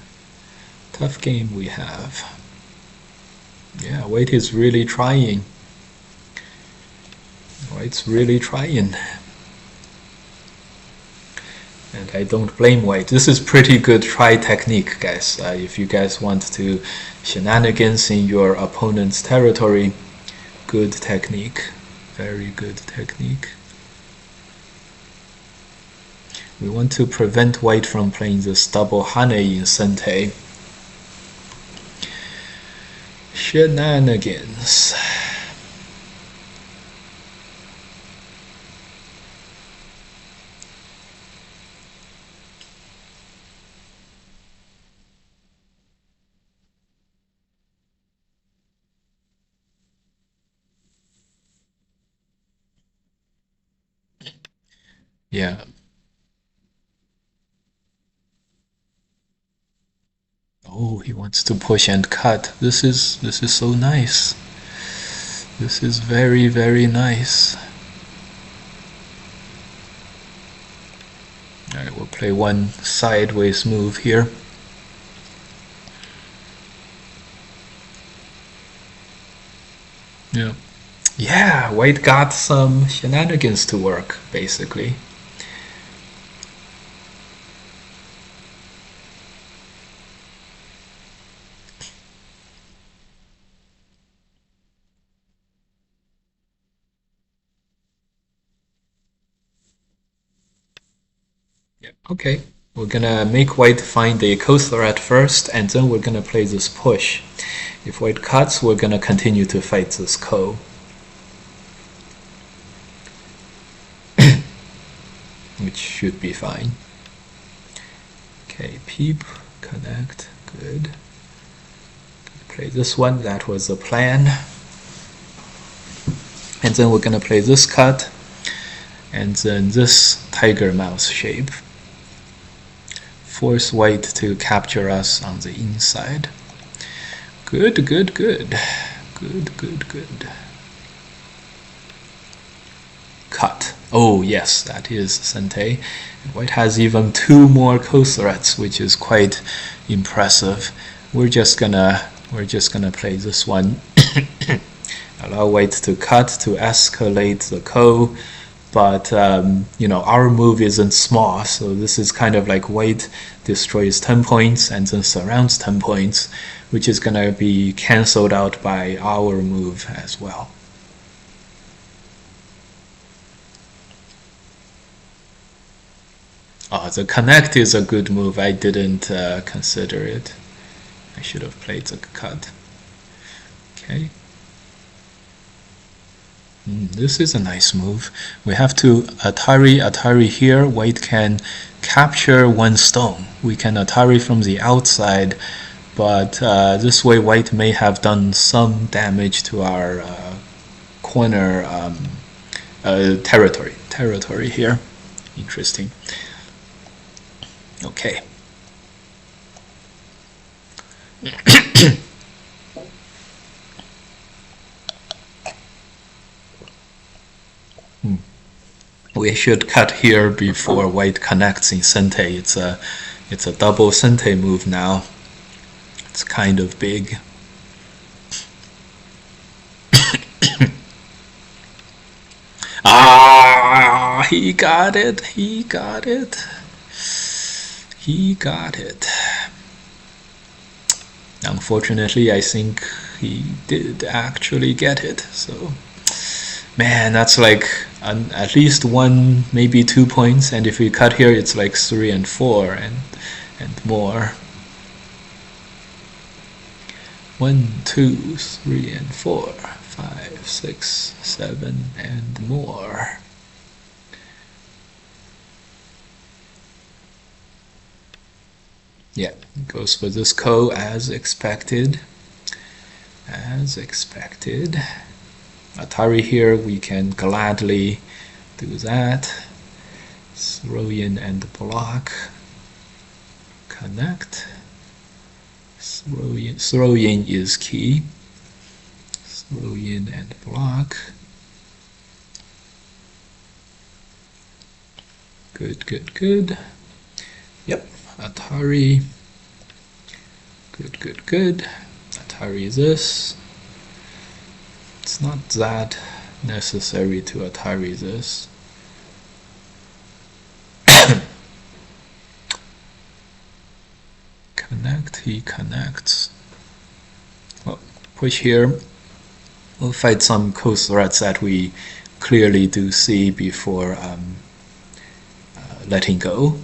we have. Yeah, White is really trying. White's really trying. And I don't blame White. This is pretty good try technique, guys. If you guys want to shenanigans in your opponent's territory, good technique. Very good technique. We want to prevent White from playing this double Hane in Sente. Shenanigans. Yeah. Oh, he wants to push and cut. This is so nice. This is very, very nice. Alright, we'll play one sideways move here. Yeah, white got some shenanigans to work, basically. Okay, we're gonna make white find the co-threat first, and then we're gonna play this push. If white cuts, we're gonna continue to fight this ko. Which should be fine. Okay, peep, connect, good. Play this one, that was the plan. And then we're gonna play this cut, and then this tiger mouse shape. Force white to capture us on the inside. Good, good, good. Good, good, good. Cut. Oh yes, that is Sente. White has even 2 more co-threats, which is quite impressive. We're just gonna play this one. Allow white to cut to escalate the ko. But you know, our move isn't small, so this is kind of like white destroys 10 points and then surrounds 10 points, which is gonna be cancelled out by our move as well. Oh, the connect is a good move. I didn't consider it. I should have played the cut. Okay. This is a nice move. We have to Atari here. White can capture 1 stone. We can Atari from the outside, but this way white may have done some damage to our corner territory here. Interesting. Okay. We should cut here before white connects in Sente. It's a double Sente move now. It's kind of big. Ah, he got it. He got it. He got it. Unfortunately, I think he did actually get it. So, man, that's like at least 1, maybe 2 points. And if we cut here, it's like 3 and 4 and more. 1, 2, 3, and 4, 5, 6, 7, and more. Yeah, it goes for this ko as expected. As expected. Atari here, we can gladly do that. Throw in and block. Connect. Throw in is key. Throw in and block. Good, good, good. Yep, Atari. Good, good, good. Atari this. It's not that necessary to Atari this. Connect, he connects. Well, push here. We'll fight some co-threats that we clearly do see before letting go.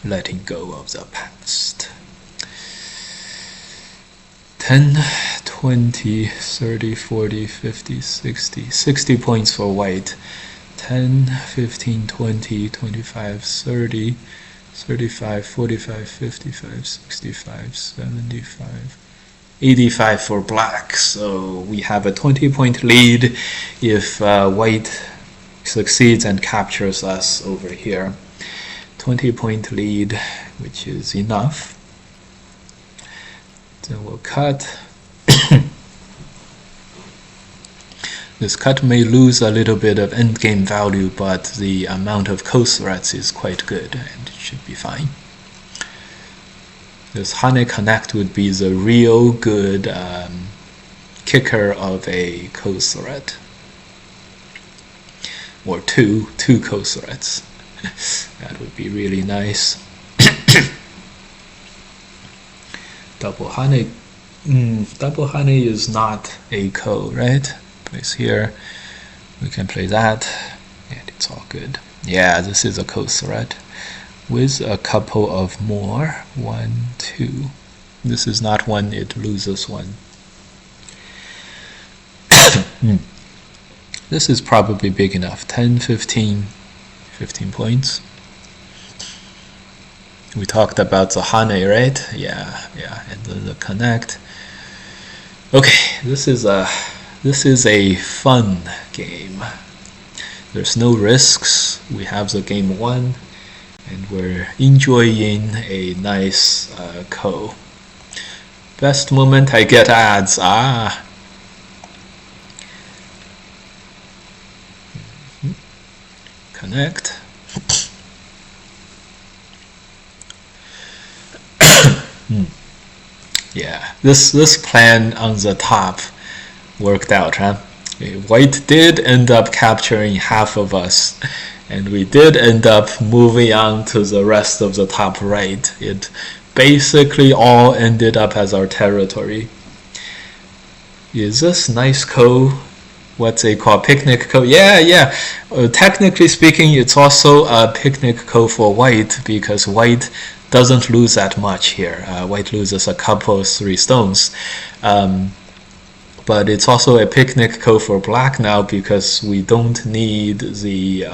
Letting go of the past. 10, 20, 30, 40, 50, 60. 60 points for white. 10, 15, 20, 25, 30, 35, 45, 55, 65, 75, 85 for black. So we have a 20-point lead if white succeeds and captures us over here. 20-point lead, which is enough. Then we'll cut. This cut may lose a little bit of endgame value, but the amount of co-threads is quite good, and it should be fine. This Hane connect would be the real good kicker of a co-thread, or two co-threads. That would be really nice. Double Hane, double Hane is not a ko, right? Place here, we can play that, and it's all good. Yeah, this is a co-thread with a couple of more. 1, 2. This is not one, it loses one. This is probably big enough. 10, 15 points. We talked about the Hane, right? Yeah, and then the connect. Okay, this is a fun game. There's no risks. We have the game won, and we're enjoying a nice ko. Best moment I get ads. Connect. Yeah, this plan on the top worked out, huh? White did end up capturing half of us, and we did end up moving on to the rest of the top right. It basically all ended up as our territory. Is this nice ko? What's it called? Picnic ko? Yeah. Technically speaking, it's also a picnic ko for white, because white doesn't lose that much here. White loses a couple, 3 stones. But it's also a picnic ko for black now, because we don't need the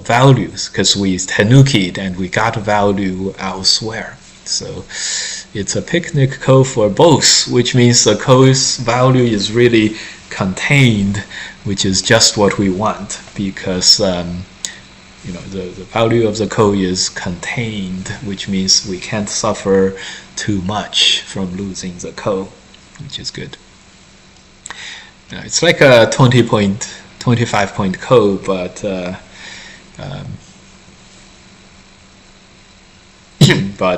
values, because we tenuki'd and we got value elsewhere. So it's a picnic ko for both, which means the ko's value is really contained, which is just what we want, because the value of the ko is contained, which means we can't suffer too much from losing the ko, which is good. It's like a 25 point ko, but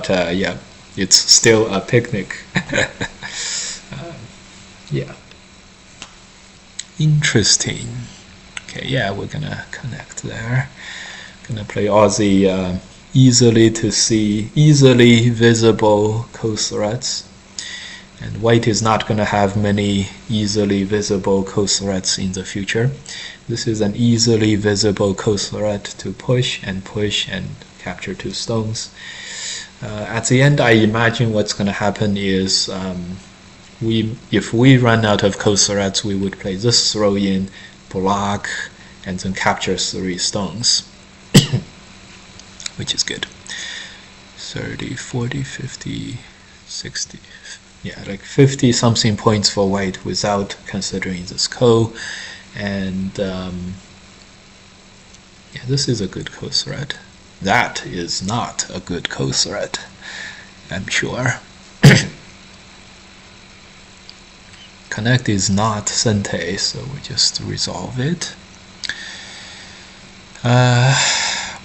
yeah, it's still a picnic. Yeah. Interesting. Okay, yeah, we're gonna connect there. Gonna play all the easily to see, easily visible co-threads. And white is not gonna have many easily visible co-threads in the future. This is an easily visible co-thread to push and capture 2 stones. At the end, I imagine what's gonna happen is if we run out of co-threads, we would play this throw-in, block, and then capture 3 stones, which is good. 30, 40, 50, 60, yeah, like 50 something points for white without considering this ko. And yeah, this is a good co-thread. That is not a good co-thread, I'm sure. Connect is not sente, so we just resolve it.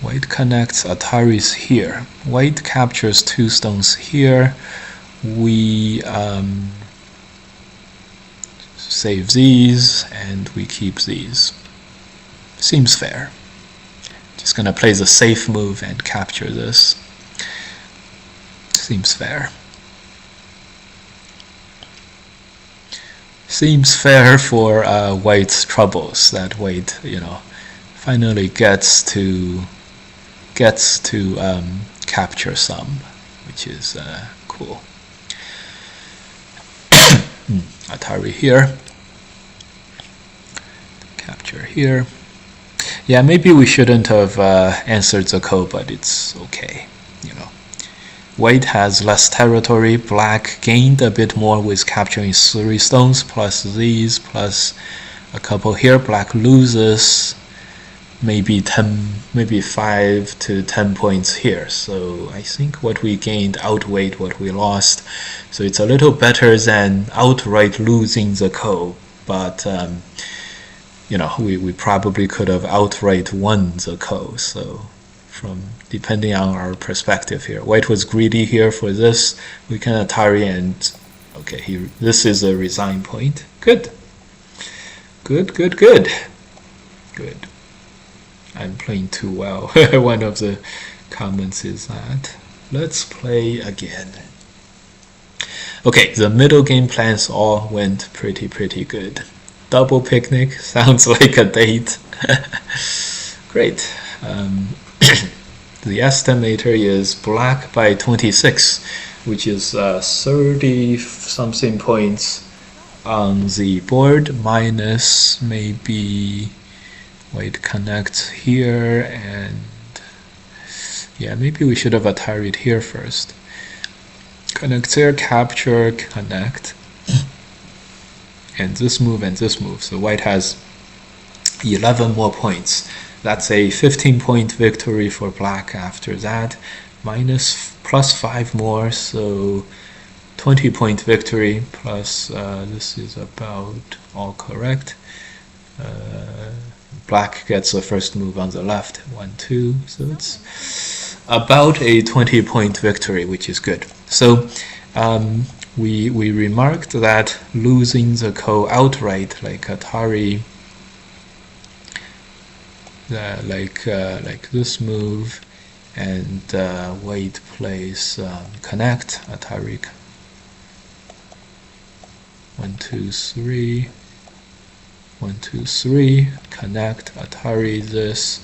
White connects, Atari's here. White captures 2 stones here. We save these and we keep these. Seems fair. Just gonna play the safe move and capture this. Seems fair. Seems fair for white's troubles, that white, finally gets to capture some, which is cool. Atari here. Capture here. Yeah, maybe we shouldn't have answered the ko, but it's okay. White has less territory. Black gained a bit more with capturing 3 stones, plus these, plus a couple here. Black loses maybe 5 to 10 points here. So I think what we gained outweighed what we lost. So it's a little better than outright losing the ko, but you know, we probably could have outright won the ko. So depending on our perspective here, white was greedy here for this. We can Atari, and okay, this is a resign point. Good. I'm playing too well. One of the comments is that. Let's play again. Okay, the middle game plans all went pretty good. Double picnic sounds like a date. Great. The estimator is black by 26, which is 30 something points on the board, minus maybe white connects here, and yeah, maybe we should have Atari'd here first. Connect there, capture, connect, and this move and this move. So white has 11 more points. That's a 15-point victory for black after that, plus 5 more, so 20-point victory, plus this is about all correct. Black gets the first move on the left, 1, 2, so it's about a 20-point victory, which is good. So we remarked that losing the ko outright, like Atari, like this move, and white plays connect, Atari 1, 2, 3, 1, 2, 3, connect, Atari this,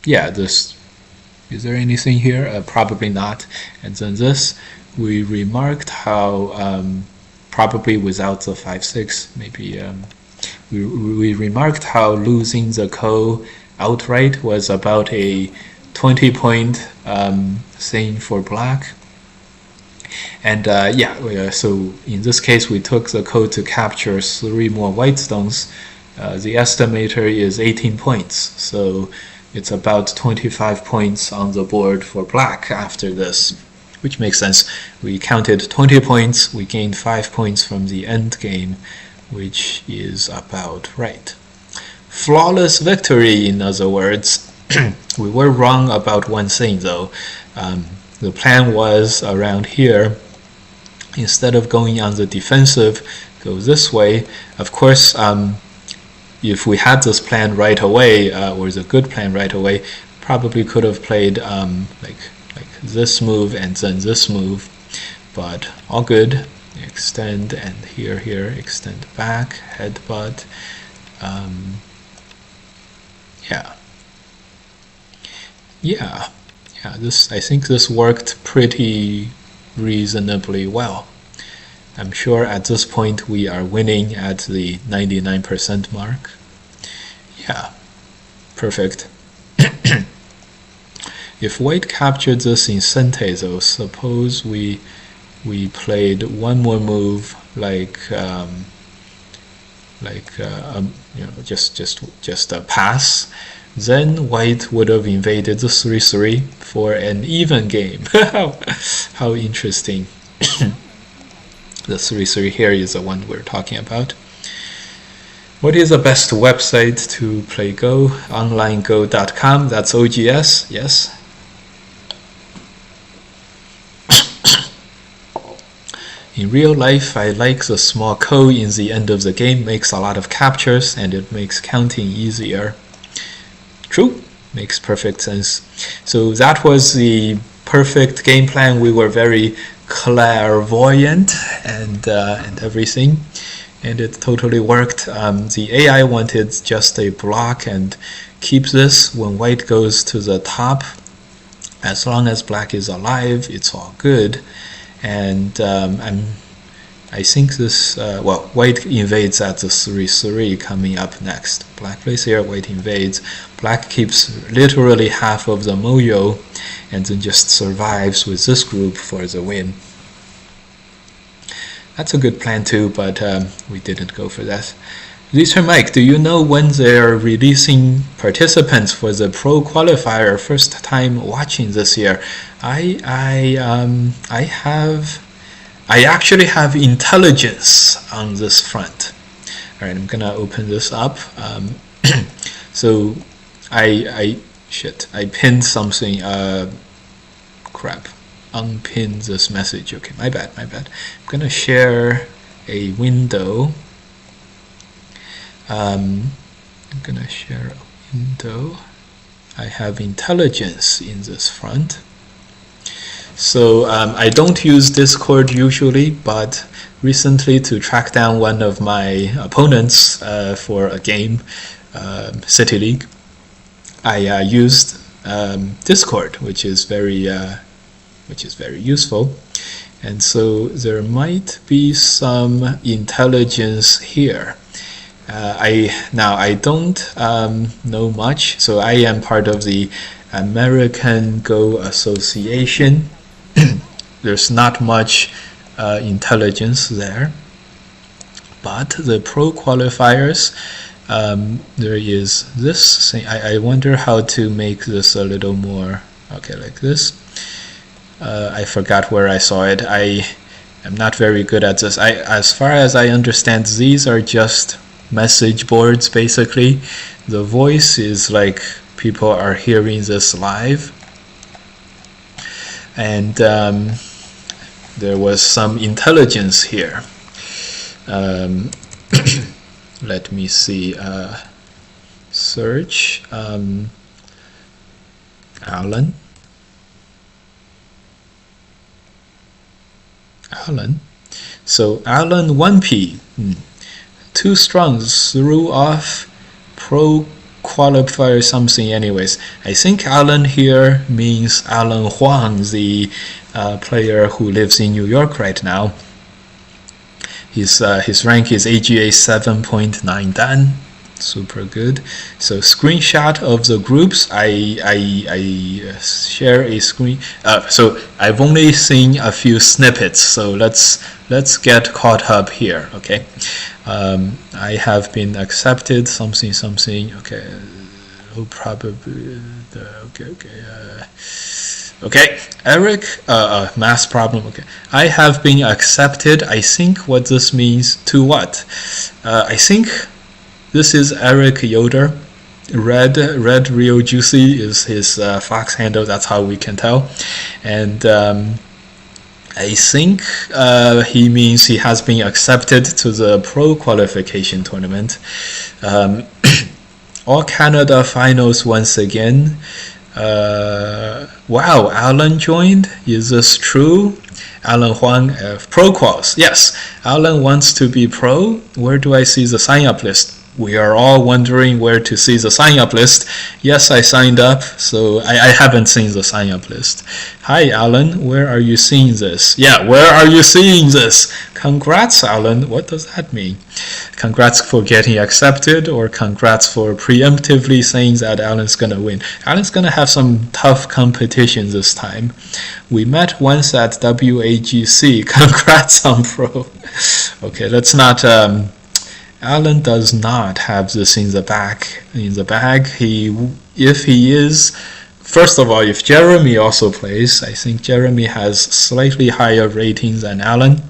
yeah, this, is there anything here? Probably not. And then this, we remarked how, probably without the 5, 6, maybe, we remarked how losing the ko outright was about a 20-point thing for black. And yeah, so in this case, we took the ko to capture 3 more white stones. The estimator is 18 points, so it's about 25 points on the board for black after this, which makes sense. We counted 20 points, we gained 5 points from the end game, which is about right. Flawless victory, in other words. We were wrong about one thing, though. The plan was around here, instead of going on the defensive, go this way. Of course, if we had this plan right away, or the good plan right away, probably could have played like this move and then this move, but all good. Extend, and here, extend back, headbutt. Yeah, this, I think this worked pretty reasonably well. I'm sure at this point we are winning at the 99% mark. Yeah, perfect. If white captured this in Sente, though, suppose we played one more move, like you know, just a pass, then white would have invaded the 3-3 for an even game. How interesting. The 3-3 here is the one we're talking about. What is the best website to play Go? Onlinego.com, that's OGS, yes. In real life, I like the small ko in the end of the game, makes a lot of captures and it makes counting easier. True, makes perfect sense. So that was the perfect game plan. We were very clairvoyant and everything, and it totally worked. The AI wanted just a block and keep this when white goes to the top. As long as black is alive, it's all good. And I think this, well, white invades at the 3-3 coming up next. Black plays here, white invades. Black keeps literally half of the moyo and then just survives with this group for the win. That's a good plan too, but we didn't go for that. Lisa Mike, do you know when they're releasing participants for the pro qualifier? First time watching this year. I actually have intelligence on this front. All right, I'm gonna open this up. So I pinned something. Crap, unpin this message. Okay, my bad. I'm gonna share a window. I'm gonna share a window. I have intelligence in this front. So I don't use Discord usually, but recently to track down one of my opponents for a game, City League, I used Discord, which is very useful. And so there might be some intelligence here. I don't know much, so I am part of the American Go Association. There's not much intelligence there, but the pro qualifiers, there is this thing. I wonder how to make this a little more, okay, like this. I forgot where I saw it. I am not very good at this. As far as I understand, these are just message boards basically. The voice is like people are hearing this live, and there was some intelligence here. Let me see. Search Alan. So Alan 1P. 2 strong threw off pro qualifier something. Anyways, I think Alan here means Alan Huang, the player who lives in New York right now. His rank is AGA 7.9 Dan. Super good. So screenshot of the groups. I share a screen. So I've only seen a few snippets. So let's get caught up here. Okay. I have been accepted. Something. Okay. Oh, probably. Okay. Eric. Math problem. Okay. I have been accepted. I think what this means to what? I think this is Eric Yoder. Red Real Juicy is his Fox handle. That's how we can tell. And I think he means he has been accepted to the pro qualification tournament. All Canada finals once again. Wow, Alan joined. Is this true? Alan Huang, pro quals. Yes, Alan wants to be pro. Where do I see the sign up list? We are all wondering where to see the sign-up list. Yes, I signed up, so I haven't seen the sign-up list. Hi, Alan. Where are you seeing this? Yeah, where are you seeing this? Congrats, Alan. What does that mean? Congrats for getting accepted, or congrats for preemptively saying that Alan's going to win. Alan's going to have some tough competition this time. We met once at WAGC. Congrats on pro. Okay, let's not... Alan does not have this in the bag. If he is, first of all, if Jeremy also plays, I think Jeremy has slightly higher ratings than Alan.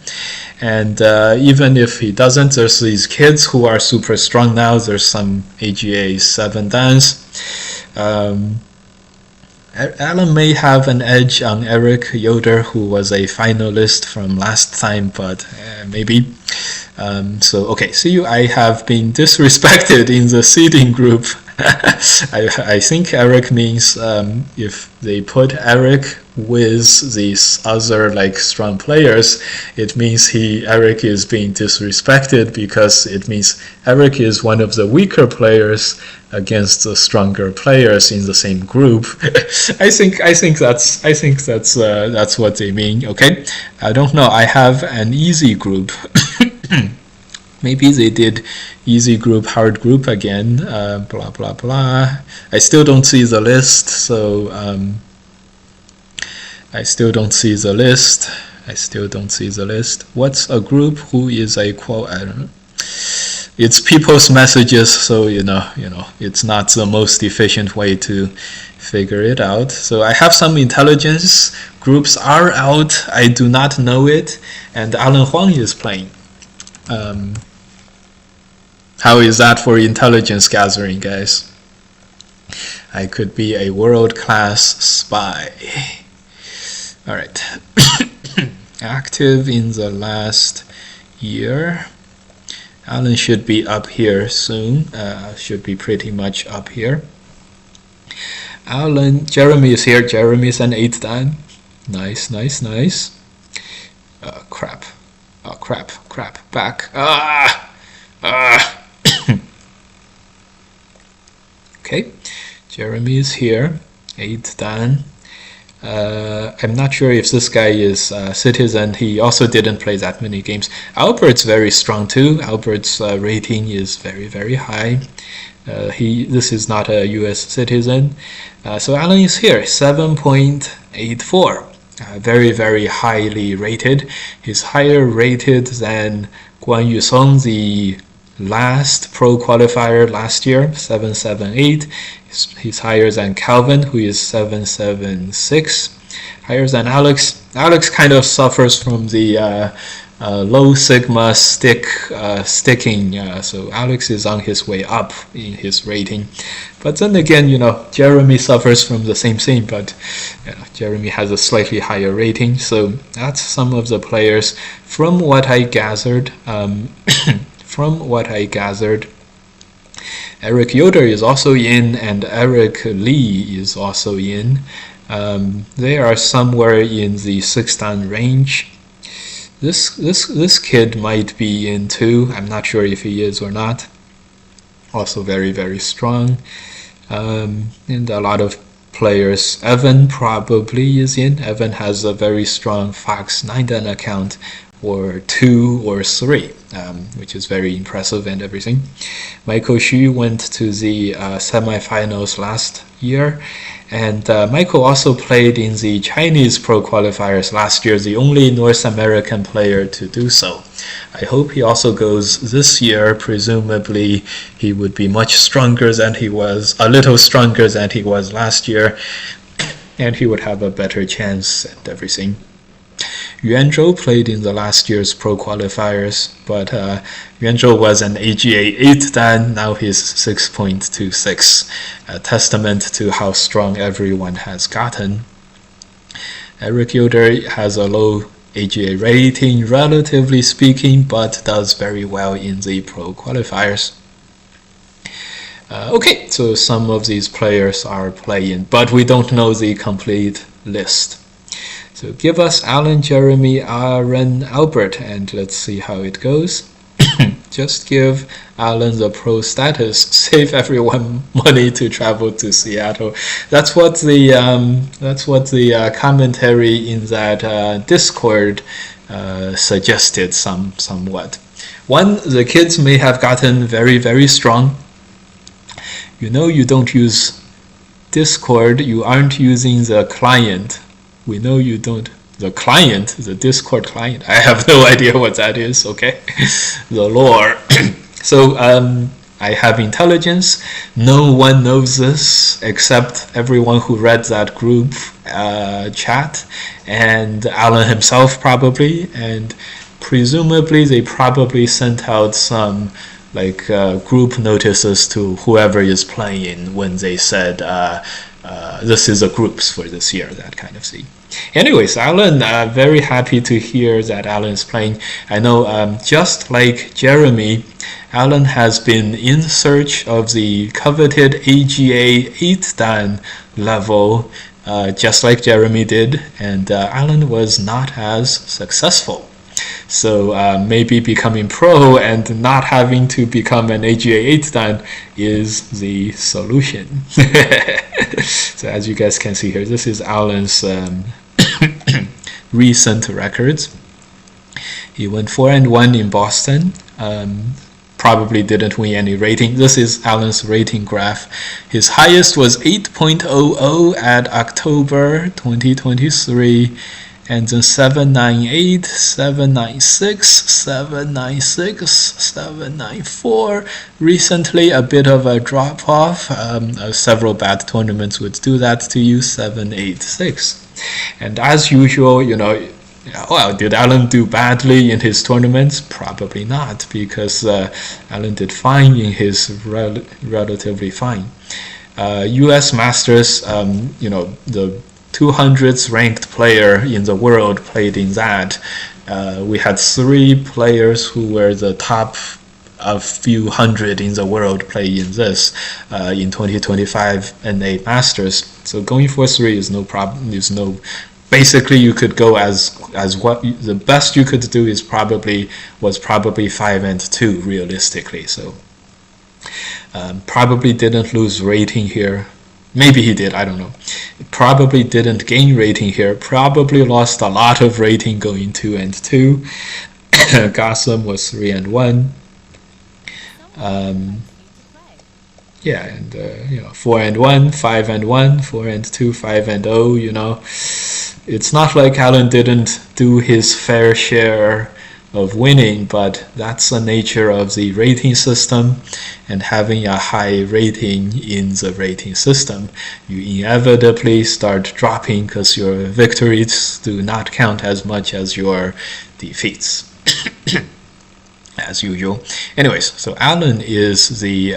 And even if he doesn't, there's these kids who are super strong now. There's some AGA 7 dans. Alan may have an edge on Eric Yoder, who was a finalist from last time, but maybe. So, okay, see you. I have been disrespected in the seeding group. I think Eric means if they put Eric with these other like strong players, it means Eric is being disrespected, because it means Eric is one of the weaker players against the stronger players in the same group. I think that's what they mean. Okay, I don't know. I have an easy group. Maybe they did easy group, hard group again, blah, blah, blah. I still don't see the list, so I still don't see the list. I still don't see the list. What's a group? Who is a quote? I don't know. It's people's messages, so you know, it's not the most efficient way to figure it out. So I have some intelligence. Groups are out. I do not know it, and Alan Huang is playing. How is that for intelligence gathering, guys? I could be a world-class spy. All right. Active in the last year. Alan should be up here soon. Should be pretty much up here. Alan, Jeremy is here. Jeremy's an 8th dan. Nice, nice, nice. Crap. Oh, crap, crap. Back. Okay. Jeremy is here. 8th dan. I'm not sure if this guy is citizen. He also didn't play that many games. Albert's very strong too. Albert's rating is very, very high. This is not a US citizen. So Alan is here, 7.84. Very, very highly rated. He's higher rated than Guan Yusong, the last pro qualifier last year, 778. He's higher than Calvin, who is 776. Higher than Alex. Alex kind of suffers from the low sigma sticking. So Alex is on his way up in his rating. But then again, Jeremy suffers from the same thing, but Jeremy has a slightly higher rating. So that's some of the players from what I gathered. Eric Yoder is also in, and Eric Lee is also in. They are somewhere in the 6th dan range. This kid might be in too. I'm not sure if he is or not. Also very, very strong. And a lot of players. Evan probably is in. Evan has a very strong Fox 9 dan account, or 2 or 3, which is very impressive and everything. Michael Xu went to the semifinals last year, and Michael also played in the Chinese pro qualifiers last year, the only North American player to do so. I hope he also goes this year. Presumably he would be much stronger than he was, a little stronger than he was last year, and he would have a better chance and everything. Yuan Zhou played in the last year's pro qualifiers, but Yuan Zhou was an AGA 8th dan, now he's 6.26, a testament to how strong everyone has gotten. Eric Yoder has a low AGA rating, relatively speaking, but does very well in the pro qualifiers. Okay, so some of these players are playing, but we don't know the complete list. So give us Alan, Jeremy, Aaron, Albert, and let's see how it goes. Just give Alan the pro status, save everyone money to travel to Seattle. That's what the commentary in that Discord suggested somewhat. One, the kids may have gotten very, very strong. You don't use Discord, you aren't using the client. We know you don't. The client, the Discord client, I have no idea what that is, okay? The lore. So I have intelligence. No one knows this except everyone who read that group chat, and Alan himself probably, and presumably they probably sent out some group notices to whoever is playing when they said this is the groups for this year, that kind of thing. Anyways, Alan, very happy to hear that Alan is playing. I know just like Jeremy, Alan has been in search of the coveted AGA 8th dan level, just like Jeremy did, and Alan was not as successful. So maybe becoming pro and not having to become an AGA 8th dan is the solution. So as you guys can see here, this is Alan's recent records. He went 4-1 in Boston. Probably didn't win any rating. This is Alan's rating graph. His highest was 8.00 at October 2023. and then 798, 796, 796, 794. Recently, a bit of a drop off. Several bad tournaments would do that to you. 786, and as usual, you know. Well, did Alan do badly in his tournaments? Probably not, because Alan did fine in his relatively fine. U.S. Masters, you know, the 200th ranked player in the world played in that. We had 3 players who were the top a few hundred in the world play in this in 2025 NA Masters. So going for 3 is no problem. There's no. Basically, you could go as what the best you could do was probably 5 and 2 realistically. So probably didn't lose rating here. Maybe he did. I don't know. Probably didn't gain rating here. Probably lost a lot of rating going 2 and 2. Gotham was 3 and 1. Yeah, and you know, 4 and 1, 5 and 1, 4 and 2, 5 and 0. You know. It's not like Alan didn't do his fair share of winning, but that's the nature of the rating system, and having a high rating in the rating system, you inevitably start dropping because your victories do not count as much as your defeats, as usual. Anyways, so Alan is the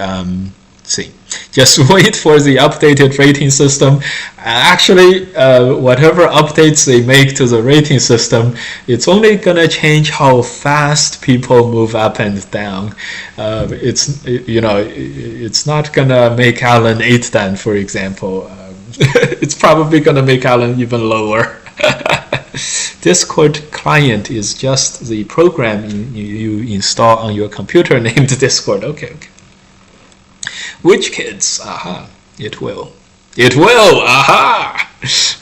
see, just wait for the updated rating system. Actually, whatever updates they make to the rating system, it's only gonna change how fast people move up and down. It's not gonna make Alan 8 dan, for example. It's probably gonna make Alan even lower. Discord client is just the program you install on your computer named Discord. Okay. Which kids? Aha, it will. It will! Aha!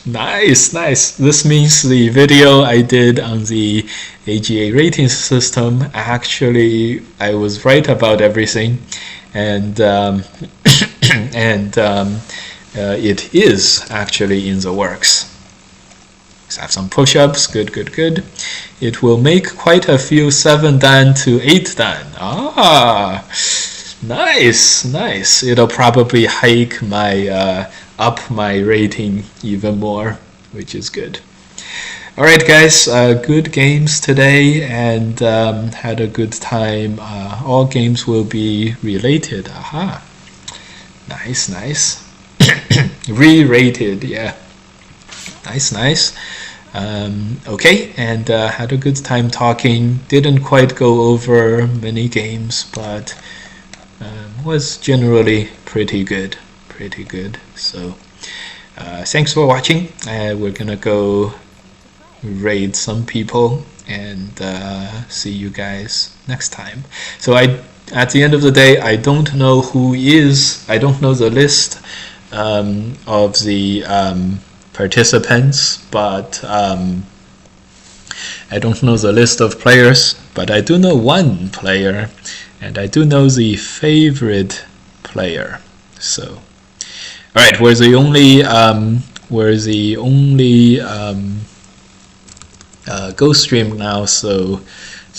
Nice. This means the video I did on the AGA rating system, actually, I was right about everything. And, it is actually in the works. Let's have some push-ups. Good. It will make quite a few 7 dan to 8 dan. Ah! Nice. It'll probably hike my up my rating even more, which is good. All right, guys, good games today, and had a good time. All games will be related. Aha, nice. Re-rated, yeah. Nice. Okay, and had a good time talking. Didn't quite go over many games, but was generally pretty good. So thanks for watching. We're gonna go raid some people, and see you guys next time. So at the end of the day, I don't know I don't know the list of the participants, but I don't know the list of players, but I do know one player, and I do know the favorite player. So, all right, we're the only ghost stream now, so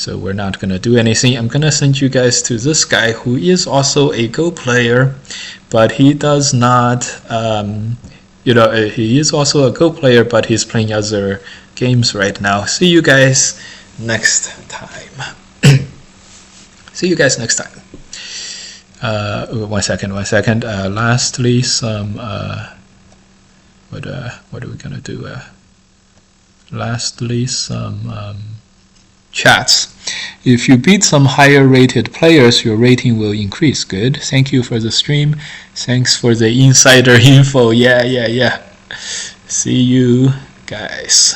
we're not gonna do anything. I'm gonna send you guys to this guy who is also a Go player, but he does not. He is also a Go player, but he's playing other games right now. See you guys next time. See you guys next time. One second. Lastly, some what are we gonna do? Lastly, some chats. If you beat some higher rated players, your rating will increase. Good. Thank you for the stream. Thanks for the insider info. Yeah. See you guys.